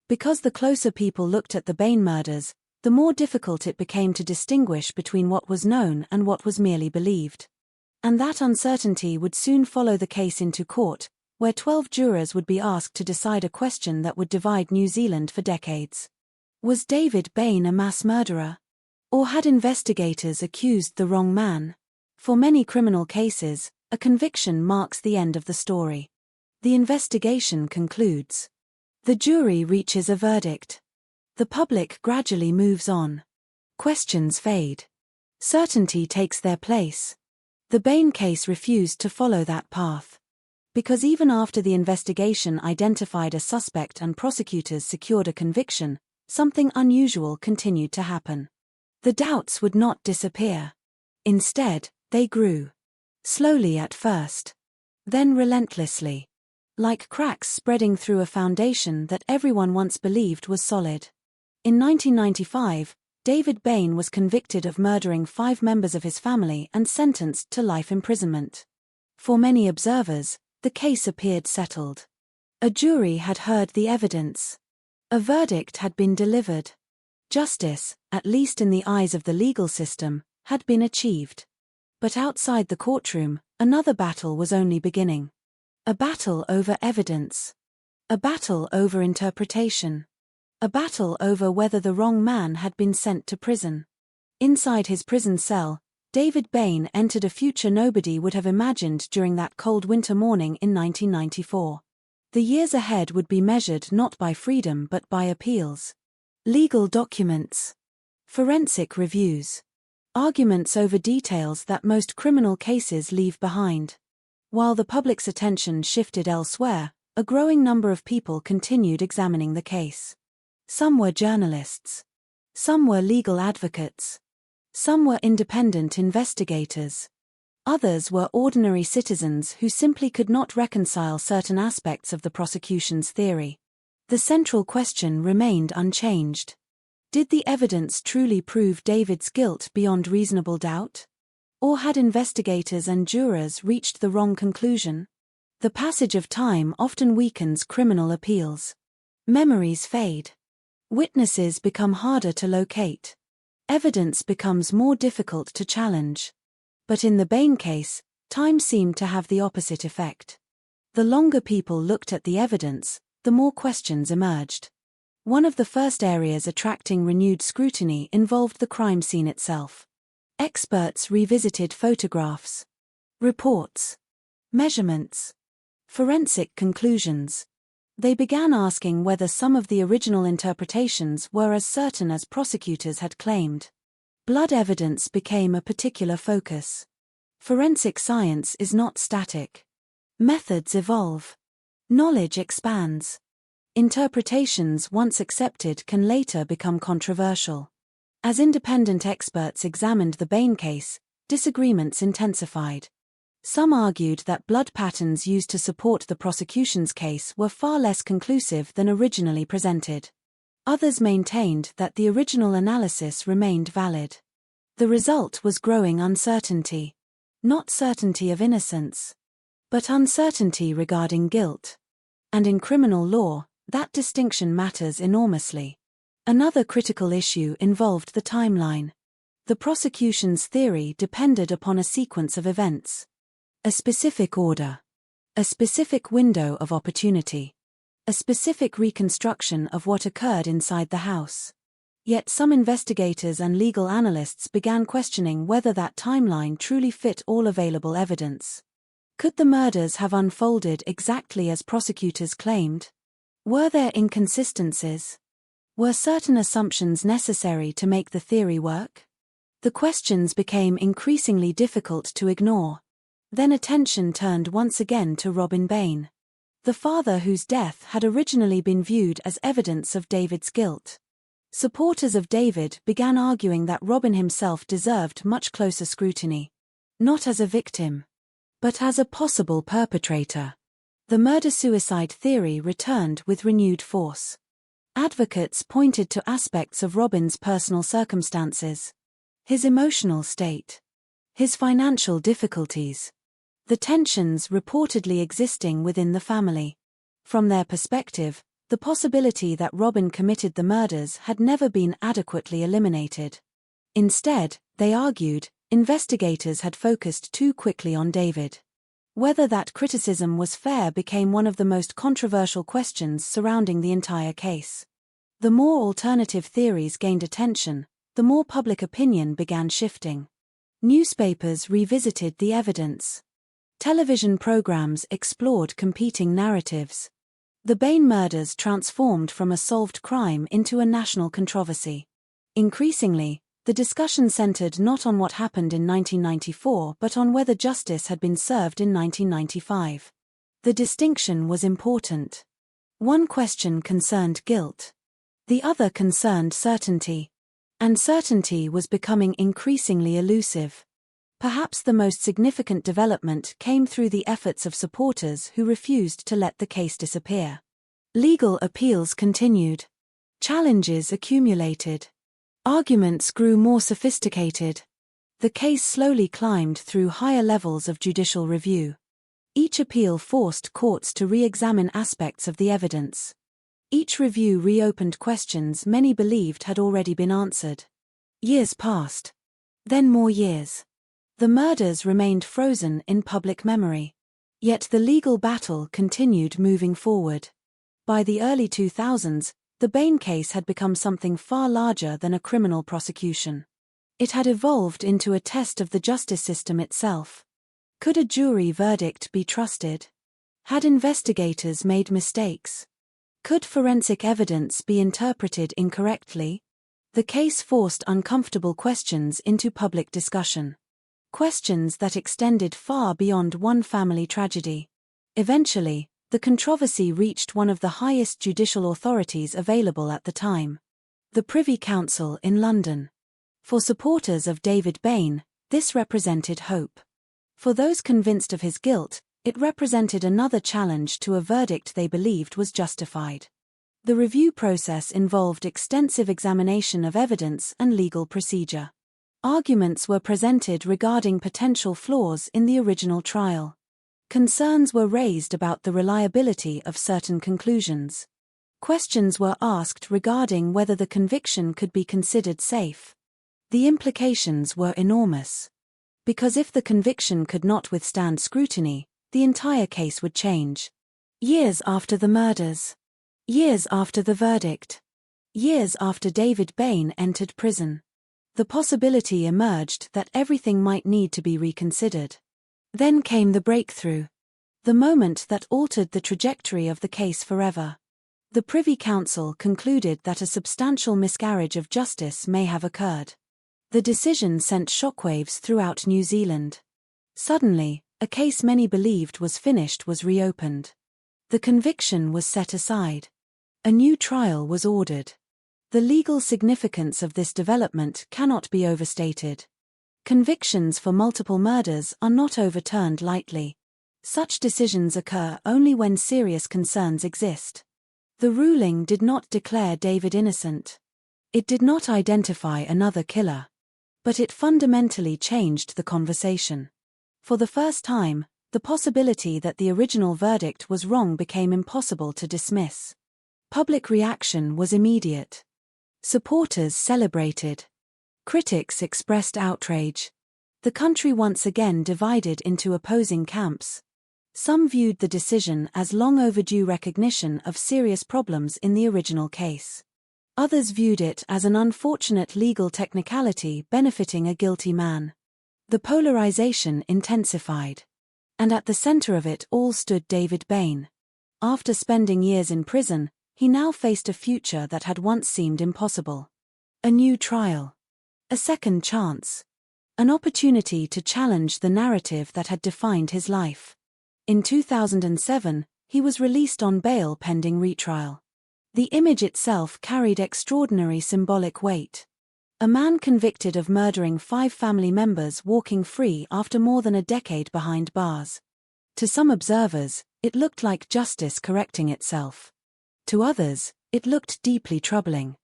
Because the closer people looked at the Bain murders, the more difficult it became to distinguish between what was known and what was merely believed. And that uncertainty would soon follow the case into court, where 12 jurors would be asked to decide a question that would divide New Zealand for decades. Was David Bain a mass murderer? Or had investigators accused the wrong man? For many criminal cases, a conviction marks the end of the story. The investigation concludes. The jury reaches a verdict. The public gradually moves on. Questions fade. Certainty takes their place. The Bain case refused to follow that path. Because even after the investigation identified a suspect and prosecutors secured a conviction, something unusual continued to happen. The doubts would not disappear. Instead, they grew. Slowly at first. Then relentlessly. Like cracks spreading through a foundation that everyone once believed was solid. In 1995, David Bain was convicted of murdering 5 members of his family and sentenced to life imprisonment. For many observers, the case appeared settled. A jury had heard the evidence. A verdict had been delivered. Justice, at least in the eyes of the legal system, had been achieved. But outside the courtroom, another battle was only beginning. A battle over evidence. A battle over interpretation. A battle over whether the wrong man had been sent to prison. Inside his prison cell, David Bain entered a future nobody would have imagined during that cold winter morning in 1994. The years ahead would be measured not by freedom but by appeals. Legal documents. Forensic reviews. Arguments over details that most criminal cases leave behind. While the public's attention shifted elsewhere, a growing number of people continued examining the case. Some were journalists. Some were legal advocates. Some were independent investigators. Others were ordinary citizens who simply could not reconcile certain aspects of the prosecution's theory. The central question remained unchanged. Did the evidence truly prove David's guilt beyond reasonable doubt? Or had investigators and jurors reached the wrong conclusion? The passage of time often weakens criminal appeals. Memories fade. Witnesses become harder to locate. Evidence becomes more difficult to challenge. But in the Bain case, time seemed to have the opposite effect. The longer people looked at the evidence, the more questions emerged. One of the first areas attracting renewed scrutiny involved the crime scene itself. Experts revisited photographs, reports, measurements, Forensic conclusions. They began asking whether some of the original interpretations were as certain as prosecutors had claimed. Blood evidence became a particular focus. Forensic science is not static. Methods evolve. Knowledge expands. Interpretations once accepted can later become controversial. As independent experts examined the Bain case, disagreements intensified. Some argued that blood patterns used to support the prosecution's case were far less conclusive than originally presented. Others maintained that the original analysis remained valid. The result was growing uncertainty. Not certainty of innocence, but uncertainty regarding guilt. And in criminal law, that distinction matters enormously. Another critical issue involved the timeline. The prosecution's theory depended upon a sequence of events. A specific order. A specific window of opportunity. A specific reconstruction of what occurred inside the house. Yet some investigators and legal analysts began questioning whether that timeline truly fit all available evidence. Could the murders have unfolded exactly as prosecutors claimed? Were there inconsistencies? Were certain assumptions necessary to make the theory work? The questions became increasingly difficult to ignore. Then attention turned once again to Robin Bain, the father whose death had originally been viewed as evidence of David's guilt. Supporters of David began arguing that Robin himself deserved much closer scrutiny. Not as a victim, but as a possible perpetrator. The murder-suicide theory returned with renewed force. Advocates pointed to aspects of Robin's personal circumstances, his emotional state, his financial difficulties, the tensions reportedly existing within the family. From their perspective, the possibility that Robin committed the murders had never been adequately eliminated. Instead, they argued, investigators had focused too quickly on David. Whether that criticism was fair became one of the most controversial questions surrounding the entire case. The more alternative theories gained attention, the more public opinion began shifting. Newspapers revisited the evidence. Television programs explored competing narratives. The Bain murders transformed from a solved crime into a national controversy. Increasingly, the discussion centered not on what happened in 1994 but on whether justice had been served in 1995. The distinction was important. One question concerned guilt. The other concerned certainty. And certainty was becoming increasingly elusive. Perhaps the most significant development came through the efforts of supporters who refused to let the case disappear. Legal appeals continued. Challenges accumulated. Arguments grew more sophisticated. The case slowly climbed through higher levels of judicial review. Each appeal forced courts to re-examine aspects of the evidence. Each review reopened questions many believed had already been answered. Years passed. Then more years. The murders remained frozen in public memory. Yet the legal battle continued moving forward. By the early 2000s, the Bain case had become something far larger than a criminal prosecution. It had evolved into a test of the justice system itself. Could a jury verdict be trusted? Had investigators made mistakes? Could forensic evidence be interpreted incorrectly? The case forced uncomfortable questions into public discussion. Questions that extended far beyond one family tragedy. Eventually, the controversy reached one of the highest judicial authorities available at the time, the Privy Council in London. For supporters of David Bain, this represented hope. For those convinced of his guilt, it represented another challenge to a verdict they believed was justified. The review process involved extensive examination of evidence and legal procedure. Arguments were presented regarding potential flaws in the original trial. Concerns were raised about the reliability of certain conclusions. Questions were asked regarding whether the conviction could be considered safe. The implications were enormous. Because if the conviction could not withstand scrutiny, the entire case would change. Years after the murders. Years after the verdict. Years after David Bain entered prison. The possibility emerged that everything might need to be reconsidered. Then came the breakthrough. The moment that altered the trajectory of the case forever. The Privy Council concluded that a substantial miscarriage of justice may have occurred. The decision sent shockwaves throughout New Zealand. Suddenly, a case many believed was finished was reopened. The conviction was set aside. A new trial was ordered. The legal significance of this development cannot be overstated. Convictions for multiple murders are not overturned lightly. Such decisions occur only when serious concerns exist. The ruling did not declare David innocent. It did not identify another killer. But it fundamentally changed the conversation. For the first time, the possibility that the original verdict was wrong became impossible to dismiss. Public reaction was immediate. Supporters celebrated. Critics expressed outrage. The country once again divided into opposing camps. Some viewed the decision as long overdue recognition of serious problems in the original case. Others viewed it as an unfortunate legal technicality benefiting a guilty man. The polarization intensified. And at the center of it all stood David Bain. After spending years in prison, he now faced a future that had once seemed impossible. A new trial. A second chance. An opportunity to challenge the narrative that had defined his life. In 2007, he was released on bail pending retrial. The image itself carried extraordinary symbolic weight. A man convicted of murdering 5 family members walking free after more than a decade behind bars. To some observers, it looked like justice correcting itself. To others, it looked deeply troubling.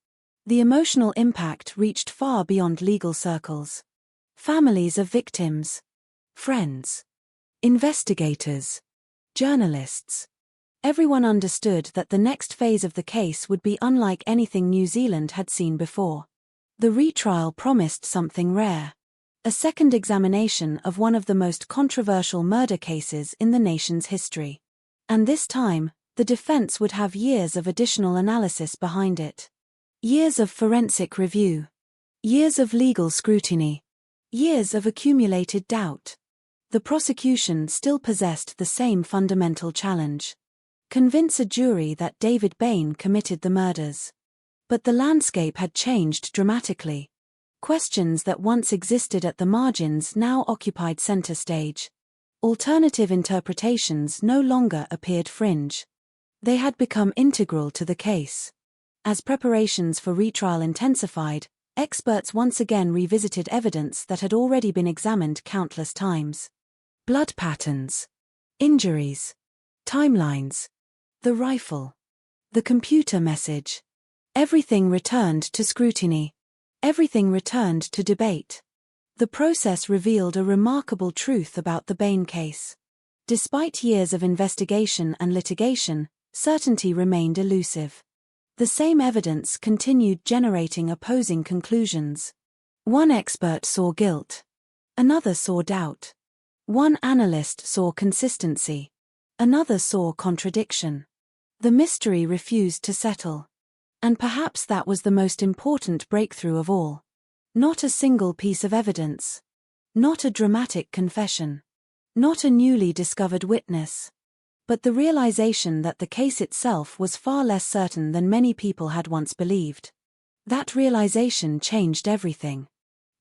The emotional impact reached far beyond legal circles. Families of victims, friends, investigators, journalists. Everyone understood that the next phase of the case would be unlike anything New Zealand had seen before. The retrial promised something rare. A second examination of one of the most controversial murder cases in the nation's history. And this time, the defense would have years of additional analysis behind it. Years of forensic review. Years of legal scrutiny. Years of accumulated doubt. The prosecution still possessed the same fundamental challenge. Convince a jury that David Bain committed the murders. But the landscape had changed dramatically. Questions that once existed at the margins now occupied center stage. Alternative interpretations no longer appeared fringe. They had become integral to the case. As preparations for retrial intensified, experts once again revisited evidence that had already been examined countless times. Blood patterns, injuries, timelines, the rifle, the computer message. Everything returned to scrutiny. Everything returned to debate. The process revealed a remarkable truth about the Bain case. Despite years of investigation and litigation, certainty remained elusive. The same evidence continued generating opposing conclusions. One expert saw guilt. Another saw doubt. One analyst saw consistency. Another saw contradiction. The mystery refused to settle. And perhaps that was the most important breakthrough of all. Not a single piece of evidence. Not a dramatic confession. Not a newly discovered witness. But the realization that the case itself was far less certain than many people had once believed. That realization changed everything.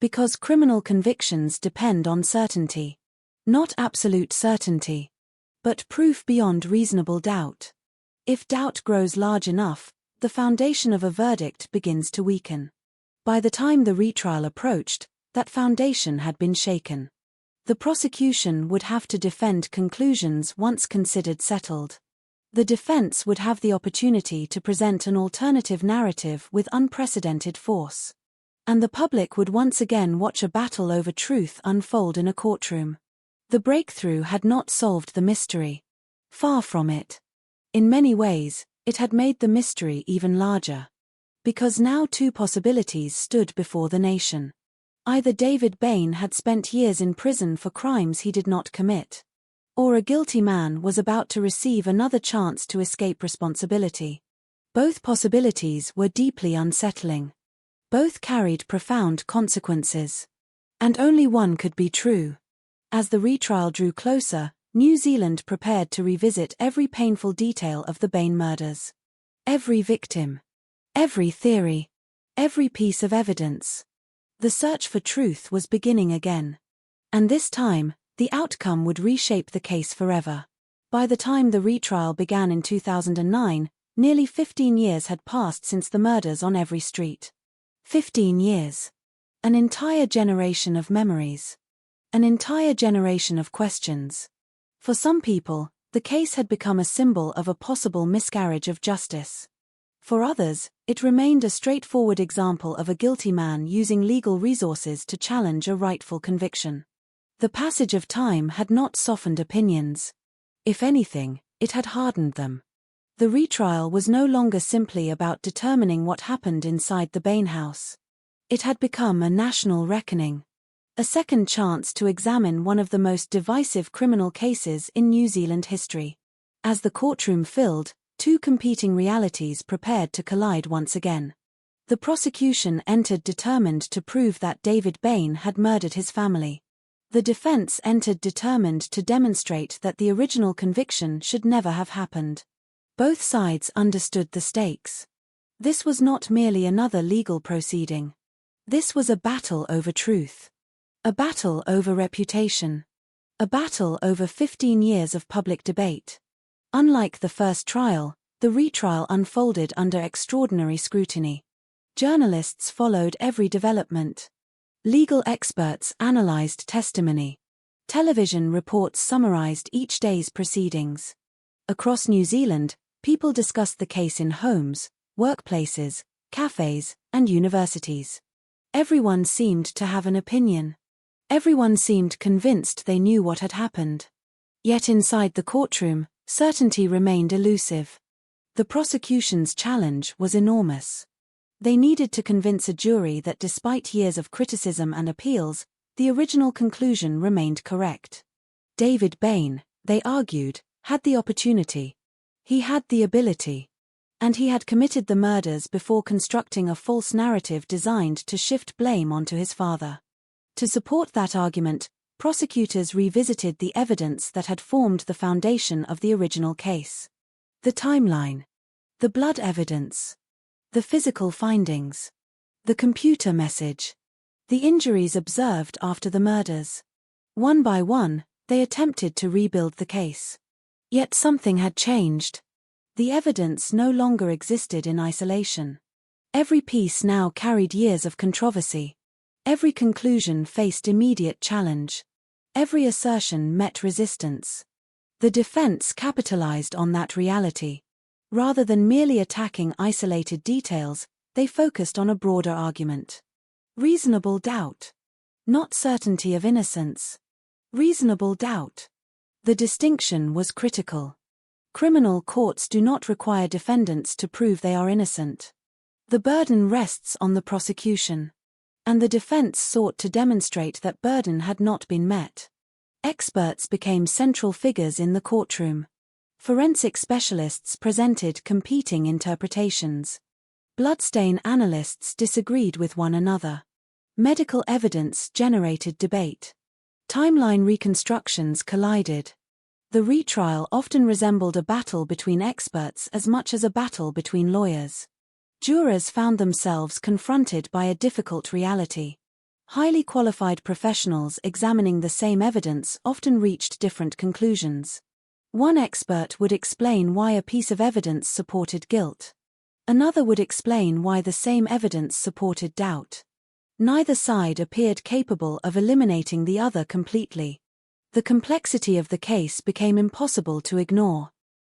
Because criminal convictions depend on certainty. Not absolute certainty. But proof beyond reasonable doubt. If doubt grows large enough, the foundation of a verdict begins to weaken. By the time the retrial approached, that foundation had been shaken. The prosecution would have to defend conclusions once considered settled. The defense would have the opportunity to present an alternative narrative with unprecedented force. And the public would once again watch a battle over truth unfold in a courtroom. The breakthrough had not solved the mystery. Far from it. In many ways, it had made the mystery even larger. Because now 2 possibilities stood before the nation. Either David Bain had spent years in prison for crimes he did not commit. Or a guilty man was about to receive another chance to escape responsibility. Both possibilities were deeply unsettling. Both carried profound consequences. And only one could be true. As the retrial drew closer, New Zealand prepared to revisit every painful detail of the Bain murders. Every victim. Every theory. Every piece of evidence. The search for truth was beginning again. And this time, the outcome would reshape the case forever. By the time the retrial began in 2009, nearly 15 years had passed since the murders on every street. 15 years. An entire generation of memories. An entire generation of questions. For some people, the case had become a symbol of a possible miscarriage of justice. For others, it remained a straightforward example of a guilty man using legal resources to challenge a rightful conviction. The passage of time had not softened opinions. If anything, it had hardened them. The retrial was no longer simply about determining what happened inside the Bain house. It had become a national reckoning. A second chance to examine one of the most divisive criminal cases in New Zealand history. As the courtroom filled, two competing realities prepared to collide once again. The prosecution entered determined to prove that David Bain had murdered his family. The defense entered determined to demonstrate that the original conviction should never have happened. Both sides understood the stakes. This was not merely another legal proceeding. This was a battle over truth. A battle over reputation. A battle over 15 years of public debate. Unlike the first trial, the retrial unfolded under extraordinary scrutiny. Journalists followed every development. Legal experts analyzed testimony. Television reports summarized each day's proceedings. Across New Zealand, people discussed the case in homes, workplaces, cafes, and universities. Everyone seemed to have an opinion. Everyone seemed convinced they knew what had happened. Yet inside the courtroom, certainty remained elusive. The prosecution's challenge was enormous. They needed to convince a jury that despite years of criticism and appeals, the original conclusion remained correct. David Bain, they argued, had the opportunity. He had the ability. And he had committed the murders before constructing a false narrative designed to shift blame onto his father. To support that argument, prosecutors revisited the evidence that had formed the foundation of the original case. The timeline. The blood evidence. The physical findings. The computer message. The injuries observed after the murders. One by one, they attempted to rebuild the case. Yet something had changed. The evidence no longer existed in isolation. Every piece now carried years of controversy. Every conclusion faced immediate challenge. Every assertion met resistance. The defense capitalized on that reality. Rather than merely attacking isolated details, they focused on a broader argument. Reasonable doubt. Not certainty of innocence. Reasonable doubt. The distinction was critical. Criminal courts do not require defendants to prove they are innocent. The burden rests on the prosecution. And the defense sought to demonstrate that burden had not been met. Experts became central figures in the courtroom. Forensic specialists presented competing interpretations. Bloodstain analysts disagreed with one another. Medical evidence generated debate. Timeline reconstructions collided. The retrial often resembled a battle between experts as much as a battle between lawyers. Jurors found themselves confronted by a difficult reality. Highly qualified professionals examining the same evidence often reached different conclusions. One expert would explain why a piece of evidence supported guilt. Another would explain why the same evidence supported doubt. Neither side appeared capable of eliminating the other completely. The complexity of the case became impossible to ignore.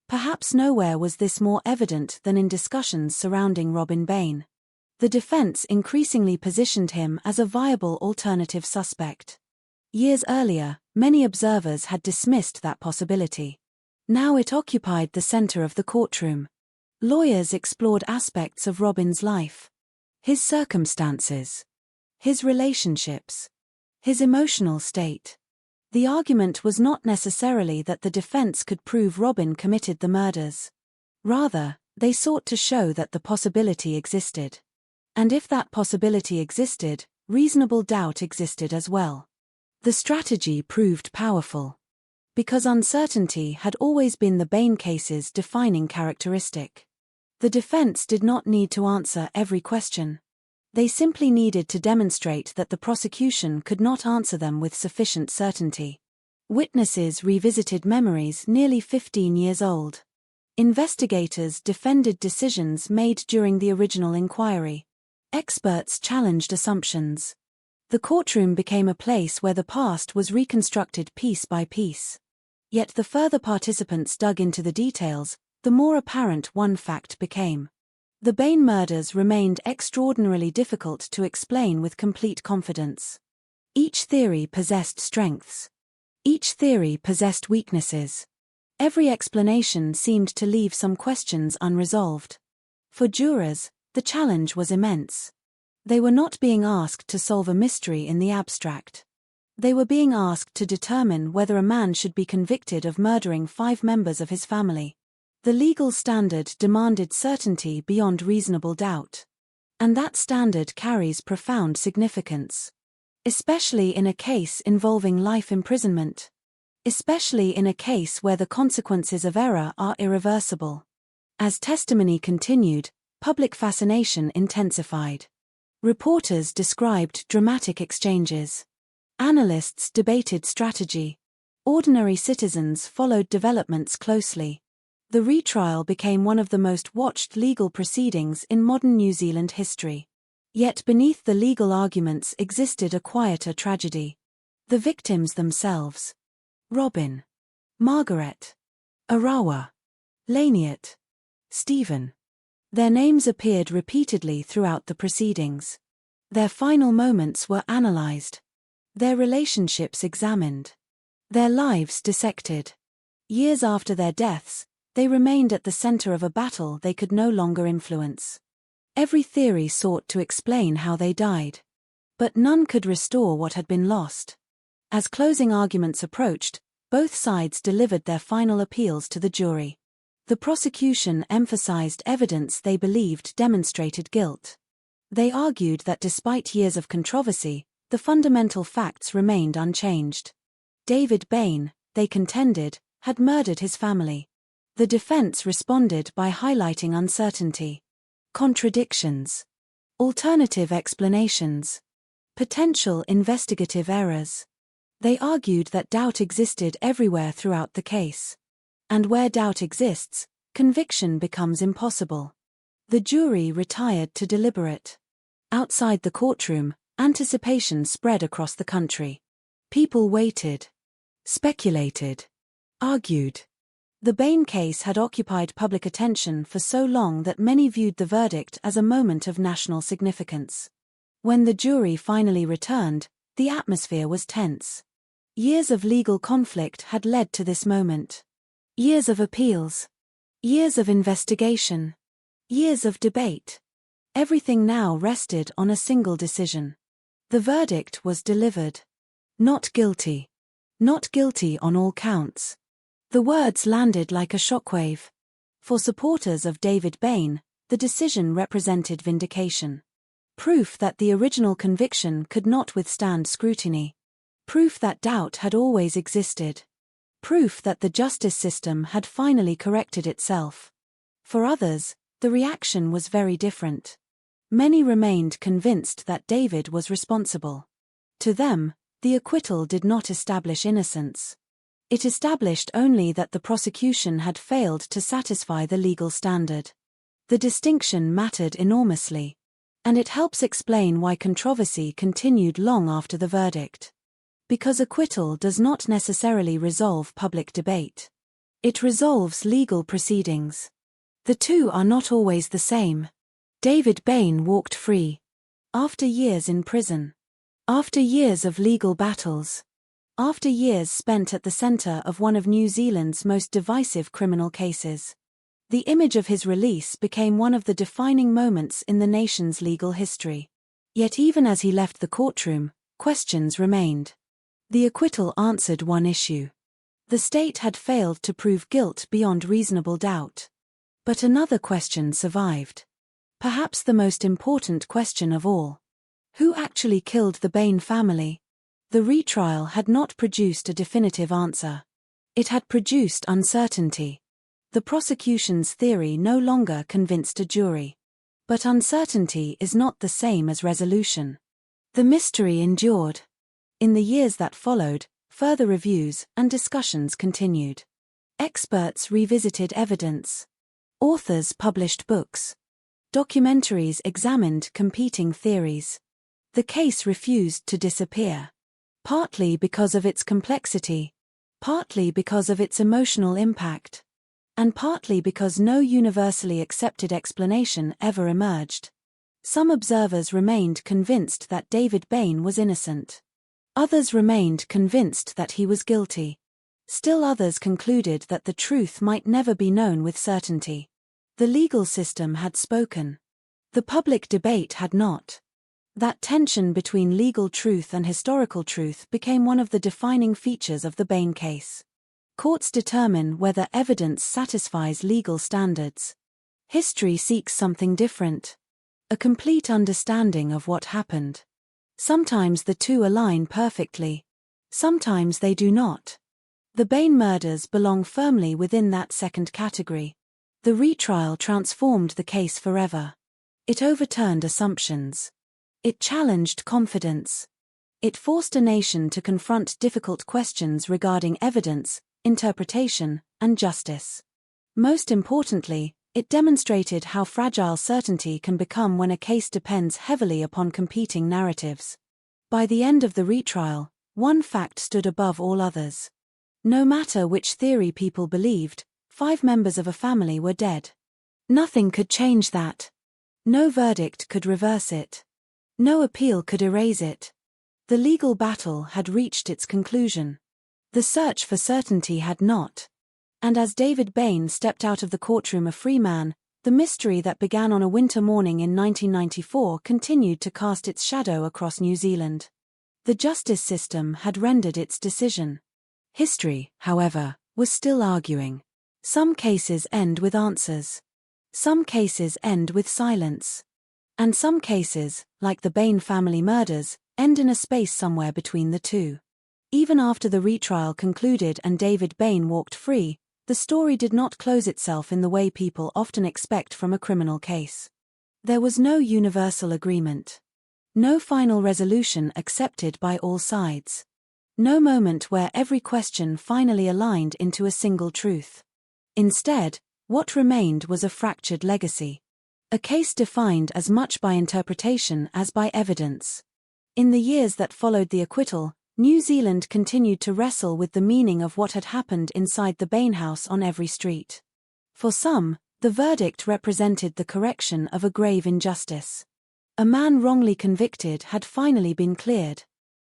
Perhaps nowhere was this more evident than in discussions surrounding Robin Bain. The defense increasingly positioned him as a viable alternative suspect. Years earlier, many observers had dismissed that possibility. Now it occupied the center of the courtroom. Lawyers explored aspects of Robin's life. His circumstances. His relationships. His emotional state. The argument was not necessarily that the defense could prove Robin committed the murders. Rather, they sought to show that the possibility existed. And if that possibility existed, reasonable doubt existed as well. The strategy proved powerful. because uncertainty had always been the Bain case's defining characteristic. The defense did not need to answer every question. They simply needed to demonstrate that the prosecution could not answer them with sufficient certainty. Witnesses revisited memories nearly 15 years old. Investigators defended decisions made during the original inquiry. Experts challenged assumptions. The courtroom became a place where the past was reconstructed piece by piece. Yet the further participants dug into the details, the more apparent one fact became. The Bain murders remained extraordinarily difficult to explain with complete confidence. Each theory possessed strengths. Each theory possessed weaknesses. Every explanation seemed to leave some questions unresolved. For jurors, the challenge was immense. They were not being asked to solve a mystery in the abstract. They were being asked to determine whether a man should be convicted of murdering 5 members of his family. The legal standard demanded certainty beyond reasonable doubt. And that standard carries profound significance. Especially in a case involving life imprisonment. Especially in a case where the consequences of error are irreversible. As testimony continued, public fascination intensified. Reporters described dramatic exchanges. Analysts debated strategy. Ordinary citizens followed developments closely. The retrial became one of the most watched legal proceedings in modern New Zealand history. Yet beneath the legal arguments existed a quieter tragedy. The victims themselves. Robin. Margaret. Arawa. Laniet. Stephen. Their names appeared repeatedly throughout the proceedings. Their final moments were analyzed. Their relationships examined. Their lives dissected. Years after their deaths, they remained at the center of a battle they could no longer influence. Every theory sought to explain how they died. But none could restore what had been lost. As closing arguments approached, both sides delivered their final appeals to the jury. The prosecution emphasized evidence they believed demonstrated guilt. They argued that despite years of controversy, the fundamental facts remained unchanged. David Bain, they contended, had murdered his family. The defense responded by highlighting uncertainty, contradictions, alternative explanations, potential investigative errors. They argued that doubt existed everywhere throughout the case. And where doubt exists, conviction becomes impossible. The jury retired to deliberate. Outside the courtroom, anticipation spread across the country. People waited, speculated, argued. The Bain case had occupied public attention for so long that many viewed the verdict as a moment of national significance. When the jury finally returned, the atmosphere was tense. Years of legal conflict had led to this moment. Years of appeals. Years of investigation. Years of debate. Everything now rested on a single decision. The verdict was delivered. Not guilty. Not guilty on all counts. The words landed like a shockwave. For supporters of David Bain, the decision represented vindication. Proof that the original conviction could not withstand scrutiny. Proof that doubt had always existed. Proof that the justice system had finally corrected itself. For others, the reaction was very different. Many remained convinced that David was responsible. To them, the acquittal did not establish innocence. It established only that the prosecution had failed to satisfy the legal standard. The distinction mattered enormously. And it helps explain why controversy continued long after the verdict. Because acquittal does not necessarily resolve public debate. It resolves legal proceedings. The two are not always the same. David Bain walked free. After years in prison. After years of legal battles. After years spent at the center of one of New Zealand's most divisive criminal cases. The image of his release became one of the defining moments in the nation's legal history. Yet even as he left the courtroom, questions remained. The acquittal answered one issue. The state had failed to prove guilt beyond reasonable doubt. But another question survived. Perhaps the most important question of all. Who actually killed the Bain family? The retrial had not produced a definitive answer. It had produced uncertainty. The prosecution's theory no longer convinced a jury. But uncertainty is not the same as resolution. The mystery endured. In the years that followed, further reviews and discussions continued. Experts revisited evidence. Authors published books. Documentaries examined competing theories. The case refused to disappear. Partly because of its complexity, partly because of its emotional impact, and partly because no universally accepted explanation ever emerged. Some observers remained convinced that David Bain was innocent. Others remained convinced that he was guilty. Still others concluded that the truth might never be known with certainty. The legal system had spoken. The public debate had not. That tension between legal truth and historical truth became one of the defining features of the Bain case. Courts determine whether evidence satisfies legal standards. History seeks something different. A complete understanding of what happened. Sometimes the two align perfectly. Sometimes they do not. The Bain murders belong firmly within that second category. The retrial transformed the case forever. It overturned assumptions. It challenged confidence. It forced a nation to confront difficult questions regarding evidence, interpretation, and justice. Most importantly, it demonstrated how fragile certainty can become when a case depends heavily upon competing narratives. By the end of the retrial, one fact stood above all others. No matter which theory people believed, 5 members of a family were dead. Nothing could change that. No verdict could reverse it. No appeal could erase it. The legal battle had reached its conclusion. The search for certainty had not. And as David Bain stepped out of the courtroom a free man, the mystery that began on a winter morning in 1994 continued to cast its shadow across New Zealand. The justice system had rendered its decision. History, however, was still arguing. Some cases end with answers. Some cases end with silence. And some cases, like the Bain family murders, end in a space somewhere between the two. Even after the retrial concluded and David Bain walked free, the story did not close itself in the way people often expect from a criminal case. There was no universal agreement. No final resolution accepted by all sides. No moment where every question finally aligned into a single truth. Instead, what remained was a fractured legacy. A case defined as much by interpretation as by evidence. In the years that followed the acquittal, New Zealand continued to wrestle with the meaning of what had happened inside the Bain house on every street. For some, the verdict represented the correction of a grave injustice. A man wrongly convicted had finally been cleared.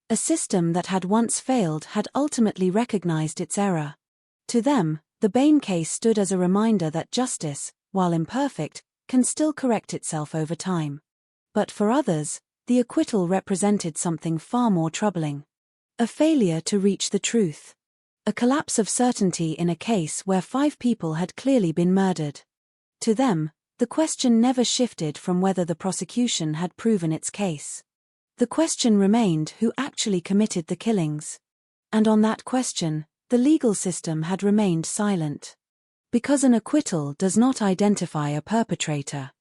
A system that had once failed had ultimately recognized its error. To them, the Bain case stood as a reminder that justice, while imperfect, can still correct itself over time. But for others, the acquittal represented something far more troubling. A failure to reach the truth. A collapse of certainty in a case where 5 people had clearly been murdered. To them, the question never shifted from whether the prosecution had proven its case. The question remained who actually committed the killings. And on that question, the legal system had remained silent. Because an acquittal does not identify a perpetrator.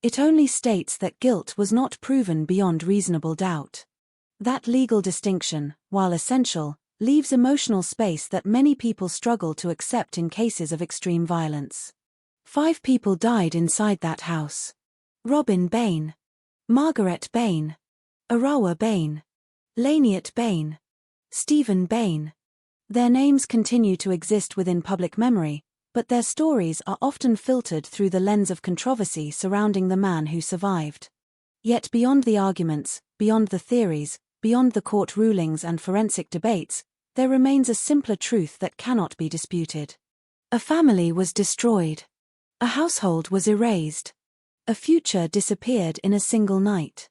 It only states that guilt was not proven beyond reasonable doubt. That legal distinction, while essential, leaves emotional space that many people struggle to accept in cases of extreme violence. 5 people died inside that house. Robin Bain. Margaret Bain. Arawa Bain. Laniet Bain. Stephen Bain. Their names continue to exist within public memory, but their stories are often filtered through the lens of controversy surrounding the man who survived. Yet beyond the arguments, beyond the theories, beyond the court rulings and forensic debates, there remains a simpler truth that cannot be disputed. A family was destroyed. A household was erased. A future disappeared in a single night.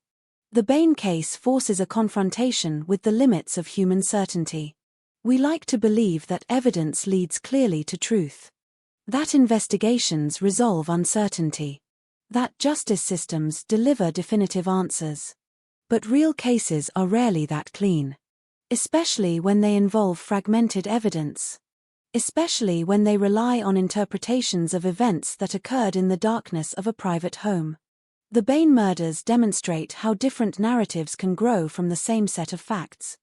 The Bain case forces a confrontation with the limits of human certainty. We like to believe that evidence leads clearly to truth. That investigations resolve uncertainty. That justice systems deliver definitive answers. But real cases are rarely that clean. Especially when they involve fragmented evidence. especially when they rely on interpretations of events that occurred in the darkness of a private home. The Bain murders demonstrate how different narratives can grow from the same set of facts.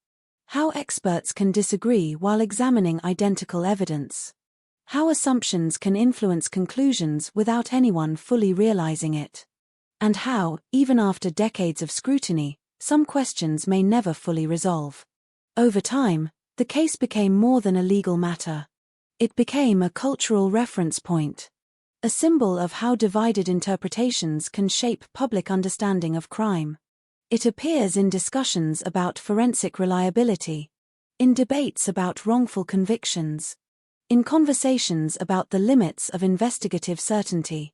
How experts can disagree while examining identical evidence. How assumptions can influence conclusions without anyone fully realizing it. And how, even after decades of scrutiny, some questions may never fully resolve. Over time, the case became more than a legal matter. It became a cultural reference point. A symbol of how divided interpretations can shape public understanding of crime. It appears in discussions about forensic reliability, in debates about wrongful convictions, in conversations about the limits of investigative certainty.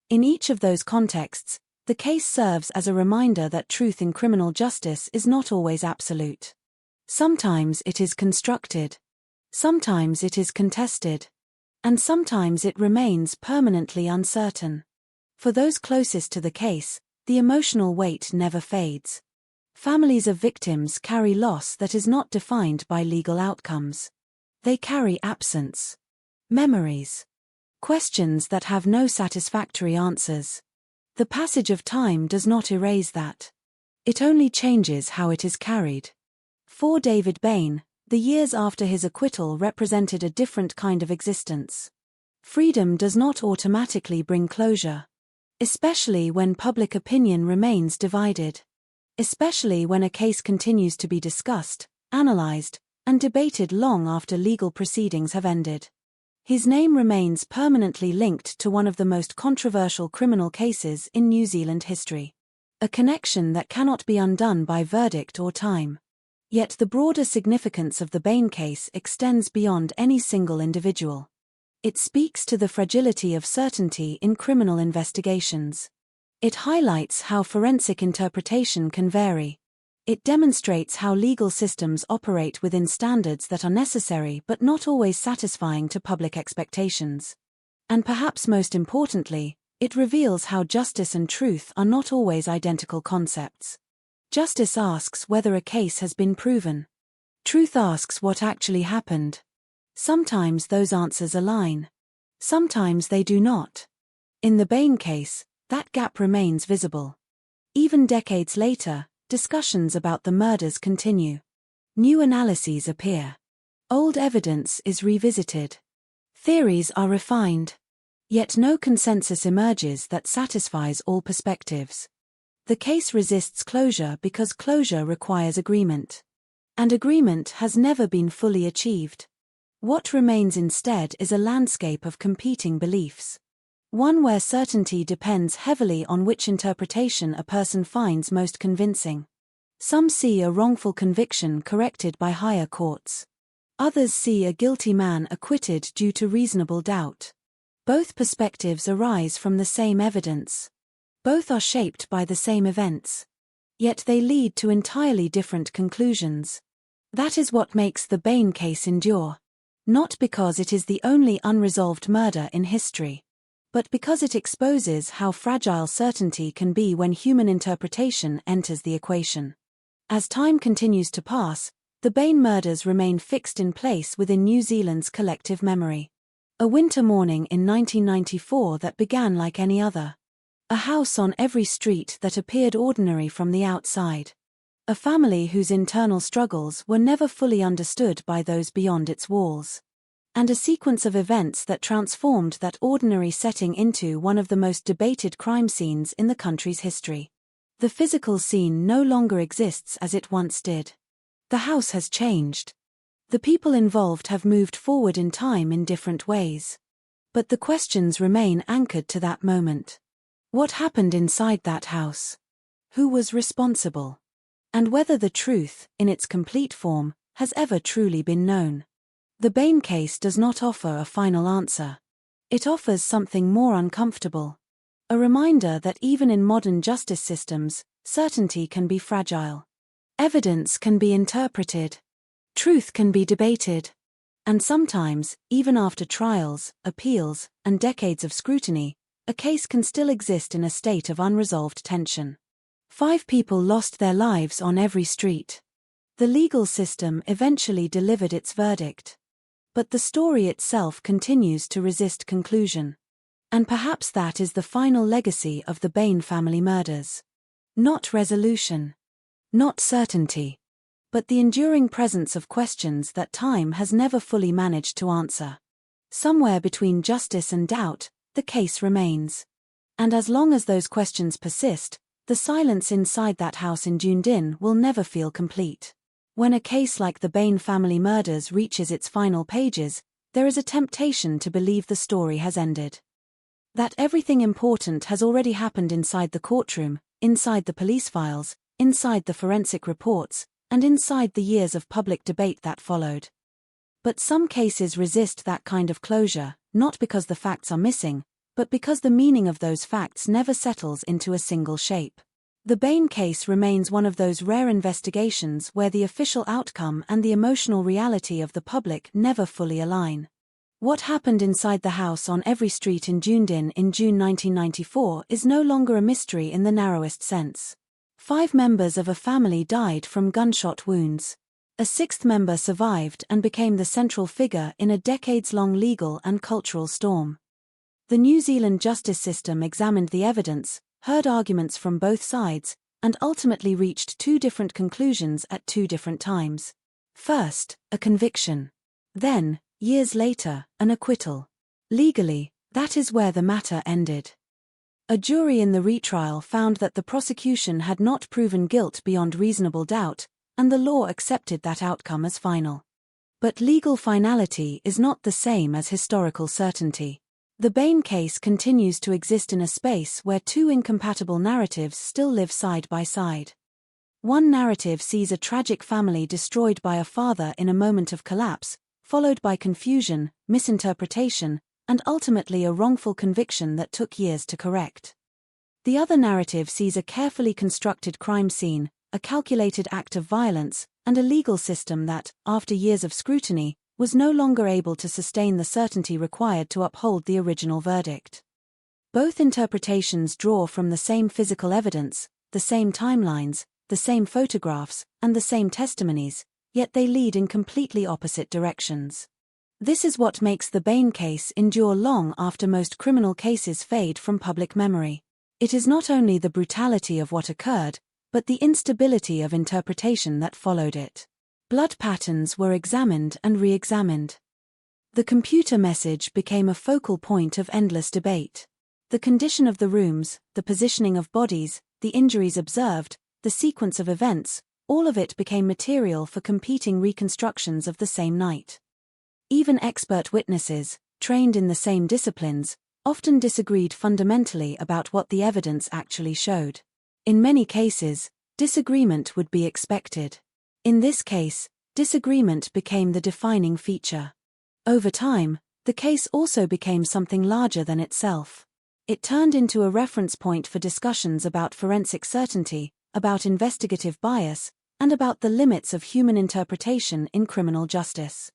In each of those contexts, the case serves as a reminder that truth in criminal justice is not always absolute. Sometimes it is constructed. Sometimes it is contested. And sometimes it remains permanently uncertain. For those closest to the case, the emotional weight never fades. Families of victims carry loss that is not defined by legal outcomes. They carry absence, memories, questions that have no satisfactory answers. The passage of time does not erase that. It only changes how it is carried. For David Bain, the years after his acquittal represented a different kind of existence. Freedom does not automatically bring closure. Especially when public opinion remains divided. Especially when a case continues to be discussed, analyzed, and debated long after legal proceedings have ended. His name remains permanently linked to one of the most controversial criminal cases in New Zealand history. A connection that cannot be undone by verdict or time. Yet the broader significance of the Bain case extends beyond any single individual. It speaks to the fragility of certainty in criminal investigations. It highlights how forensic interpretation can vary. It demonstrates how legal systems operate within standards that are necessary but not always satisfying to public expectations. And perhaps most importantly, it reveals how justice and truth are not always identical concepts. Justice asks whether a case has been proven. Truth asks what actually happened. Sometimes those answers align. Sometimes they do not. In the Bain case, that gap remains visible. Even decades later, discussions about the murders continue. New analyses appear. Old evidence is revisited. Theories are refined. Yet no consensus emerges that satisfies all perspectives. The case resists closure because closure requires agreement. And agreement has never been fully achieved. What remains instead is a landscape of competing beliefs. One where certainty depends heavily on which interpretation a person finds most convincing. Some see a wrongful conviction corrected by higher courts. Others see a guilty man acquitted due to reasonable doubt. Both perspectives arise from the same evidence. Both are shaped by the same events. Yet they lead to entirely different conclusions. That is what makes the Bain case endure. Not because it is the only unresolved murder in history, but because it exposes how fragile certainty can be when human interpretation enters the equation. As time continues to pass, the Bain murders remain fixed in place within New Zealand's collective memory. A winter morning in 1994 that began like any other. A house on every street that appeared ordinary from the outside. A family whose internal struggles were never fully understood by those beyond its walls. And a sequence of events that transformed that ordinary setting into one of the most debated crime scenes in the country's history. The physical scene no longer exists as it once did. The house has changed. The people involved have moved forward in time in different ways. But the questions remain anchored to that moment. What happened inside that house? Who was responsible? And whether the truth, in its complete form, has ever truly been known. The Bain case does not offer a final answer. It offers something more uncomfortable. A reminder that even in modern justice systems, certainty can be fragile. Evidence can be interpreted. Truth can be debated. And sometimes, even after trials, appeals, and decades of scrutiny, a case can still exist in a state of unresolved tension. 5 people lost their lives on every street. The legal system eventually delivered its verdict. But the story itself continues to resist conclusion. And perhaps that is the final legacy of the Bain family murders. Not resolution. Not certainty. But the enduring presence of questions that time has never fully managed to answer. Somewhere between justice and doubt, the case remains. And as long as those questions persist, the silence inside that house in Dunedin will never feel complete. When a case like the Bain family murders reaches its final pages, there is a temptation to believe the story has ended. That everything important has already happened inside the courtroom, inside the police files, inside the forensic reports, and inside the years of public debate that followed. But some cases resist that kind of closure, not because the facts are missing, but because the meaning of those facts never settles into a single shape. The Bain case remains one of those rare investigations where the official outcome and the emotional reality of the public never fully align. What happened inside the house on every street in Dunedin in June 1994 is no longer a mystery in the narrowest sense. 5 members of a family died from gunshot wounds. A 6th member survived and became the central figure in a decades-long legal and cultural storm. The New Zealand justice system examined the evidence, heard arguments from both sides, and ultimately reached 2 different conclusions at 2 different times. First, a conviction. Then, years later, an acquittal. Legally, that is where the matter ended. A jury in the retrial found that the prosecution had not proven guilt beyond reasonable doubt, and the law accepted that outcome as final. But legal finality is not the same as historical certainty. The Bain case continues to exist in a space where 2 incompatible narratives still live side by side. One narrative sees a tragic family destroyed by a father in a moment of collapse, followed by confusion, misinterpretation, and ultimately a wrongful conviction that took years to correct. The other narrative sees a carefully constructed crime scene, a calculated act of violence, and a legal system that, after years of scrutiny, was no longer able to sustain the certainty required to uphold the original verdict. Both interpretations draw from the same physical evidence, the same timelines, the same photographs, and the same testimonies, yet they lead in completely opposite directions. This is what makes the Bain case endure long after most criminal cases fade from public memory. It is not only the brutality of what occurred, but the instability of interpretation that followed it. Blood patterns were examined and re-examined. The computer message became a focal point of endless debate. The condition of the rooms, the positioning of bodies, the injuries observed, the sequence of events, all of it became material for competing reconstructions of the same night. Even expert witnesses, trained in the same disciplines, often disagreed fundamentally about what the evidence actually showed. In many cases, disagreement would be expected. In this case, disagreement became the defining feature. Over time, the case also became something larger than itself. It turned into a reference point for discussions about forensic certainty, about investigative bias, and about the limits of human interpretation in criminal justice.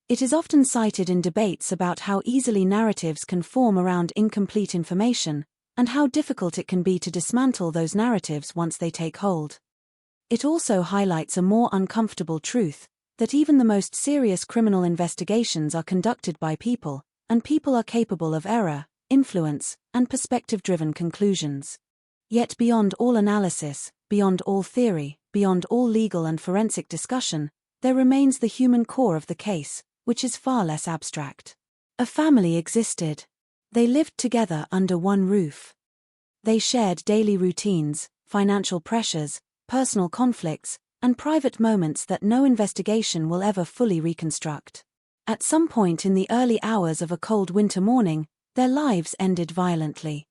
It is often cited in debates about how easily narratives can form around incomplete information, and how difficult it can be to dismantle those narratives once they take hold. It also highlights a more uncomfortable truth, that even the most serious criminal investigations are conducted by people, and people are capable of error, influence, and perspective-driven conclusions. Yet beyond all analysis, beyond all theory, beyond all legal and forensic discussion, there remains the human core of the case, which is far less abstract. A family existed. They lived together under one roof. They shared daily routines, financial pressures, personal conflicts, and private moments that no investigation will ever fully reconstruct. At some point in the early hours of a cold winter morning, their lives ended violently.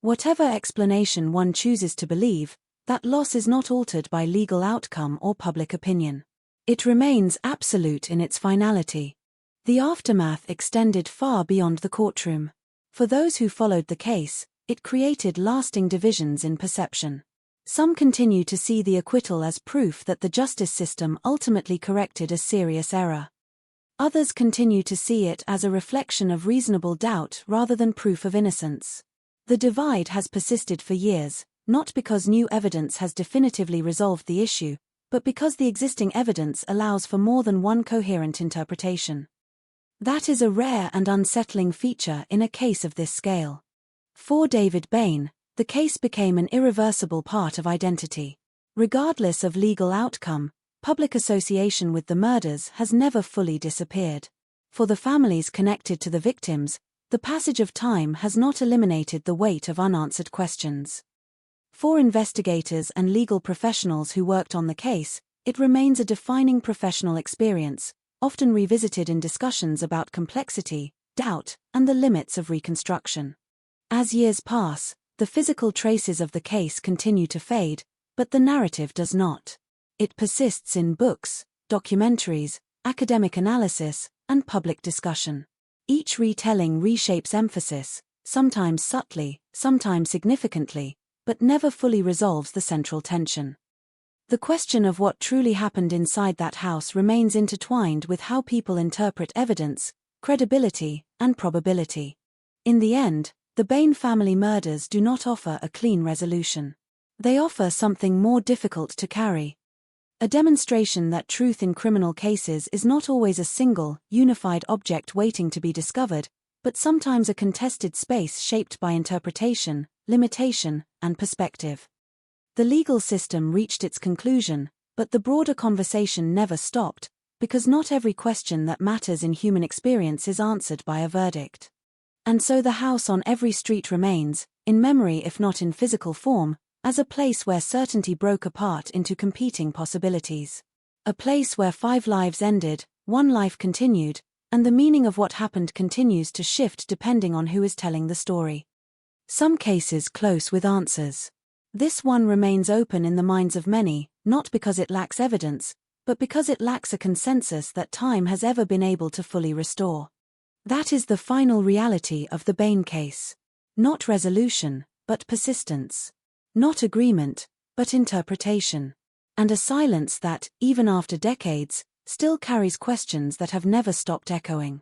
Whatever explanation one chooses to believe, that loss is not altered by legal outcome or public opinion. It remains absolute in its finality. The aftermath extended far beyond the courtroom. For those who followed the case, it created lasting divisions in perception. Some continue to see the acquittal as proof that the justice system ultimately corrected a serious error. Others continue to see it as a reflection of reasonable doubt rather than proof of innocence. The divide has persisted for years, not because new evidence has definitively resolved the issue, but because the existing evidence allows for more than one coherent interpretation. That is a rare and unsettling feature in a case of this scale. For David Bain, the case became an irreversible part of identity. Regardless of legal outcome, public association with the murders has never fully disappeared. For the families connected to the victims, the passage of time has not eliminated the weight of unanswered questions. For investigators and legal professionals who worked on the case, it remains a defining professional experience, often revisited in discussions about complexity, doubt, and the limits of reconstruction. As years pass, the physical traces of the case continue to fade, but the narrative does not. It persists in books, documentaries, academic analysis, and public discussion. Each retelling reshapes emphasis, sometimes subtly, sometimes significantly, but never fully resolves the central tension. The question of what truly happened inside that house remains intertwined with how people interpret evidence, credibility, and probability. In the end, the Bain family murders do not offer a clean resolution. They offer something more difficult to carry. A demonstration that truth in criminal cases is not always a single, unified object waiting to be discovered, but sometimes a contested space shaped by interpretation, limitation, and perspective. The legal system reached its conclusion, but the broader conversation never stopped, because not every question that matters in human experience is answered by a verdict. And so the house on every street remains, in memory if not in physical form, as a place where certainty broke apart into competing possibilities. A place where 5 lives ended, 1 life continued, and the meaning of what happened continues to shift depending on who is telling the story. Some cases close with answers. This one remains open in the minds of many, not because it lacks evidence, but because it lacks a consensus that time has ever been able to fully restore. That is the final reality of the Bain case. Not resolution, but persistence. Not agreement, but interpretation. And a silence that, even after decades, still carries questions that have never stopped echoing.